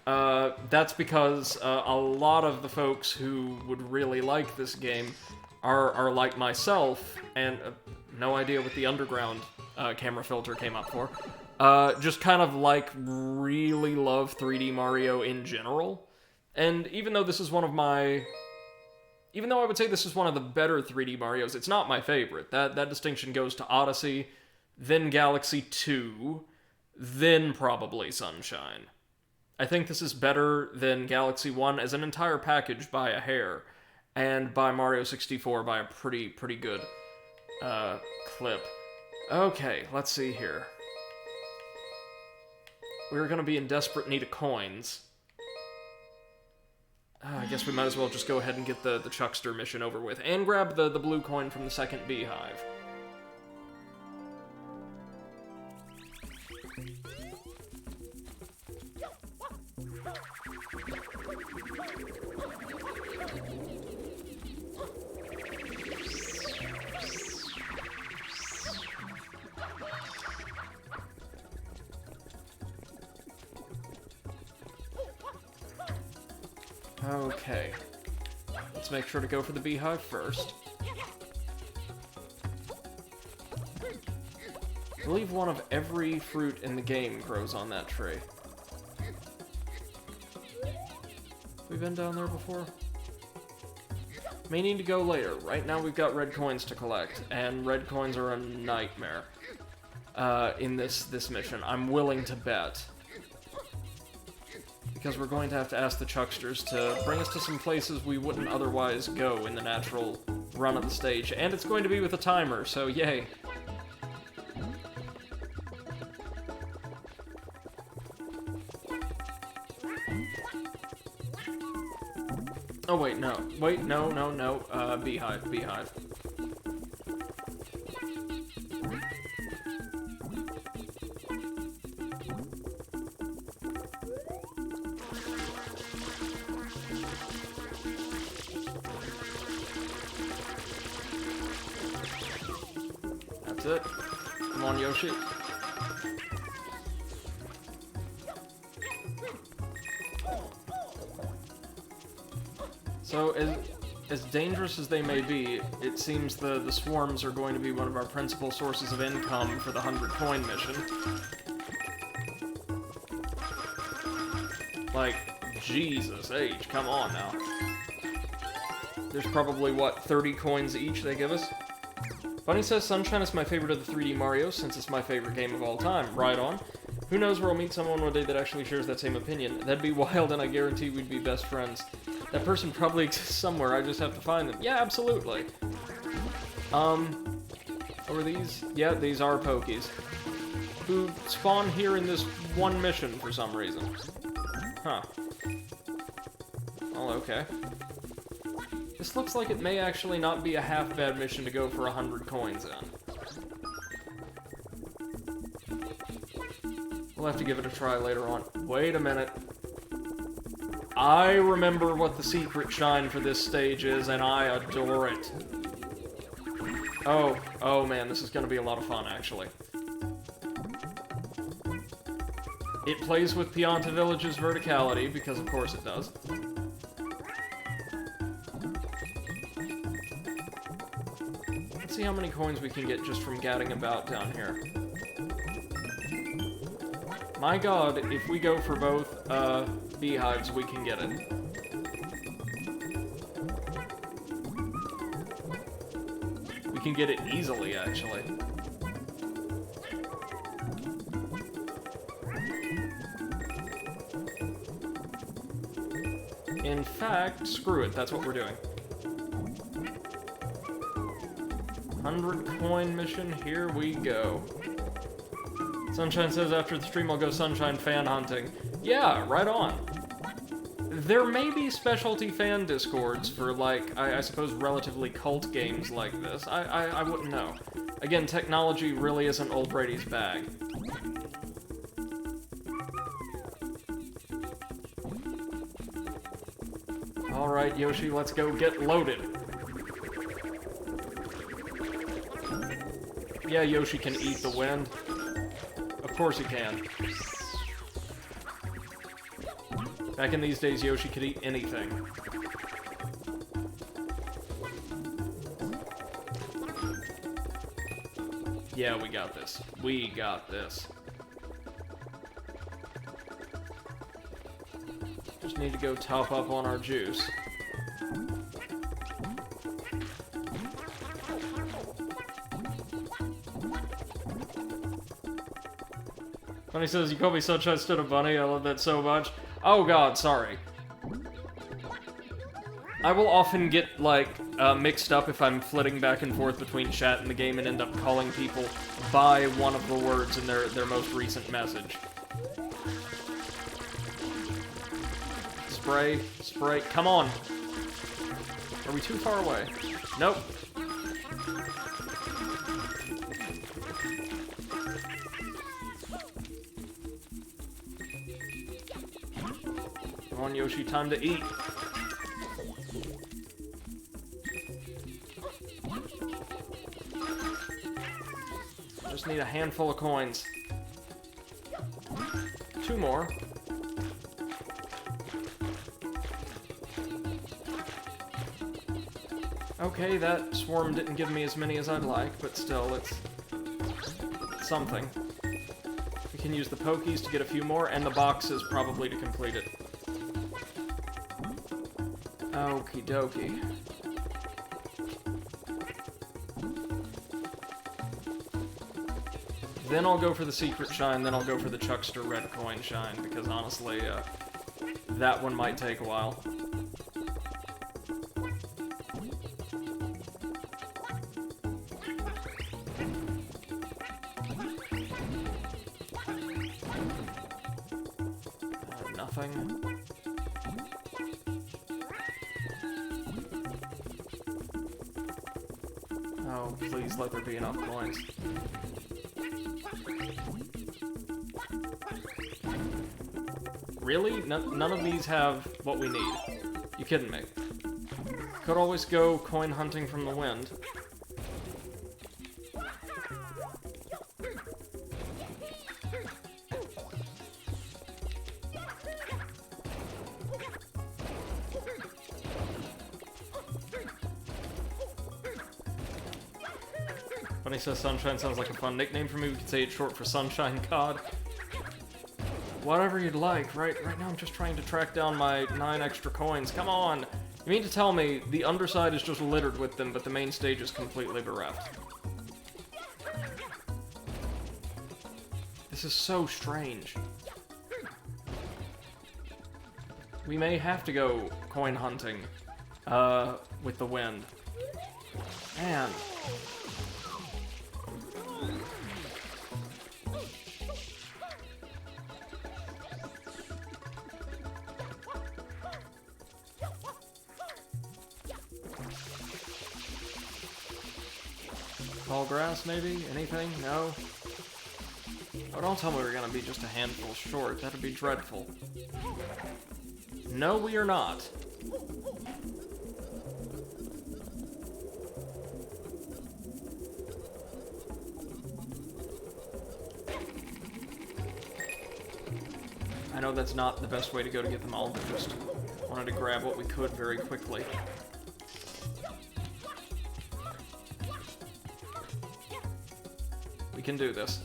That's because a lot of the folks who would really like this game are like myself, and no idea what the underground camera filter came up for. Just kind of like really love 3D Mario in general. And even though this is one of my... Even though I would say this is one of the better 3D Marios, it's not my favorite. That distinction goes to Odyssey, then Galaxy 2, then probably Sunshine. I think this is better than Galaxy 1 as an entire package by a hair, and by Mario 64 by a pretty good clip. Okay, let's see here. We're gonna be in desperate need of coins. I guess we might as well just go ahead and get the Chuckster mission over with, and grab the blue coin from the second beehive. Okay. Let's make sure to go for the beehive first. I believe one of every fruit in the game grows on that tree. We've been down there before? May need to go later. Right now we've got red coins to collect, and red coins are a nightmare in this mission. I'm willing to bet. Because we're going to have to ask the Chucksters to bring us to some places we wouldn't otherwise go in the natural run of the stage. And it's going to be with a timer, so yay. Oh wait, no. Wait, no. Beehive. That's it. Come on, Yoshi. So, as dangerous as they may be, it seems the swarms are going to be one of our principal sources of income for the 100 coin mission. Like, Jesus H, come on now. There's probably, what, 30 coins each they give us? Bunny says Sunshine is my favorite of the 3D Marios, since it's my favorite game of all time. Right on. Who knows where I'll meet someone one day that actually shares that same opinion. That'd be wild, and I guarantee we'd be best friends. That person probably exists somewhere, I just have to find them. Yeah, absolutely. What are these? Yeah, these are Pokies. Who spawn here in this one mission for some reason. Huh. Well, okay. This looks like it may actually not be a half-bad mission to go for 100 coins in. We'll have to give it a try later on. Wait a minute. I remember what the secret shine for this stage is, and I adore it. Oh man, this is gonna be a lot of fun, actually. It plays with Pianta Village's verticality, because of course it does. Let's see how many coins we can get just from gadding about down here. My god, if we go for both, beehives, we can get it. We can get it easily, actually. In fact, screw it, that's what we're doing. 100 coin mission, here we go. Sunshine says after the stream I'll go Sunshine fan hunting. Yeah, right on. There may be specialty fan discords for, like, I suppose relatively cult games like this. I wouldn't know. Again, technology really isn't old Brady's bag. Alright, Yoshi, let's go get loaded. Yeah, Yoshi can eat the wind. Of course he can. Back in these days, Yoshi could eat anything. Yeah, we got this. We got this. Need to go top up on our juice. Bunny says, you call me Sunshine instead of Bunny. I love that so much. Oh god, sorry. I will often get, like, mixed up if I'm flitting back and forth between chat and the game and end up calling people by one of the words in their most recent message. Spray, spray, come on! Are we too far away? Nope. Come on, Yoshi, time to eat. Just need a handful of coins. 2 more. Okay, that swarm didn't give me as many as I'd like, but still, it's something. We can use the Pokies to get a few more, and the boxes probably to complete it. Okie dokie. Then I'll go for the secret shine, then I'll go for the Chuckster red coin shine, because honestly, that one might take a while. Nothing. Oh, please let there be enough coins. Really? None of these have what we need. You kidding me? Could always go coin hunting from the wind. Bunny says Sunshine sounds like a fun nickname for me. We could say it's short for Sunshine God. Whatever you'd like. Right now I'm just trying to track down my 9 extra coins. Come on! You mean to tell me the underside is just littered with them, but the main stage is completely bereft? This is so strange. We may have to go coin hunting, with the wind. Man. Tall grass, maybe? Anything? No? Oh, don't tell me we're gonna be just a handful short. That'd be dreadful. No, we are not. I know that's not the best way to go to get them all, but just wanted to grab what we could very quickly. We can do this.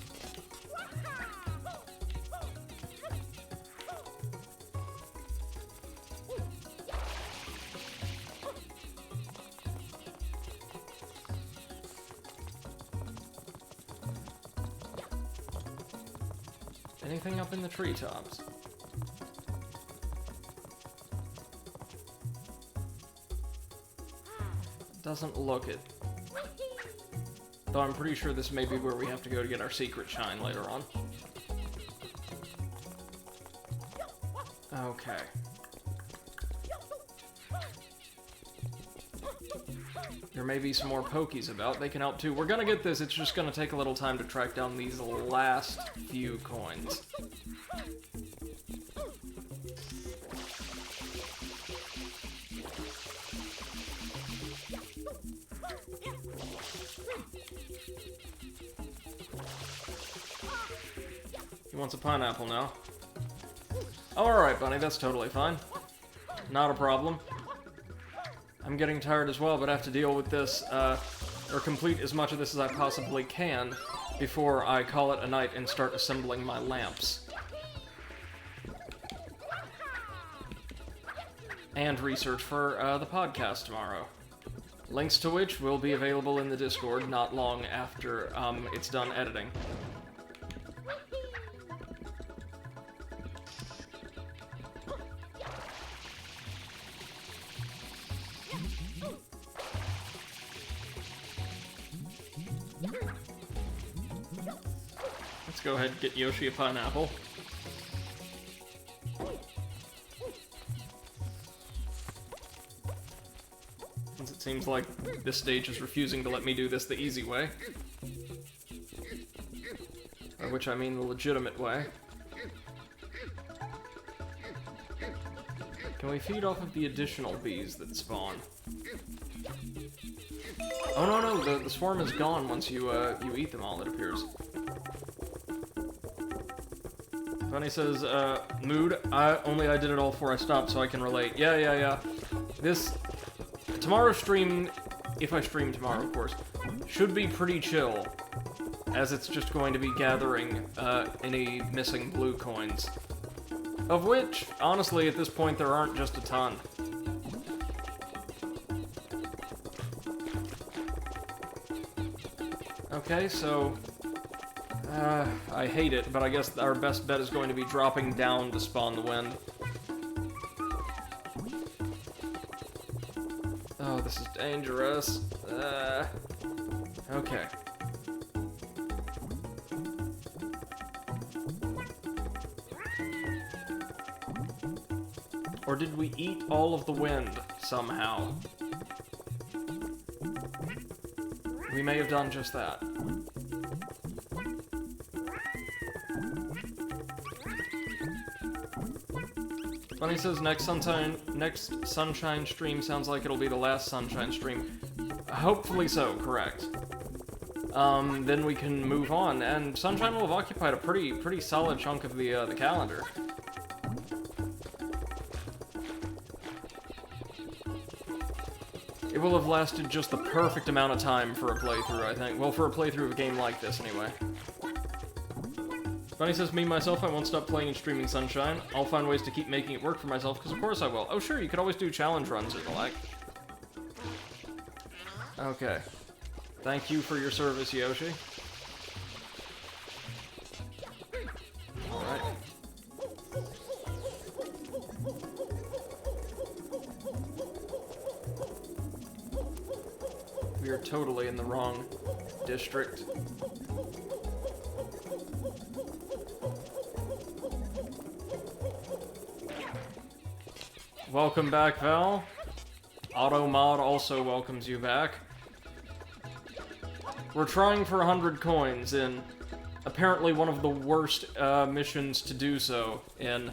Anything up in the treetops? Doesn't look it. Though I'm pretty sure this may be where we have to go to get our secret shine later on. Okay. There may be some more Pokies about. They can help too. We're gonna get this. It's just gonna take a little time to track down these last few coins. He wants a pineapple now. Oh, alright, Bunny, that's totally fine. Not a problem. I'm getting tired as well, but I have to deal with this, or complete as much of this as I possibly can before I call it a night and start assembling my lamps. and research for the podcast tomorrow. Links to which will be available in the Discord not long after it's done editing. Let's go ahead and get Yoshi a pineapple. Since it seems like this stage is refusing to let me do this the easy way. By which I mean the legitimate way. Can we feed off of the additional bees that spawn? Oh no, the swarm is gone once you eat them all, it appears. Bunny says, mood, I did it all before I stopped so I can relate. Yeah. Tomorrow's stream, if I stream tomorrow, of course, should be pretty chill, as it's just going to be gathering, any missing blue coins. Of which, honestly, at this point, there aren't just a ton. Okay, so... I hate it, but I guess our best bet is going to be dropping down to spawn the wind. Oh, this is dangerous. Okay. Or did we eat all of the wind, somehow? We may have done just that. Bunny says next Sunshine stream sounds like it'll be the last Sunshine stream. Hopefully so, correct. Then we can move on, and Sunshine will have occupied a pretty solid chunk of the calendar. It will have lasted just the perfect amount of time for a playthrough, I think. Well, for a playthrough of a game like this, anyway. Bunny says, me, myself, I won't stop playing and streaming Sunshine. I'll find ways to keep making it work for myself, because of course I will. Oh, sure, you could always do challenge runs or the like. Okay. Thank you for your service, Yoshi. Alright. We are totally in the wrong district. Welcome back, Val. Automod also welcomes you back. We're trying for 100 coins in apparently one of the worst missions to do so in.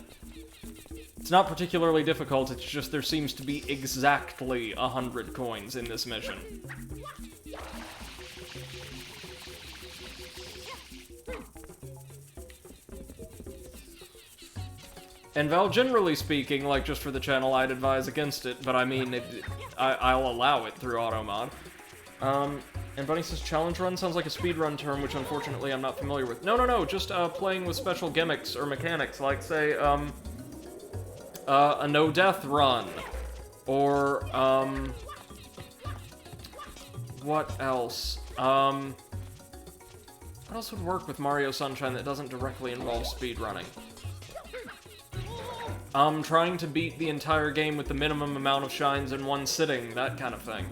It's not particularly difficult, it's just there seems to be exactly 100 coins in this mission. And Val, generally speaking, like, just for the channel, I'd advise against it, but I mean, I'll allow it through Automod. And Bunny says, challenge run sounds like a speedrun term, which unfortunately I'm not familiar with. No, just, playing with special gimmicks or mechanics, like, say, a no-death run. Or, what else? What else would work with Mario Sunshine that doesn't directly involve speedrunning? Trying to beat the entire game with the minimum amount of shines in one sitting, that kind of thing.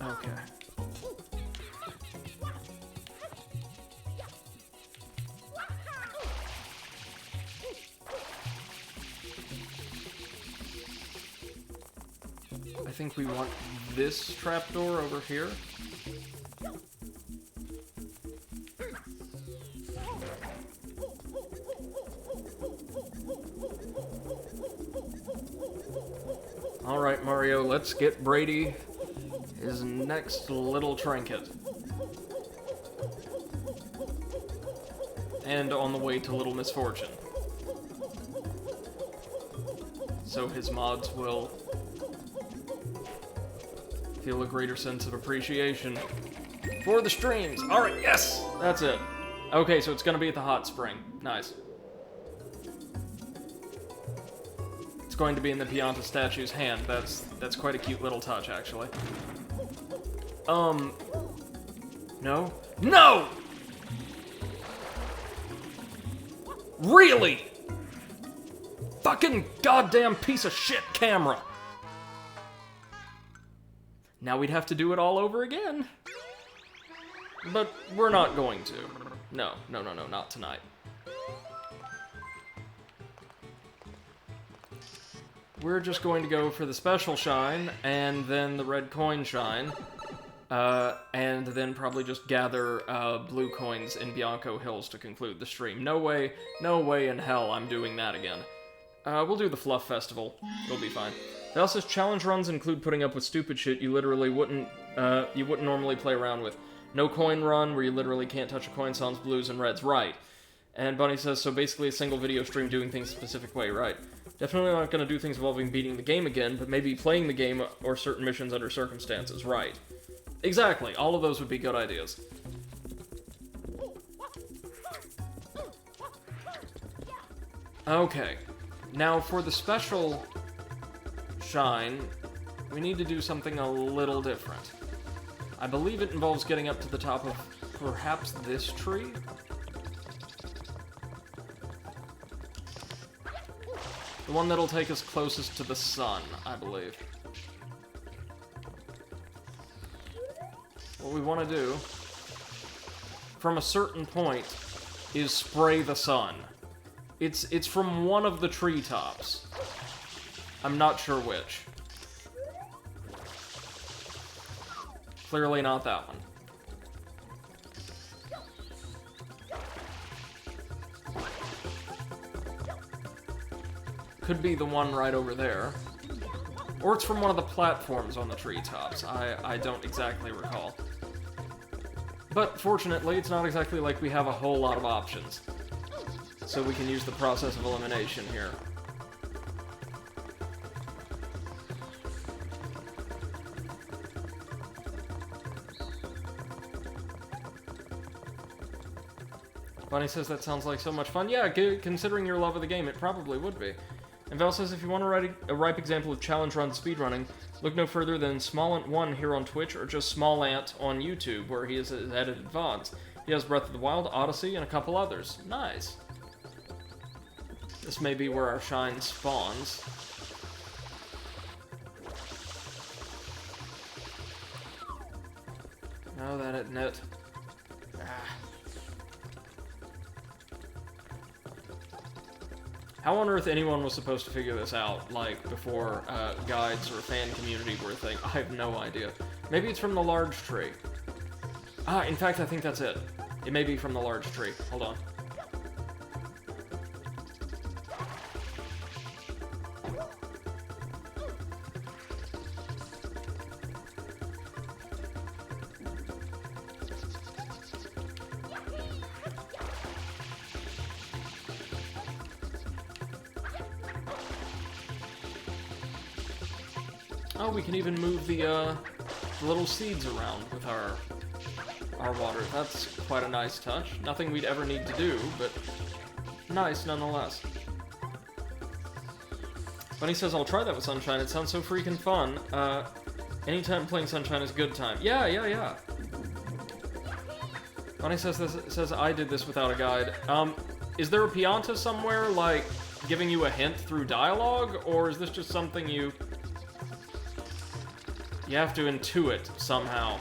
Okay. I think we want this trapdoor over here. Alright, Mario, let's get Brady his next little trinket. And on the way to Little Misfortune. So his mods will feel a greater sense of appreciation for the streams. Alright, yes! That's it. Okay, so it's gonna be at the hot spring. Nice. It's going to be in the Pianta statue's hand. That's quite a cute little touch, actually. No? No! Really? Fucking goddamn piece of shit camera. Now we'd have to do it all over again. But we're not going to. No, not tonight. We're just going to go for the special shine, and then the red coin shine, and then probably just gather blue coins in Bianco Hills to conclude the stream. No way in hell I'm doing that again. We'll do the Fluff Festival. It'll be fine. Val says challenge runs include putting up with stupid shit you literally wouldn't normally play around with. No coin run, where you literally can't touch a coin sans blues and reds. Right. And Bunny says, so basically a single video stream doing things a specific way. Right. Definitely not going to do things involving beating the game again, but maybe playing the game or certain missions under circumstances. Right. Exactly. All of those would be good ideas. Okay. Now, for the special shine, we need to do something a little different. I believe it involves getting up to the top of perhaps this tree? The one that'll take us closest to the sun, I believe. What we want to do, from a certain point, is spray the sun. It's from one of the treetops. I'm not sure which. Clearly not that one. Could be the one right over there. Or it's from one of the platforms on the treetops. I don't exactly recall. But fortunately, it's not exactly like we have a whole lot of options. So we can use the process of elimination here. Bunny says that sounds like so much fun. Yeah, considering your love of the game, it probably would be. And Val says if you want to write a ripe example of challenge run speedrunning, look no further than SmallAnt1 here on Twitch, or just SmallAnt on YouTube, where he has edited VODs. He has Breath of the Wild, Odyssey, and a couple others. Nice. This may be where our shine spawns. No, that isn't it. How on earth anyone was supposed to figure this out, like, before guides or fan community were a thing, I have no idea. Maybe it's from the large tree. In fact, I think that's it. It may be from the large tree. Hold on. Oh, we can even move the little seeds around with our water. That's quite a nice touch. Nothing we'd ever need to do, but nice nonetheless. Bunny says, I'll try that with Sunshine. It sounds so freaking fun. Anytime playing Sunshine is a good time. Yeah. Bunny says I did this without a guide. Is there a Pianta somewhere, like, giving you a hint through dialogue? Or is this just something you have to intuit somehow?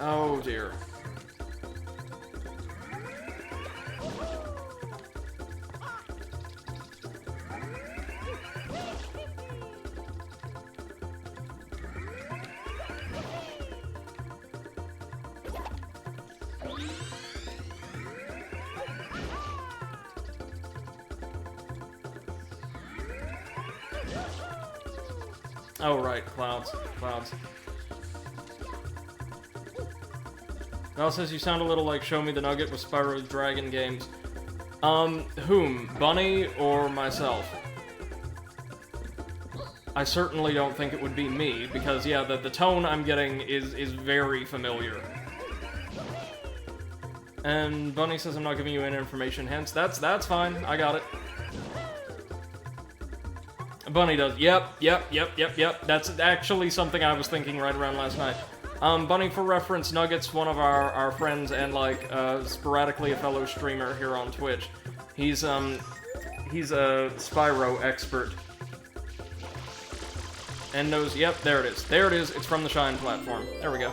Oh dear. Oh, right, clouds. Val says you sound a little like Show Me the Nugget with Spyro the Dragon games. Whom? Bunny or myself? I certainly don't think it would be me, because, yeah, the tone I'm getting is very familiar. And Bunny says I'm not giving you any information, hence, that's fine, I got it. Bunny does, yep, that's actually something I was thinking right around last night. Bunny, for reference, Nugget's one of our friends and, like, sporadically a fellow streamer here on Twitch. He's a Spyro expert. And knows, yep, there it is. There it is, it's from the Shine platform. There we go.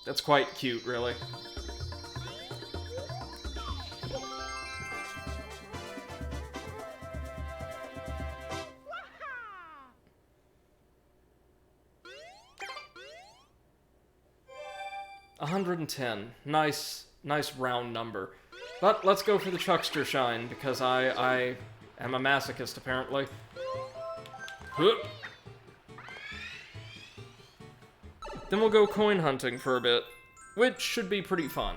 That's quite cute, really. $110. Nice round number. But let's go for the Chuckster Shine, because I am a masochist, apparently. Huh. Then we'll go coin hunting for a bit, which should be pretty fun.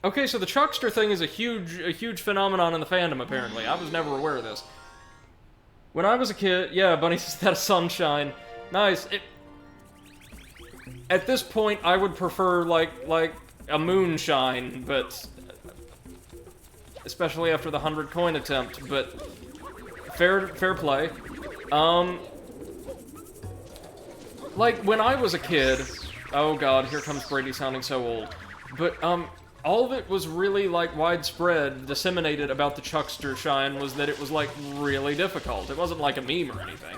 Okay, so the Chuckster thing is a huge phenomenon in the fandom, apparently. I was never aware of this. When I was a kid, yeah, Bunny says that a sunshine. Nice. At this point, I would prefer, like a moonshine, but... especially after the 100 coin attempt, but... Fair play. Like, when I was a kid... Oh god, here comes Brady sounding so old. But, all of it was really, like, widespread, disseminated about the Chuckster Shine was that it was, like, really difficult. It wasn't like a meme or anything.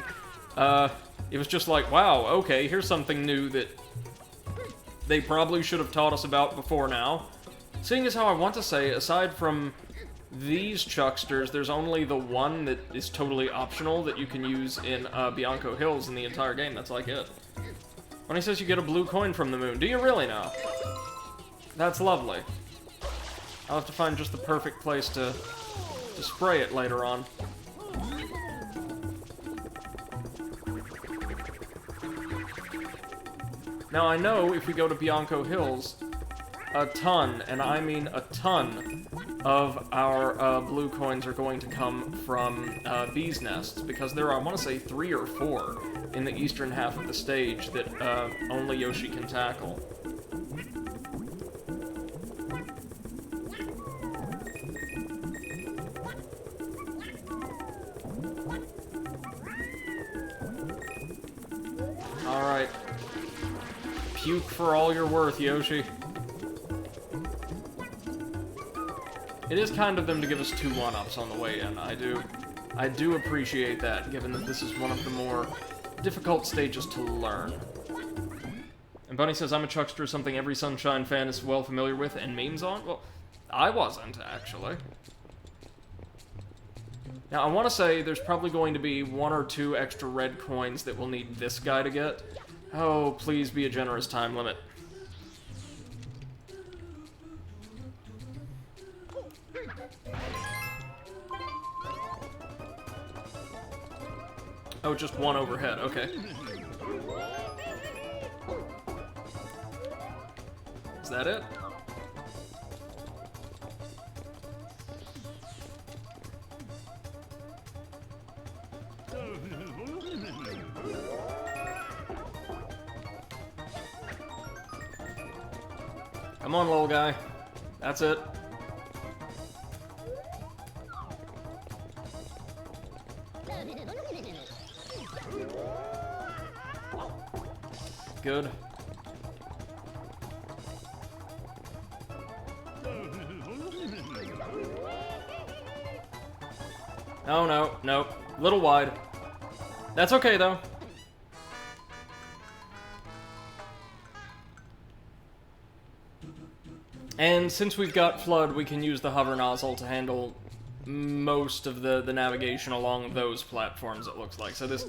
It was just like, wow, okay, here's something new that they probably should have taught us about before now. Seeing as how I want to say, aside from these Chucksters, there's only the one that is totally optional that you can use in Bianco Hills in the entire game. That's like it. When he says you get a blue coin from the moon, do you really now? That's lovely. I'll have to find just the perfect place to spray it later on. Now I know if we go to Bianco Hills, a ton, and I mean a ton, of our blue coins are going to come from bees' nests, because there are, I want to say, 3 or 4 in the eastern half of the stage that only Yoshi can tackle. Alright. Puke for all you're worth, Yoshi. It is kind of them to give us 2 1-ups on the way in. I do appreciate that, given that this is one of the more difficult stages to learn. And Bunny says, I'm a Chuckster, something every Sunshine fan is well familiar with and memes on? Well, I wasn't, actually. Now, I want to say there's probably going to be 1 or 2 extra red coins that we'll need this guy to get. Oh, please be a generous time limit. Oh, just 1 overhead, okay. Is that it? Come on, little guy. That's it. Good. Oh, no, no. Little wide. That's okay, though. And since we've got Flood, we can use the hover nozzle to handle most of the navigation along those platforms, it looks like. So this,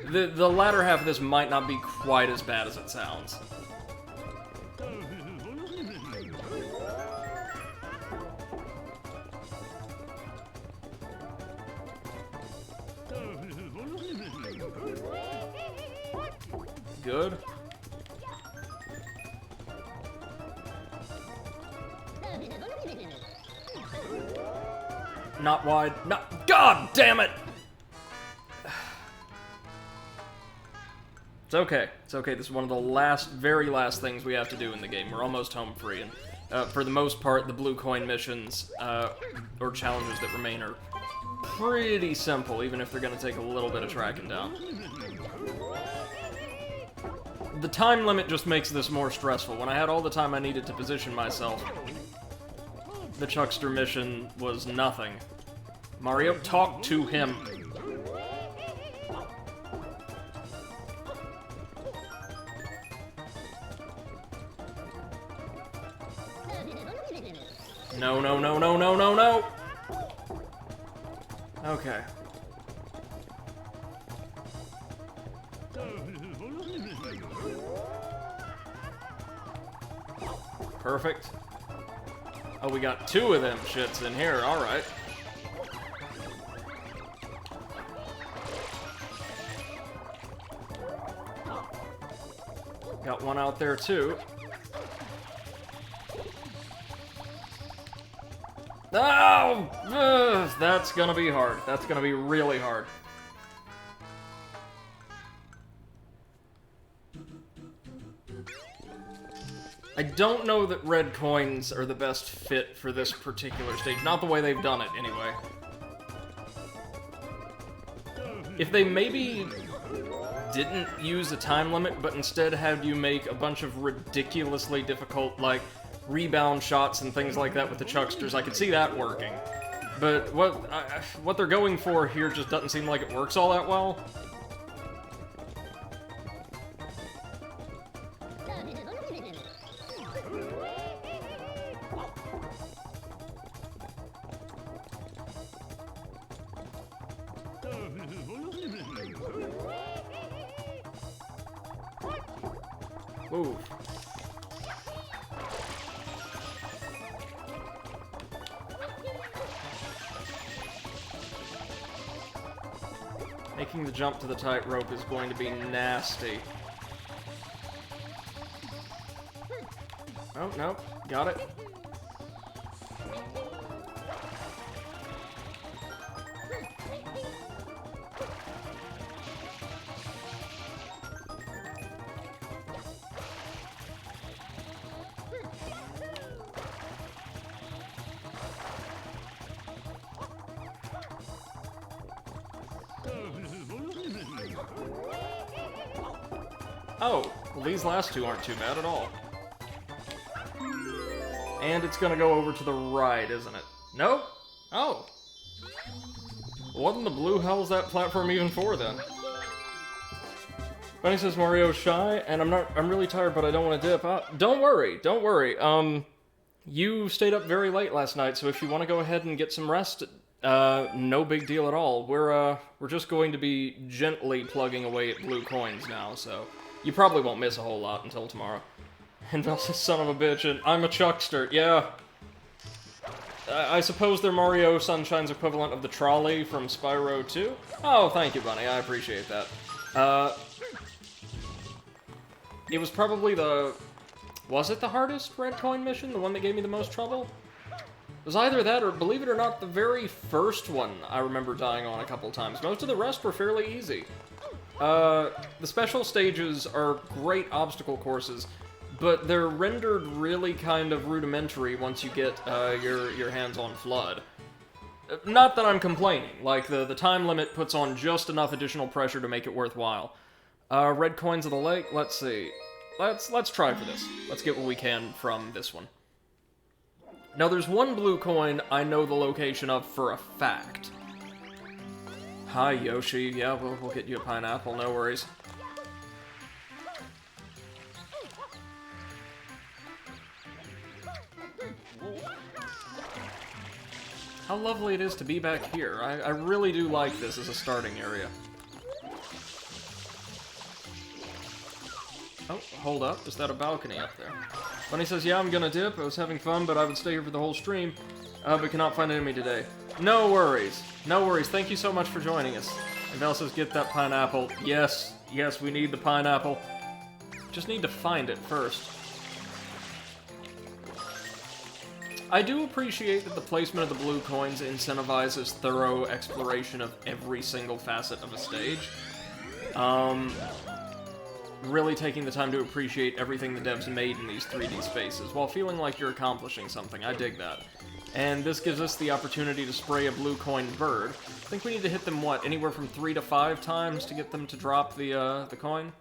the latter half of this might not be quite as bad as it sounds. good. Not wide. Not. God damn it! It's okay. It's okay. This is one of the very last things we have to do in the game. We're almost home free, and for the most part, the blue coin missions or challenges that remain are pretty simple, even if they're going to take a little bit of tracking down. The time limit just makes this more stressful. When I had all the time I needed to position myself, the Chuckster mission was nothing. Mario, talk to him. No, no, no, no, no, no, no! Okay. Perfect. Oh, we got 2 of them shits in here, alright. Got one out there, too. Oh! Ugh, that's gonna be hard. That's gonna be really hard. I don't know that red coins are the best fit for this particular stage. Not the way they've done it, anyway. If they maybe didn't use a time limit, but instead had you make a bunch of ridiculously difficult, like, rebound shots and things like that with the Chucksters, I could see that working. But what they're going for here just doesn't seem like it works all that well. Move. Making the jump to the tightrope is going to be nasty. Oh, no. Got it. Oh, well these last 2 aren't too bad at all. And it's gonna go over to the right, isn't it? No? Oh. What in the blue hell is that platform even for, then? Bunny says Mario's shy, and I'm really tired, but I don't want to dip. Don't worry, don't worry. You stayed up very late last night, so if you want to go ahead and get some rest, no big deal at all. We're just going to be gently plugging away at blue coins now, so you probably won't miss a whole lot until tomorrow. And Velsa's son of a bitch, and I'm a Chuckster, yeah. I suppose they're Mario Sunshine's equivalent of the trolley from Spyro 2? Oh, thank you, Bunny, I appreciate that. It was probably was it the hardest red coin mission? The one that gave me the most trouble? It was either that, or believe it or not, the very first one I remember dying on a couple times. Most of the rest were fairly easy. The special stages are great obstacle courses, but they're rendered really kind of rudimentary once you get your hands on FLUDD. Not that I'm complaining, like the time limit puts on just enough additional pressure to make it worthwhile. Red coins of the lake, let's see. Let's try for this. Let's get what we can from this one. Now there's one blue coin I know the location of for a fact. Hi Yoshi, yeah, we'll get you a pineapple, no worries. How lovely it is to be back here. I really do like this as a starting area. Oh, hold up. Is that a balcony up there? Bunny says, yeah, I'm gonna dip. I was having fun, but I would stay here for the whole stream. But cannot find enemy today. No worries. No worries. Thank you so much for joining us. And Val says, get that pineapple. Yes. Yes, we need the pineapple. Just need to find it first. I do appreciate that the placement of the blue coins incentivizes thorough exploration of every single facet of a stage. Really taking the time to appreciate everything the devs made in these 3D spaces, while feeling like you're accomplishing something. I dig that. And this gives us the opportunity to spray a blue coin bird. I think we need to hit them, what, anywhere from 3 to 5 times to get them to drop the coin?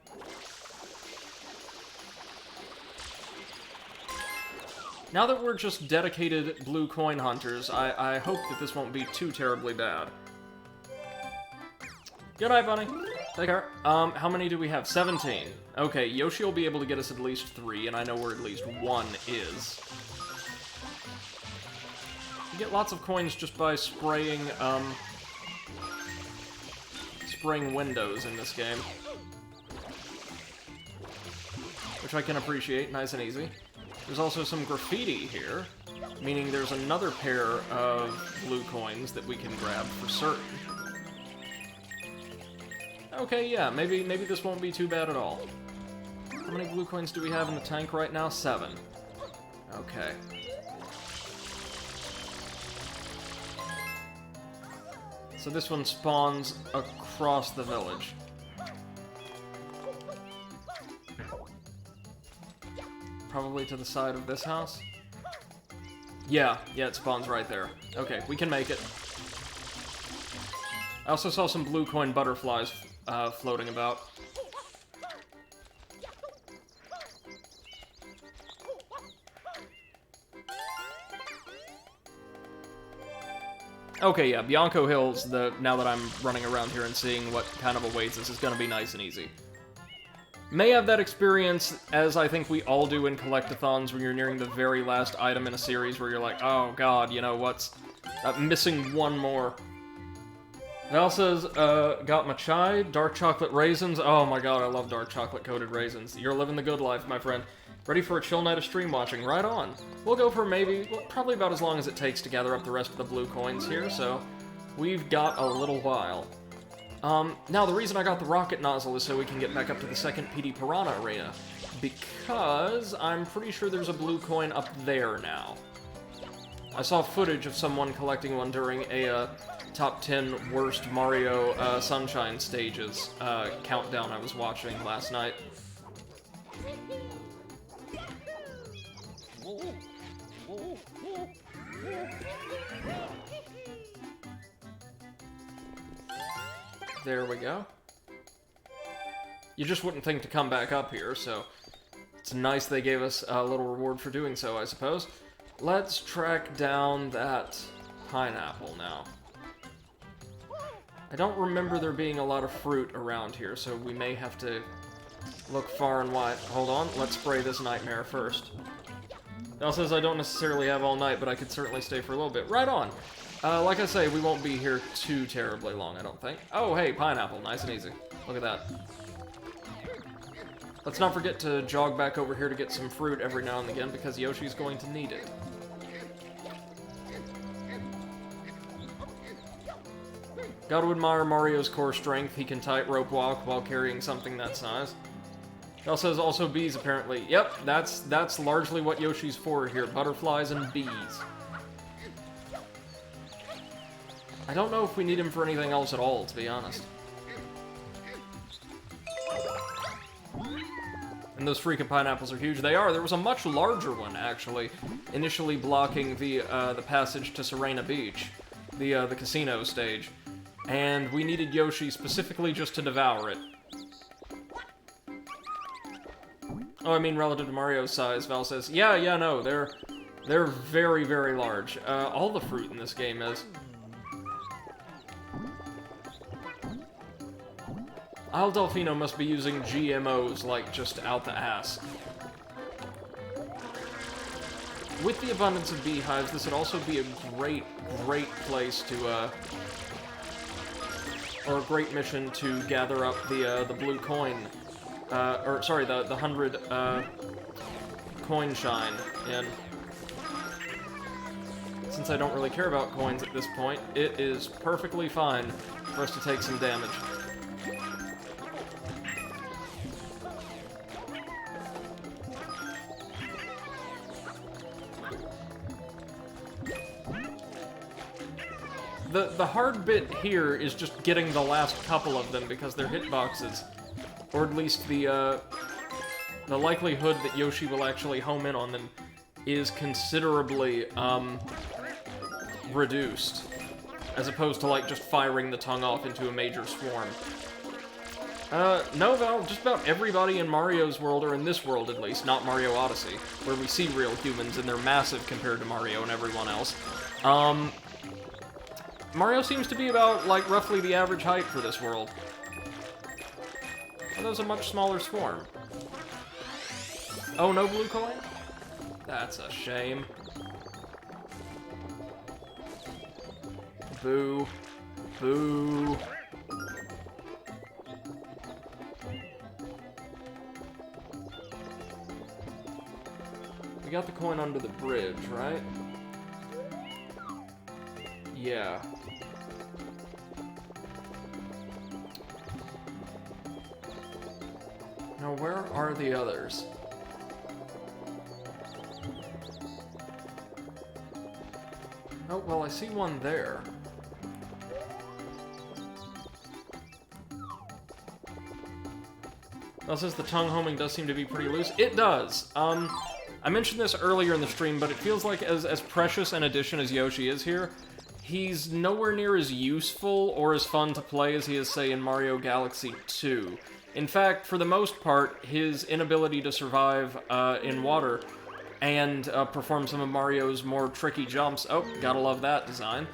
Now that we're just dedicated blue coin hunters, I hope that this won't be too terribly bad. Good night, bunny. Take care. How many do we have? 17. Okay, Yoshi will be able to get us at least 3, and I know where at least 1 is. You get lots of coins just by spraying, spraying windows in this game. Which I can appreciate, nice and easy. There's also some graffiti here, meaning there's another pair of blue coins that we can grab for certain. Okay, yeah, maybe this won't be too bad at all. How many blue coins do we have in the tank right now? 7. Okay. So this one spawns across the village. Probably to the side of this house? Yeah, it spawns right there. Okay, we can make it. I also saw some blue coin butterflies floating about. Okay, yeah, Bianco Hills, now that I'm running around here and seeing what kind of awaits us, is gonna be nice and easy. May have that experience, as I think we all do in collectathons, when you're nearing the very last item in a series where you're like, oh god, you know, what's... missing one more. Val says, got my chai, dark chocolate raisins. Oh my god, I love dark chocolate coated raisins. You're living the good life, my friend. Ready for a chill night of stream watching? Right on. We'll go for probably about as long as it takes to gather up the rest of the blue coins here, so we've got a little while. Now the reason I got the rocket nozzle is so we can get back up to the second PD Piranha arena, because I'm pretty sure there's a blue coin up there now. I saw footage of someone collecting one during a top 10 worst Mario Sunshine stages countdown I was watching last night. There we go. You just wouldn't think to come back up here, so it's nice they gave us a little reward for doing so, I suppose. Let's track down that pineapple now. I don't remember there being a lot of fruit around here, so we may have to look far and wide. Hold on, let's spray this nightmare first. Now says I don't necessarily have all night, but I could certainly stay for a little bit. Right on! Like I say, we won't be here too terribly long, I don't think. Oh, hey, pineapple. Nice and easy. Look at that. Let's not forget to jog back over here to get some fruit every now and again, because Yoshi's going to need it. Gotta admire Mario's core strength. He can tightrope walk while carrying something that size. It also says also bees, apparently. Yep, that's largely what Yoshi's for here. Butterflies and bees. I don't know if we need him for anything else at all, to be honest. And those freaking pineapples are huge. They are. There was a much larger one, actually, initially blocking the passage to Serena Beach, the casino stage. And we needed Yoshi specifically just to devour it. Oh, I mean relative to Mario's size, Val says. Yeah, no, they're very, very large. All the fruit in this game is. Isle Delfino must be using GMOs, like, just out the ass. With the abundance of beehives, this would also be a great place to, or a great mission to gather up the blue coin, or, sorry, the 100, coin shine in. Since I don't really care about coins at this point, it is perfectly fine for us to take some damage. The hard bit here is just getting the last couple of them because they're hitboxes. Or at least the likelihood that Yoshi will actually home in on them is considerably, reduced. As opposed to, like, just firing the tongue off into a major swarm. No, Val, just about everybody in Mario's world, or in this world at least, not Mario Odyssey, where we see real humans and they're massive compared to Mario and everyone else. Mario seems to be about, like, roughly the average height for this world. Oh, there's a much smaller swarm. Oh, no blue coin? That's a shame. Boo. Boo. We got the coin under the bridge, right? Yeah. Now, where are the others? Oh, well, I see one there. Well, since the tongue homing does seem to be pretty loose, it does. I mentioned this earlier in the stream, but it feels like as precious an addition as Yoshi is here, he's nowhere near as useful or as fun to play as he is, say, in Mario Galaxy 2. In fact, for the most part, his inability to survive in water and perform some of Mario's more tricky jumps, oh, gotta love that design,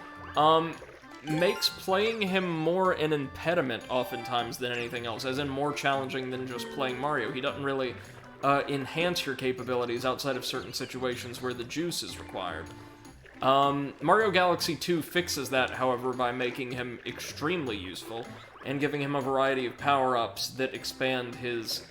makes playing him more an impediment oftentimes than anything else, as in more challenging than just playing Mario. He doesn't really enhance your capabilities outside of certain situations where the juice is required. Mario Galaxy 2 fixes that, however, by making him extremely useful and giving him a variety of power-ups that expand his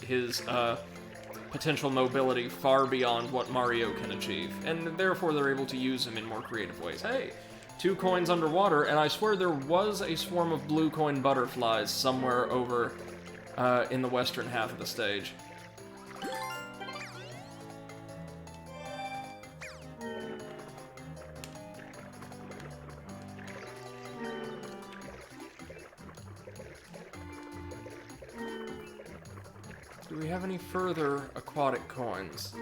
potential mobility far beyond what Mario can achieve, and therefore they're able to use him in more creative ways. Hey, 2 coins underwater, and I swear there was a swarm of blue coin butterflies somewhere over in the western half of the stage. Do we have any further aquatic coins?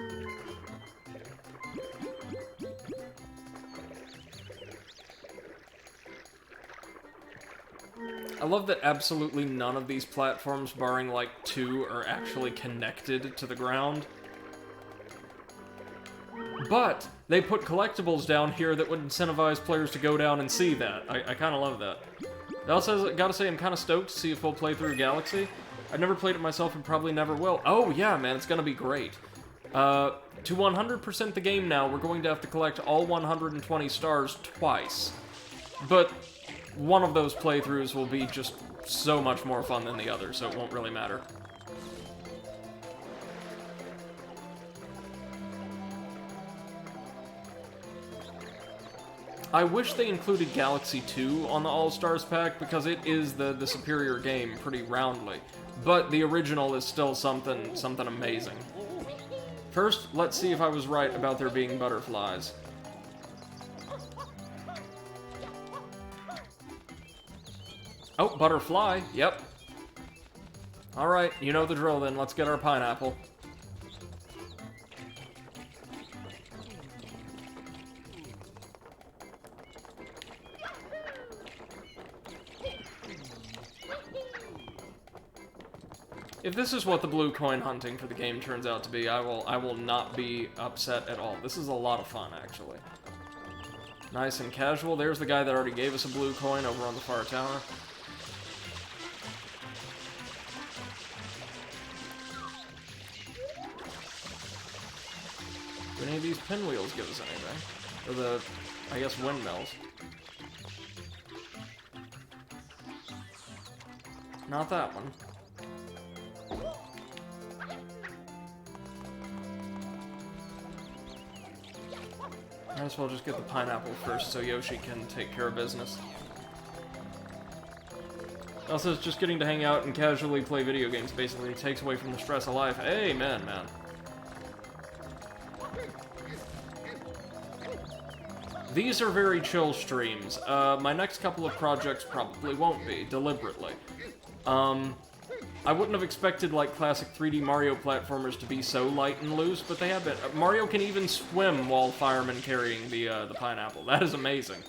I love that absolutely none of these platforms, barring like 2, are actually connected to the ground. But they put collectibles down here that would incentivize players to go down and see that. I kind of love that. I also gotta say I'm kind of stoked to see a full playthrough of Galaxy. I've never played it myself and probably never will. Oh yeah, man, it's gonna be great. To 100% the game now, we're going to have to collect all 120 stars twice. But one of those playthroughs will be just so much more fun than the other, so it won't really matter. I wish they included Galaxy 2 on the All-Stars pack, because it is the superior game pretty roundly. But the original is still something amazing. First, let's see if I was right about there being butterflies. Oh, butterfly, yep. Alright, you know the drill then, let's get our pineapple. If this is what the blue coin hunting for the game turns out to be, I will not be upset at all. This is a lot of fun, actually. Nice and casual. There's the guy that already gave us a blue coin over on the far tower. Do any of these pinwheels give us anything? Or the, I guess, windmills. Not that one. Might as well just get the pineapple first so Yoshi can take care of business. Also, it's just getting to hang out and casually play video games basically takes away from the stress of life. Amen, man. These are very chill streams. My next couple of projects probably won't be, deliberately. I wouldn't have expected, like, classic 3D Mario platformers to be so light and loose, but they have been. Mario can even swim while firemen carrying the pineapple. That is amazing.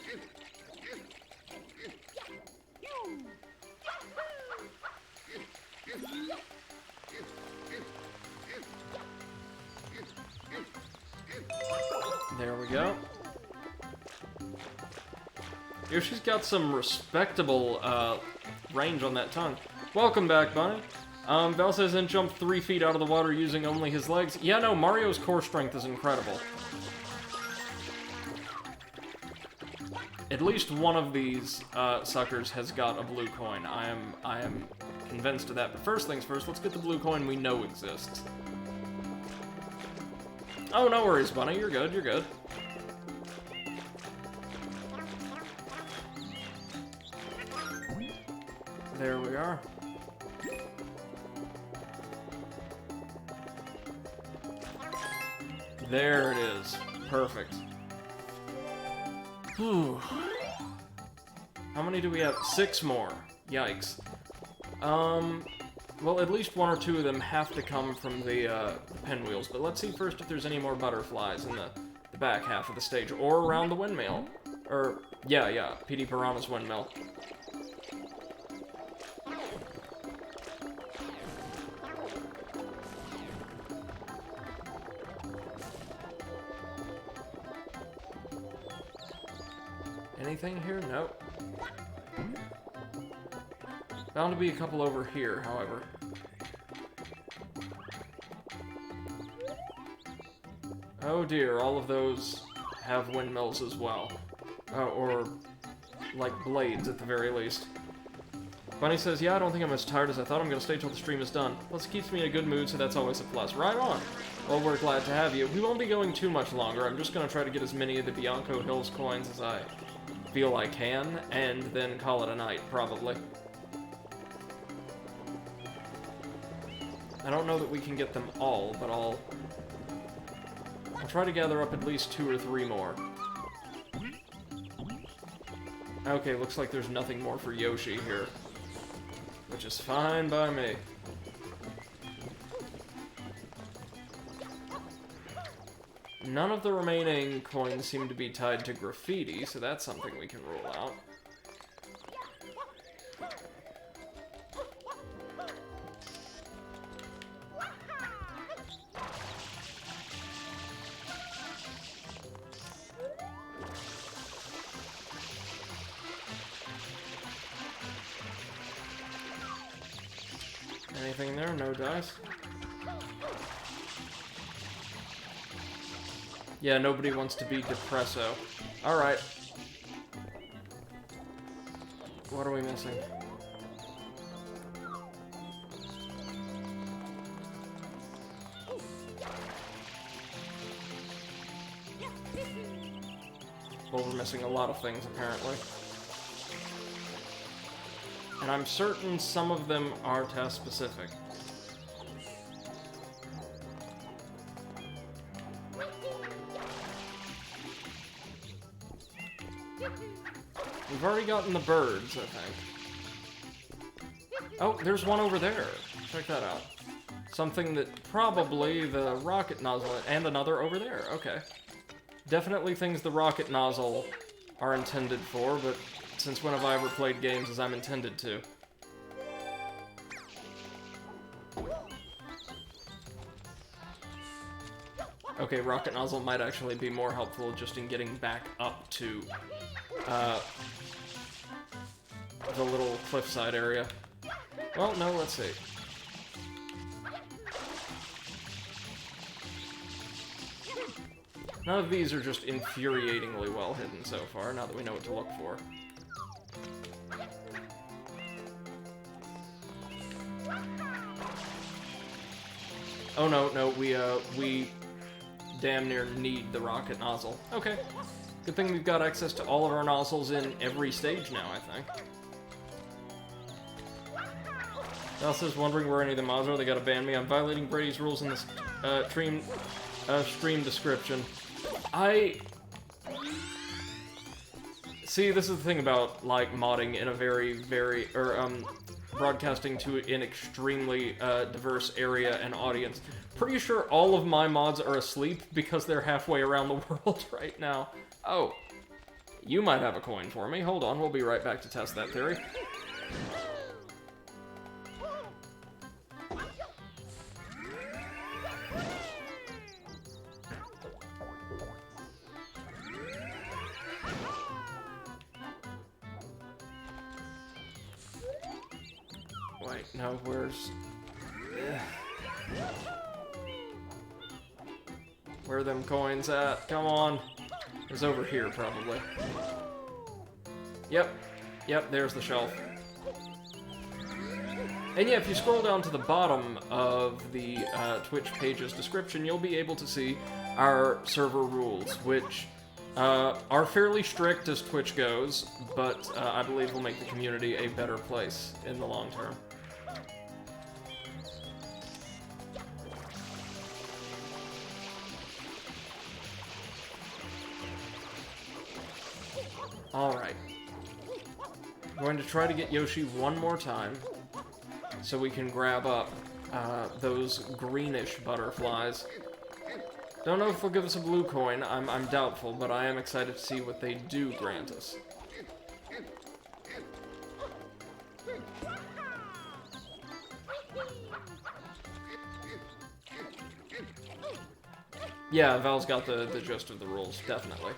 There we go. Yoshi's got some respectable range on that tongue. Welcome back, Bunny. Val says then jumped 3 feet out of the water using only his legs. Yeah, no, Mario's core strength is incredible. At least one of these suckers has got a blue coin. I am convinced of that. But first things first, let's get the blue coin we know exists. Oh, no worries, Bunny. You're good, you're good. There we are. There it is. Perfect. Whew. How many do we have? 6 more. Yikes. Well, at least 1 or 2 of them have to come from the pinwheels, but let's see first if there's any more butterflies in the back half of the stage, or around the windmill. Or, yeah, P.D. Piranha's windmill. Anything here? Nope. Bound to be a couple over here, however. Oh dear, all of those have windmills as well. Or, like, blades at the very least. Bunny says, yeah, I don't think I'm as tired as I thought. I'm gonna stay till the stream is done. Plus, it keeps me in a good mood, so that's always a plus. Right on! Well, we're glad to have you. We won't be going too much longer. I'm just gonna try to get as many of the Bianco Hills coins as I feel I can, and then call it a night, probably. I don't know that we can get them all, but I'll try to gather up at least 2 or 3 more. Okay, looks like there's nothing more for Yoshi here, which is fine by me. None of the remaining coins seem to be tied to graffiti, so that's something we can rule out. Anything there? No dice? Yeah, nobody wants to be Depresso. Alright. What are we missing? Well, we're missing a lot of things, apparently. And I'm certain some of them are task-specific. We've already gotten the birds, I think. Oh, there's one over there. Check that out. Something that probably the rocket nozzle... And another over there. Okay. Definitely things the rocket nozzle are intended for, but since when have I ever played games as I'm intended to? Okay, rocket nozzle might actually be more helpful just in getting back up to the little cliffside area. Well, no, let's see. None of these are just infuriatingly well hidden so far, now that we know what to look for. Oh no, we damn near need the rocket nozzle. Okay. Good thing we've got access to all of our nozzles in every stage now, I think. Elsa's wondering where any of them are. They gotta ban me. I'm violating Brady's rules in this stream description. See, this is the thing about, like, modding in a broadcasting to an extremely diverse area and audience. Pretty sure all of my mods are asleep because they're halfway around the world right now. Oh, you might have a coin for me. Hold on, we'll be right back to test that theory. Wait, no, where's... Where are them coins at? Come on. It's over here, probably. Yep. Yep, there's the shelf. And yeah, if you scroll down to the bottom of the Twitch page's description, you'll be able to see our server rules, which are fairly strict as Twitch goes, but I believe will make the community a better place in the long term. Alright. I'm going to try to get Yoshi one more time, so we can grab up those greenish butterflies. Don't know if they'll give us a blue coin, I'm doubtful, but I am excited to see what they do grant us. Yeah, Val's got the gist of the rules, definitely.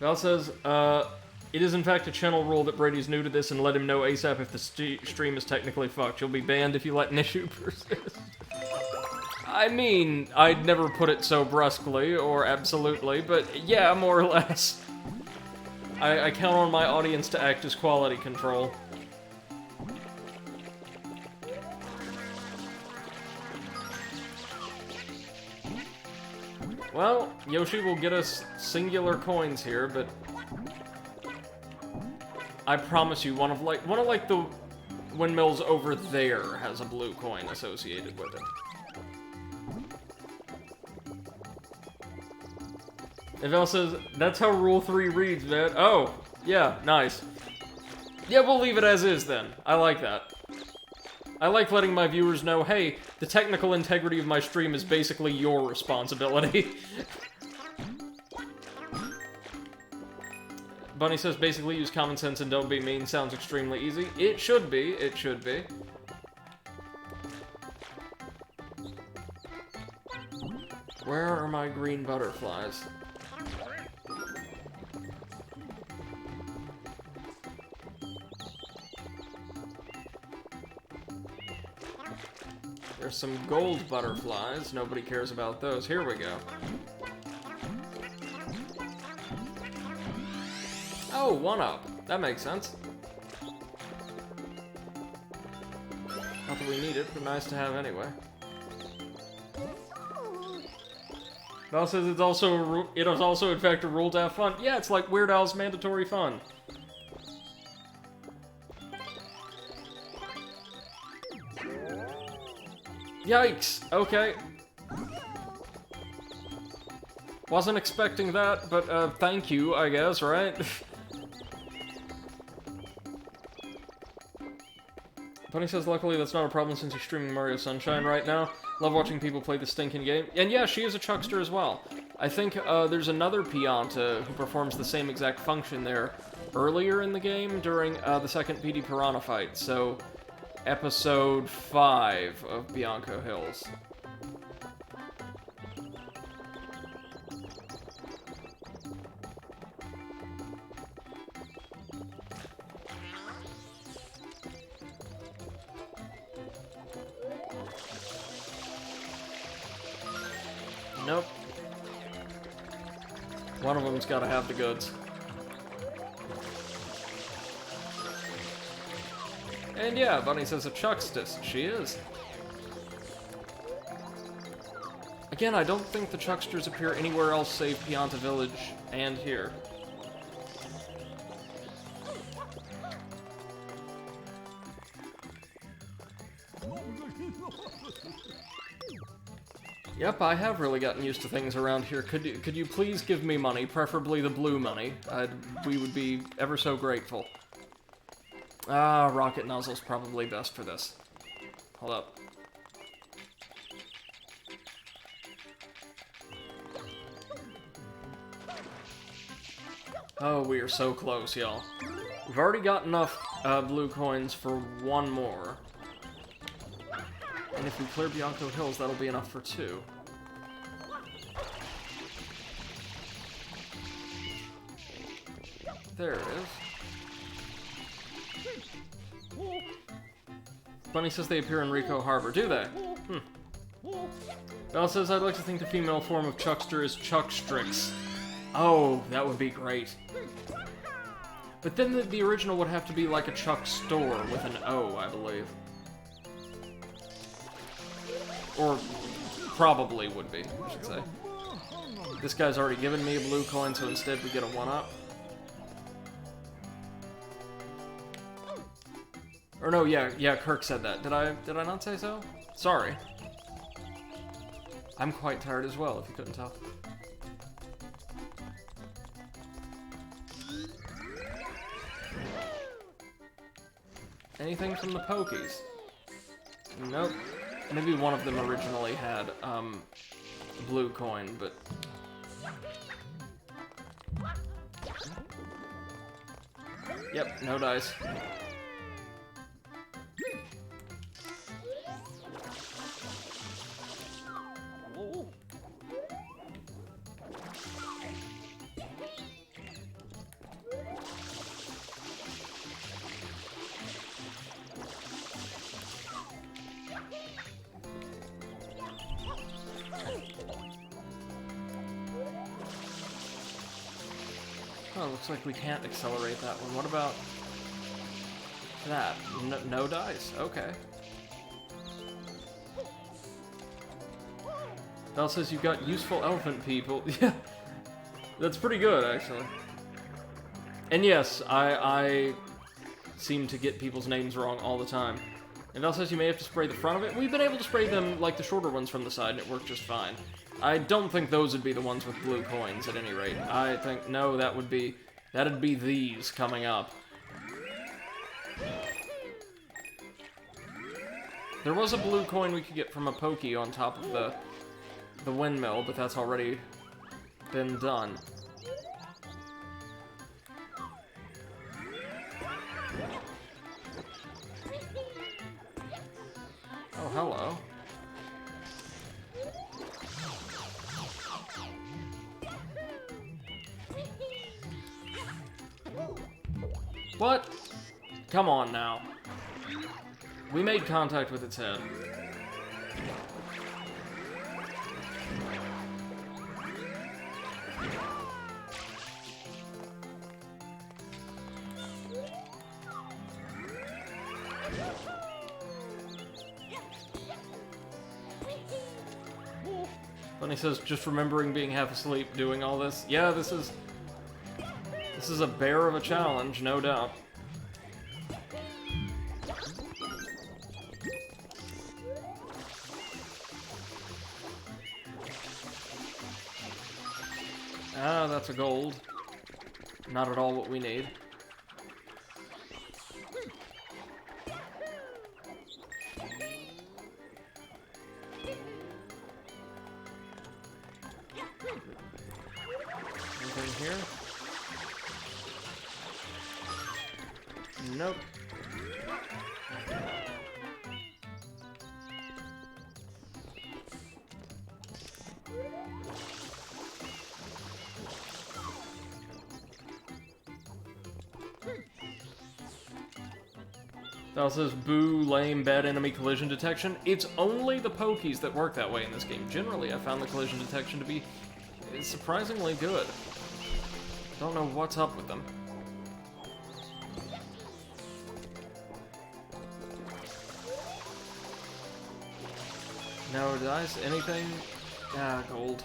Val says, it is in fact a channel rule that Brady's new to this and let him know ASAP if the stream is technically fucked. You'll be banned if you let an issue persist. I mean, I'd never put it so brusquely or absolutely, but yeah, more or less. I count on my audience to act as quality control. Well, Yoshi will get us singular coins here, but I promise you, one of the windmills over there has a blue coin associated with it. Evel says, that's how Rule 3 reads, man. Oh, yeah, nice. Yeah, we'll leave it as is then. I like that. I like letting my viewers know, hey, the technical integrity of my stream is basically your responsibility. Bunny says, basically use common sense and don't be mean. Sounds extremely easy. It should be. It should be. Where are my green butterflies? There's some gold butterflies. Nobody cares about those. Here we go. Oh, 1-up. That makes sense. Not that we need it, but nice to have anyway. Val says it is also in fact a rule to have fun. Yeah, it's like Weird Al's mandatory fun. Yikes! Okay. Wasn't expecting that, but thank you, I guess, right? Bunny says, luckily that's not a problem since you're streaming Mario Sunshine right now. Love watching people play the stinking game. And yeah, she is a chuckster as well. I think there's another Pianta who performs the same exact function there earlier in the game during the second PD Piranha fight, so episode 5 of Bianco Hills. Nope. One of them's gotta have the goods. And yeah, Bunny says a chuckstis. She is. Again, I don't think the chucksters appear anywhere else save Pianta Village and here. Yep, I have really gotten used to things around here. Could you please give me money, preferably the blue money? We would be ever so grateful. Ah, rocket nozzle's probably best for this. Hold up. Oh, we are so close, y'all. We've already got enough blue coins for one more. And if we clear Bianco Hills, that'll be enough for 2. There it is. Bunny says they appear in Rico Harbor. Do they? Belle says, I'd like to think the female form of Chuckster is Chuckstrix. Oh, that would be great. But then the original would have to be like a Chuck Store with an O, I believe. Or probably would be, I should say. This guy's already given me a blue coin, so instead we get a 1-up. Or no, yeah, Kirk said that. Did I not say so? Sorry. I'm quite tired as well, if you couldn't tell. Anything from the Pokies? Nope. Maybe one of them originally had, a blue coin, but... Yep, no dice. Oh, looks like we can't accelerate that one. What about that? No dice. Okay. Belle says you've got useful elephant people. Yeah, that's pretty good, actually. And yes, I seem to get people's names wrong all the time. And Belle says you may have to spray the front of it. We've been able to spray them, like, the shorter ones from the side, and it worked just fine. I don't think those would be the ones with blue coins, at any rate. I think, no, that'd be these coming up. There was a blue coin we could get from a Pokey on top of the windmill, but that's already been done. Oh, hello. What? Come on now. We made contact with its head. Bunny says, just remembering being half asleep doing all this. Yeah, this is a bear of a challenge, no doubt. Ah, that's a gold. Not at all what we need. Anything here? Nope. That says, boo, lame, bad enemy collision detection. It's only the Pokies that work that way in this game. Generally, I found the collision detection to be surprisingly good. Don't know what's up with them. No dice, anything? Ah, gold.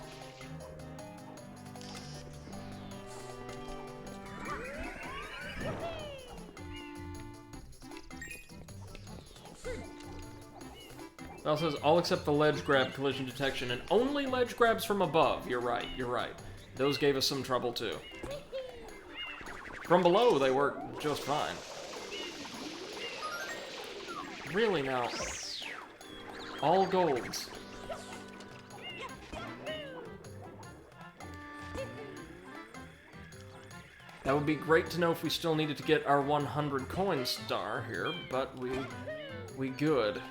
It also says, all except the ledge grab collision detection, and only ledge grabs from above. You're right, you're right. Those gave us some trouble, too. From below, they work just fine. Really, now? All golds. That would be great to know if we still needed to get our 100 coin star here, but we good.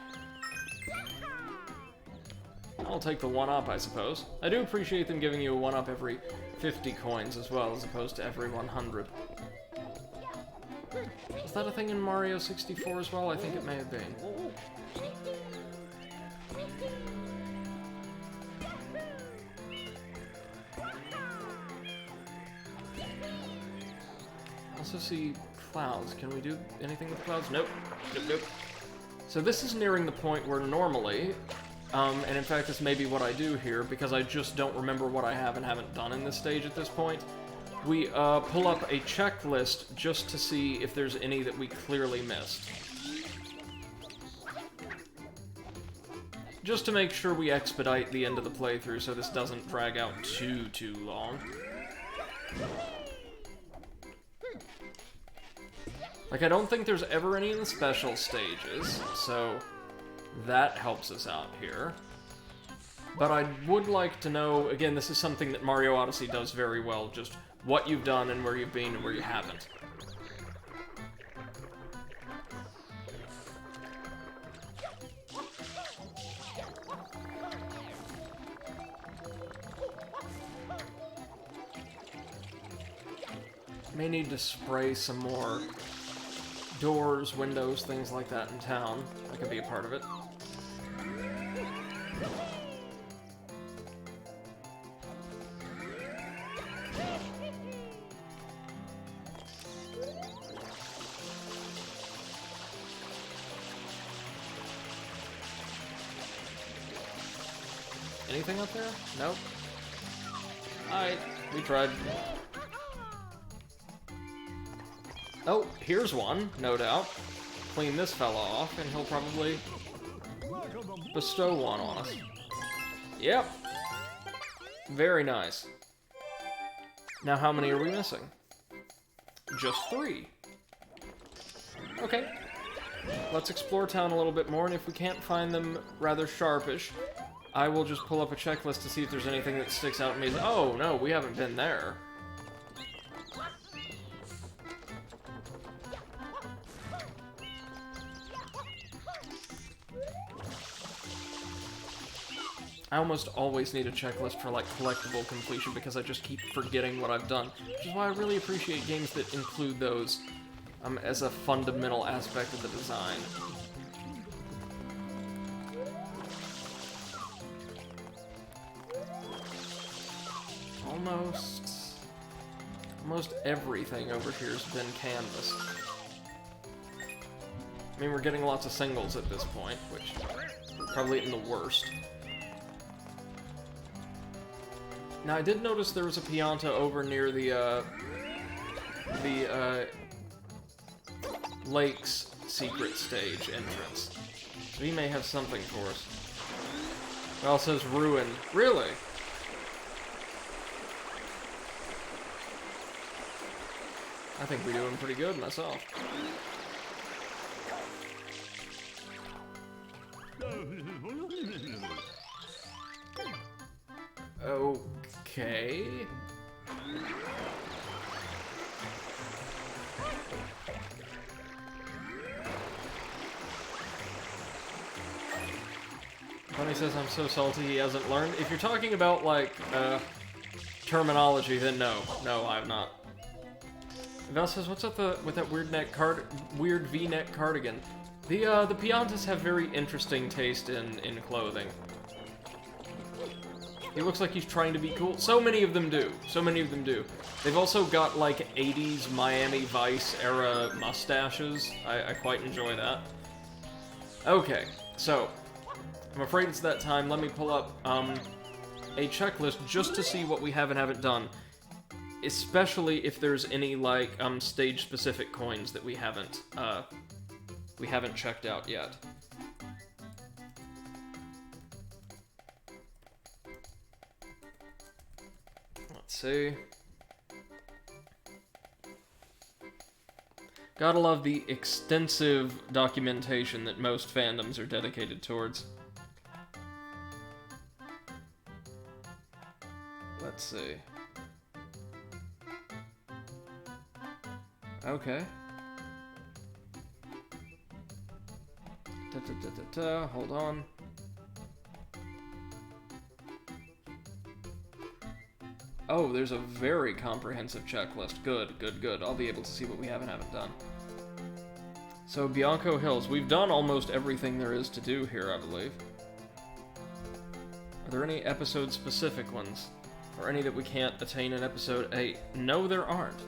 I'll take the 1-up, I suppose. I do appreciate them giving you a 1-up every 50 coins as well, as opposed to every 100. Is that a thing in Mario 64 as well? I think it may have been. I also see clouds. Can we do anything with clouds? Nope. Nope, nope. So this is nearing the point where normally, and in fact this may be what I do here, because I just don't remember what I have and haven't done in this stage at this point, we pull up a checklist just to see if there's any that we clearly missed. Just to make sure we expedite the end of the playthrough so this doesn't drag out too long. Like, I don't think there's ever any in the special stages, so that helps us out here. But I would like to know, again, this is something that Mario Odyssey does very well, just what you've done and where you've been and where you haven't. May need to spray some more doors, windows, things like that in town. That could be a part of it. Anything up there? Nope. Alright, we tried. Oh, here's one, no doubt. Clean this fella off, and he'll probably bestow one on us. Yep. Very nice. Now, how many are we missing? Just 3. Okay. Let's explore town a little bit more, and if we can't find them rather sharpish, I will just pull up a checklist to see if there's anything that sticks out and means, oh, no, we haven't been there. I almost always need a checklist for, like, collectible completion because I just keep forgetting what I've done, which is why I really appreciate games that include those as a fundamental aspect of the design. Almost everything over here has been canvassed. I mean, we're getting lots of singles at this point, which probably isn't the worst. Now, I did notice there was a Pianta over near the Lake's secret stage entrance. So he may have something for us. It all says Ruin. Really? I think we're doing pretty good myself. Okay. Bunny says I'm so salty he hasn't learned. If you're talking about, like, terminology, then no. No, I'm not. Val says, what's up with that weird V-neck cardigan? The Piantas have very interesting taste in clothing. He looks like he's trying to be cool. So many of them do. So many of them do. They've also got, like, 80s Miami Vice era mustaches. I quite enjoy that. Okay, so I'm afraid it's that time. Let me pull up a checklist just to see what we have and haven't done. Especially if there's any, like, stage-specific coins that we haven't checked out yet. see. Gotta love the extensive documentation that most fandoms are dedicated towards. Let's see. Okay. Hold on. Oh, there's a very comprehensive checklist. Good, good, good. I'll be able to see what we have and haven't done. So, Bianco Hills. We've done almost everything there is to do here, I believe. Are there any episode-specific ones? Or any that we can't attain in episode 8? No, there aren't.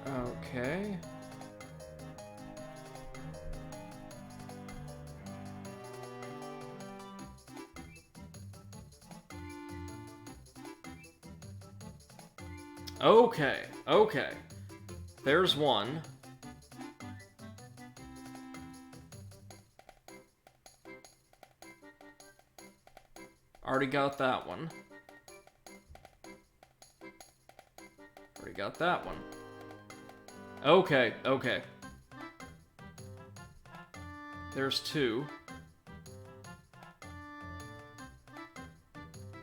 Okay. Okay, okay. There's one. Already got that one. Already got that one. Okay, okay. There's two.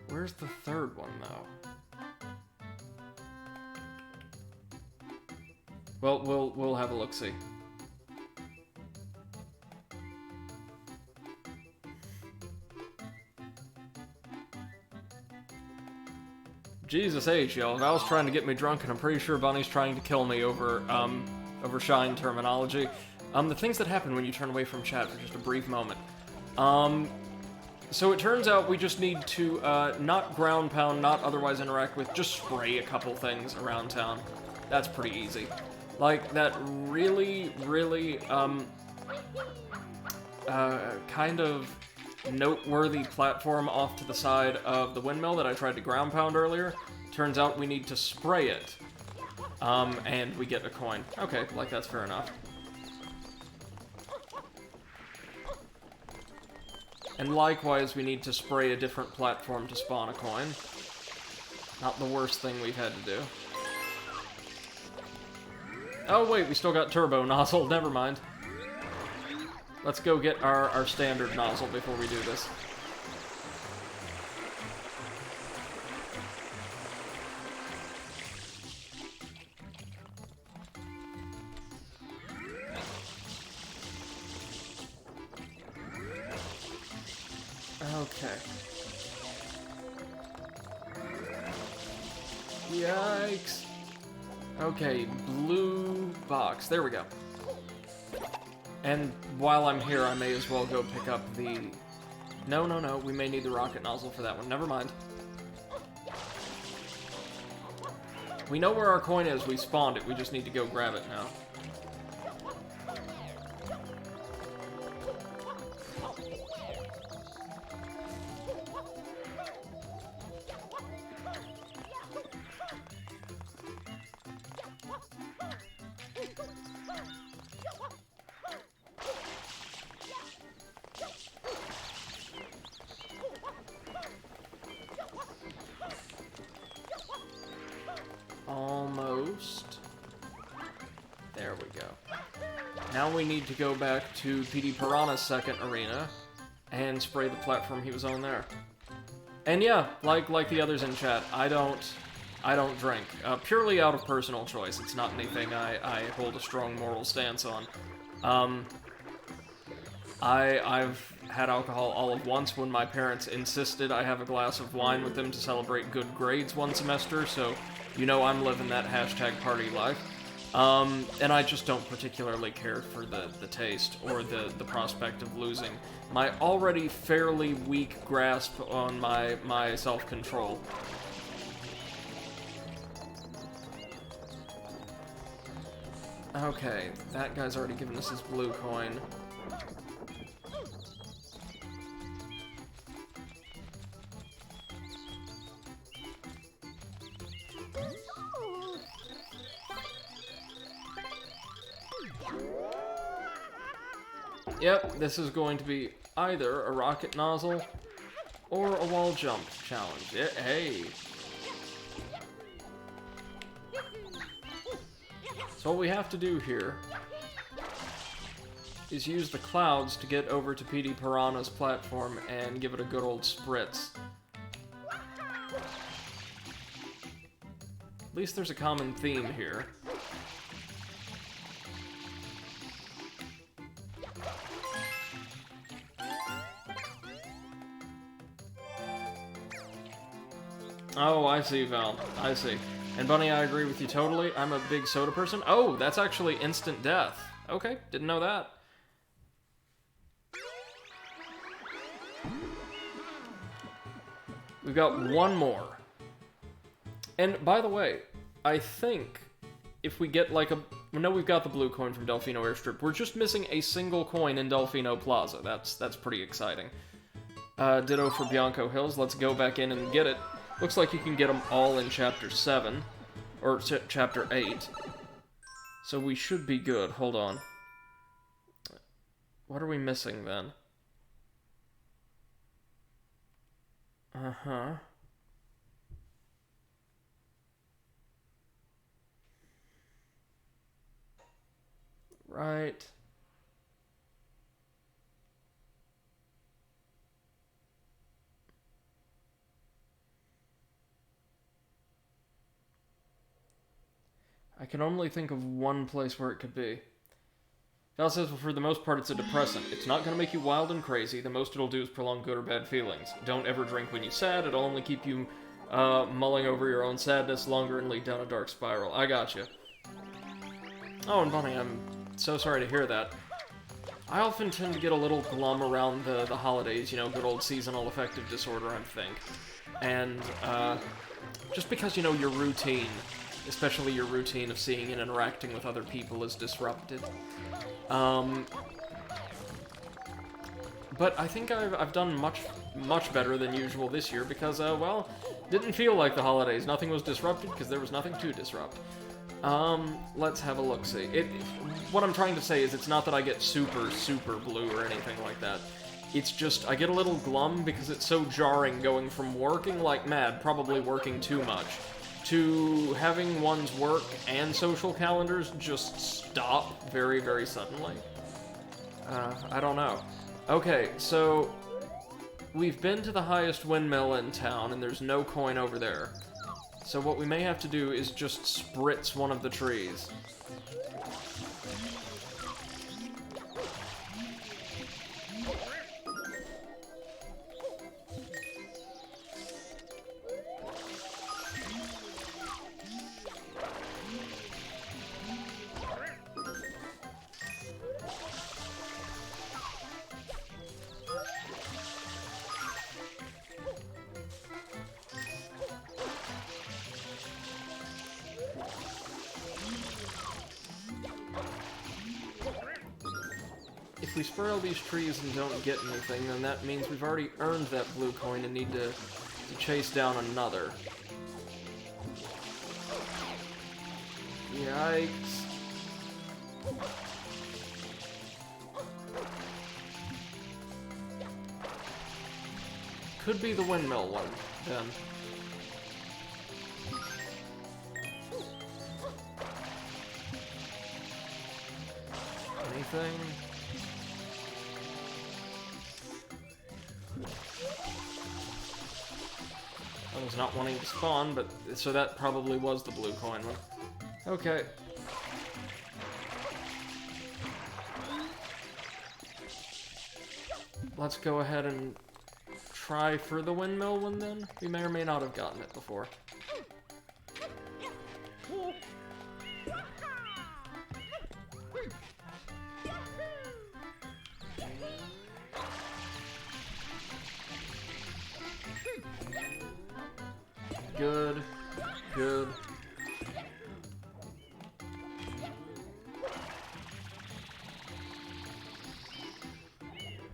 Where's the third one, though? Well, we'll have a look-see. Jesus H, y'all. Val's trying to get me drunk, and I'm pretty sure Bunny's trying to kill me over Shine terminology. The things that happen when you turn away from chat for just a brief moment. So it turns out we just need to, not ground pound, not otherwise interact with, just spray a couple things around town. That's pretty easy. Like, that really, really, kind of noteworthy platform off to the side of the windmill that I tried to ground pound earlier. Turns out we need to spray it. And we get a coin. Okay, like, that's fair enough. And likewise, we need to spray a different platform to spawn a coin. Not the worst thing we've had to do. Oh wait, we still got turbo nozzle, never mind. Let's go get our standard nozzle before we do this. Okay. Yikes. Okay, blue box. There we go. And while I'm here, I may as well go pick up the... No, we may need the rocket nozzle for that one. Never mind. We know where our coin is. We spawned it. We just need to go grab it now. Almost. There we go. Now we need to go back to PD Piranha's second arena and spray the platform he was on there. And yeah, like the others in chat, I don't drink. Purely out of personal choice. It's not anything I hold a strong moral stance on. I've had alcohol all of once when my parents insisted I have a glass of wine with them to celebrate good grades one semester, so you know I'm living that hashtag party life. And I just don't particularly care for the taste or the prospect of losing my already fairly weak grasp on my self-control. Okay, that guy's already given us his blue coin. Yep, this is going to be either a rocket nozzle Or a wall jump challenge. Hey. So what we have to do here is use the clouds to get over to PD Piranha's platform and give it a good old spritz. At least there's a common theme here. Oh, I see, Val. I see. And Bunny, I agree with you totally. I'm a big soda person. Oh, that's actually instant death. Okay, didn't know that. We've got one more. And by the way, I think if we get like a... No, we've got the blue coin from Delfino Airstrip. We're just missing a single coin in Delfino Plaza. That's pretty exciting. Ditto for Bianco Hills. Let's go back in and get it. Looks like you can get them all in Chapter 7. Or Chapter 8. So we should be good. Hold on. What are we missing then? Uh-huh. Right. I can only think of one place where it could be. Val says, well, for the most part, it's a depressant. It's not going to make you wild and crazy. The most it'll do is prolong good or bad feelings. Don't ever drink when you're sad. It'll only keep you mulling over your own sadness longer and lead down a dark spiral. I gotcha. Oh, and Bunny, I'm so sorry to hear that. I often tend to get a little glum around the holidays, you know, good old seasonal affective disorder, I think. And, just because, you know, your routine, especially your routine of seeing and interacting with other people, is disrupted. But I think I've done much better than usual this year because, well, didn't feel like the holidays. Nothing was disrupted because there was nothing to disrupt. Let's have a look-see. What I'm trying to say is it's not that I get super blue or anything like that. It's just, I get a little glum because it's so jarring going from working like mad, probably working too much, to having one's work and social calendars just stop very, very suddenly. I don't know. Okay, so we've been to the highest windmill in town, and there's no coin over there. So what we may have to do is just spritz one of the trees. If we spoil these trees and don't get anything, then that means we've already earned that blue coin and need to chase down another. Yikes. Could be the windmill one, then. Anything? I was not wanting to spawn, but so that probably was the blue coin one. Okay. Let's go ahead and try for the windmill one then. We may or may not have gotten it before. Good. Good.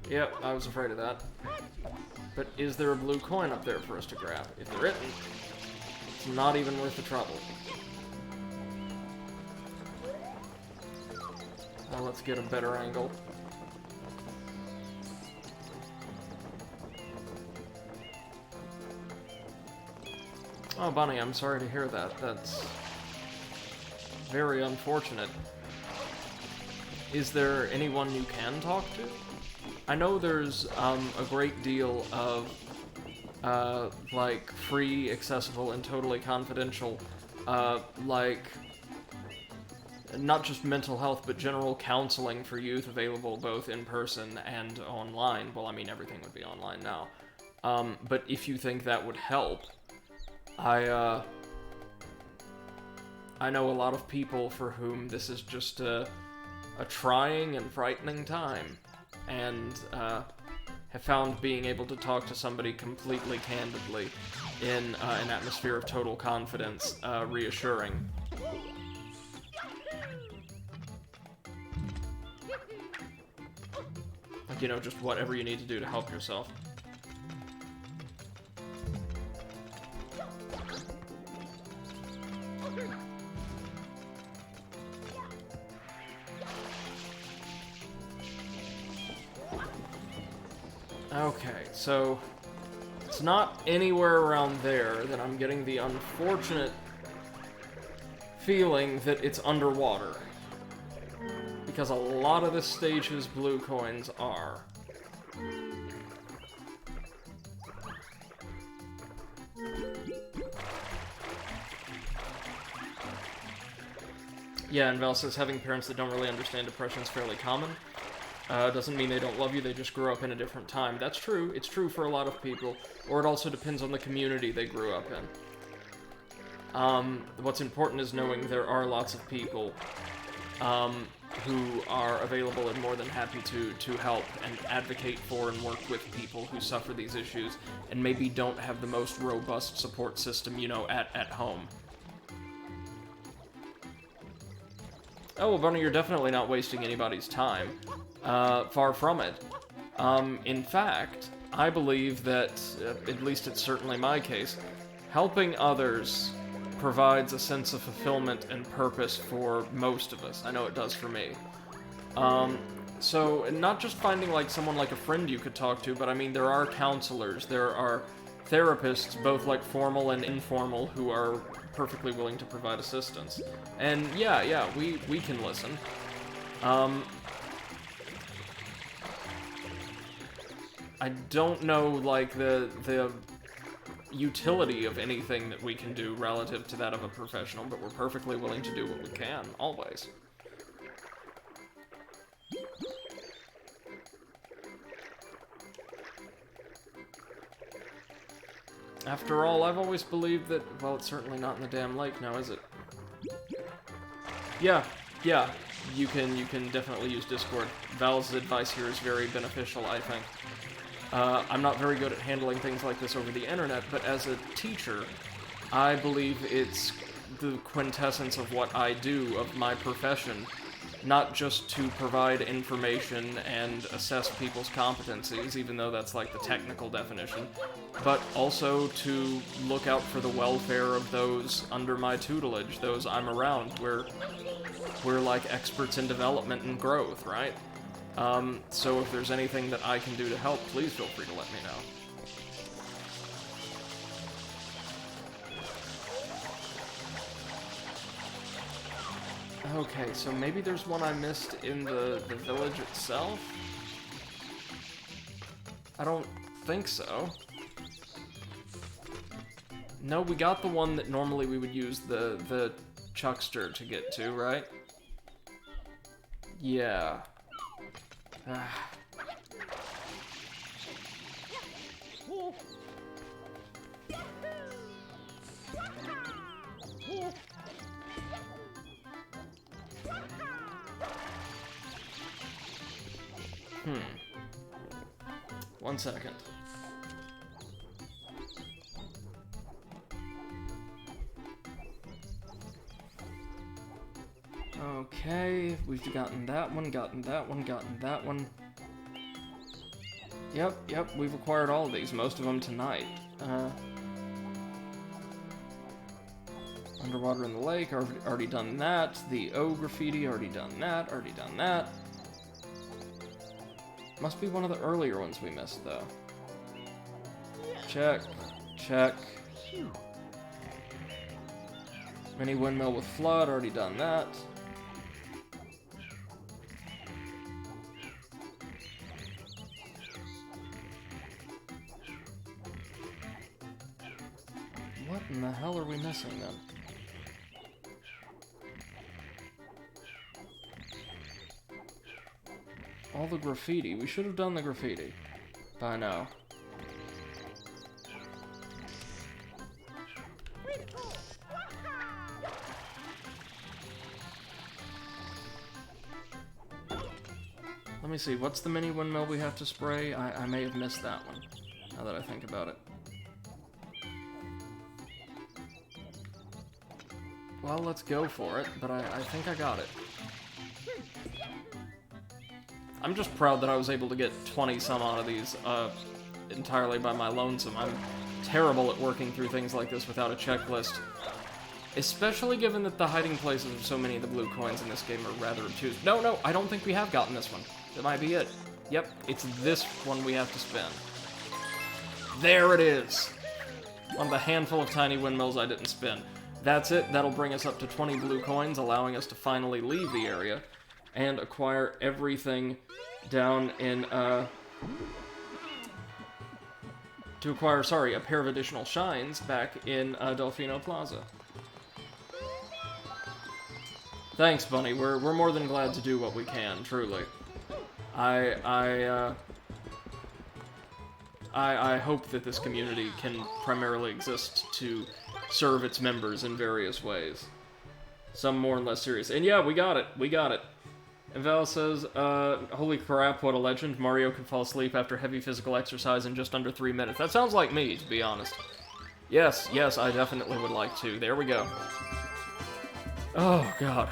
Yep, I was afraid of that. But is there a blue coin up there for us to grab? If there isn't, it's not even worth the trouble. Now let's get a better angle. Oh, Bunny, I'm sorry to hear that. That's very unfortunate. Is there anyone you can talk to? I know there's a great deal of like free, accessible, and totally confidential, like not just mental health, but general counseling for youth available both in person and online. Well, I mean, everything would be online now. But if you think that would help, I know a lot of people for whom this is just a trying and frightening time, and have found being able to talk to somebody completely candidly in an atmosphere of total confidence reassuring. Like, you know, just whatever you need to do to help yourself. Okay, so it's not anywhere around there that I'm getting the unfortunate feeling that it's underwater. Because a lot of this stage's blue coins are. Yeah, and Val says having parents that don't really understand depression is fairly common. Doesn't mean they don't love you, they just grew up in a different time. That's true, it's true for a lot of people, or it also depends on the community they grew up in. What's important is knowing there are lots of people who are available and more than happy to help and advocate for and work with people who suffer these issues and maybe don't have the most robust support system, you know, at home. Oh, well, Bunny, you're definitely not wasting anybody's time. Far from it. In fact, I believe that, at least it's certainly my case, helping others provides a sense of fulfillment and purpose for most of us. I know it does for me. So, not just finding, like, someone like a friend you could talk to, but I mean, there are counselors, there are therapists, both, like, formal and informal, who are perfectly willing to provide assistance. And, yeah, we can listen. I don't know, like, the utility of anything that we can do relative to that of a professional, but we're perfectly willing to do what we can, always. After all, I've always believed that, well, it's certainly not in the damn lake now, is it? Yeah, you can definitely use Discord. Val's advice here is very beneficial, I think. I'm not very good at handling things like this over the internet, but as a teacher, I believe it's the quintessence of what I do, of my profession, not just to provide information and assess people's competencies, even though that's like the technical definition, but also to look out for the welfare of those under my tutelage, those I'm around. We're like experts in development and growth, right? So if there's anything that I can do to help, please feel free to let me know. Okay, so maybe there's one I missed in the village itself? I don't think so. No, we got the one that normally we would use the Chuckster to get to, right? Yeah. One second. Okay, we've gotten that one, gotten that one, gotten that one. Yep, we've acquired all of these, most of them tonight. Underwater in the lake, already done that. The O graffiti, already done that, already done that. Must be one of the earlier ones we missed, though. Check. Mini windmill with flood, already done that. What in the hell are we missing then? All the graffiti. We should have done the graffiti by now. Let me see, what's the mini windmill we have to spray? I may have missed that one, now that I think about it. Well, let's go for it, but I think I got it. I'm just proud that I was able to get 20-some out of these entirely by my lonesome. I'm terrible at working through things like this without a checklist. Especially given that the hiding places of so many of the blue coins in this game are rather obtuse. No, I don't think we have gotten this one. That might be it. Yep, it's this one we have to spin. There it is! One of the handful of tiny windmills I didn't spin. That's it, that'll bring us up to 20 blue coins, allowing us to finally leave the area and acquire everything down in, to acquire, sorry, a pair of additional shines back in Delfino Plaza. Thanks, Bunny. We're more than glad to do what we can, truly. I hope that this community can primarily exist to serve its members in various ways. Some more and less serious. And yeah, we got it. We got it. And Val says, holy crap, what a legend. Mario can fall asleep after heavy physical exercise in just under 3 minutes. That sounds like me, to be honest. Yes, I definitely would like to. There we go. Oh, God.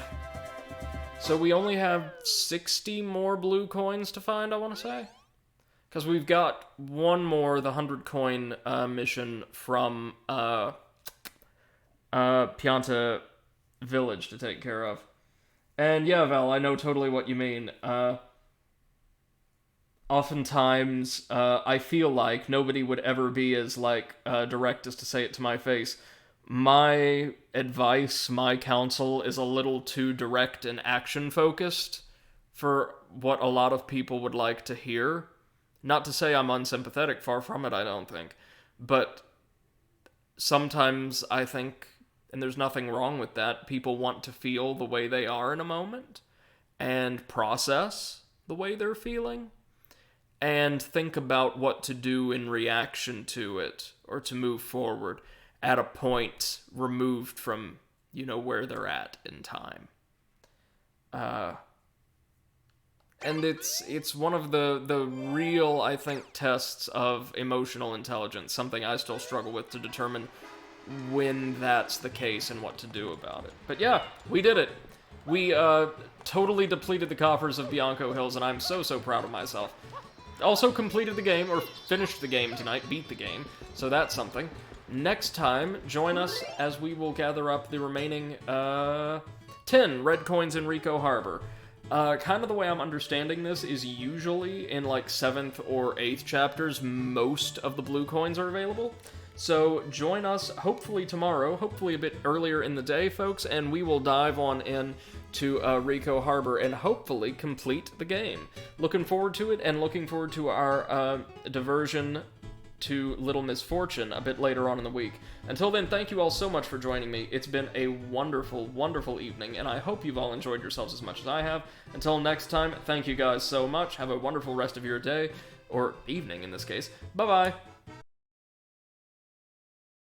So we only have 60 more blue coins to find, I want to say? Because we've got one more, the 100-coin mission from Pianta Village to take care of. And yeah, Val, I know totally what you mean. Oftentimes, I feel like nobody would ever be as, direct as to say it to my face. My advice, my counsel is a little too direct and action-focused for what a lot of people would like to hear. Not to say I'm unsympathetic, far from it, I don't think. But sometimes I think, and there's nothing wrong with that, people want to feel the way they are in a moment, and process the way they're feeling, and think about what to do in reaction to it, or to move forward at a point removed from, where they're at in time. And it's one of the real, I think, tests of emotional intelligence, something I still struggle with to determine when that's the case and what to do about it. But yeah, we did it. We totally depleted the coffers of Bianco Hills, and I'm so proud of myself. Also completed the game, or finished the game tonight, beat the game, so that's something. Next time, join us as we will gather up the remaining 10 red coins in Rico Harbor. Kind of the way I'm understanding this is usually in 7th or 8th chapters, most of the blue coins are available. So join us hopefully tomorrow, hopefully a bit earlier in the day, folks, and we will dive on in to Rico Harbor and hopefully complete the game. Looking forward to it, and looking forward to our diversion to Little Misfortune a bit later on in the week. Until then, thank you all so much for joining me. It's been a wonderful, wonderful evening, and I hope you've all enjoyed yourselves as much as I have. Until next time, thank you guys so much. Have a wonderful rest of your day, or evening in this case. Bye-bye!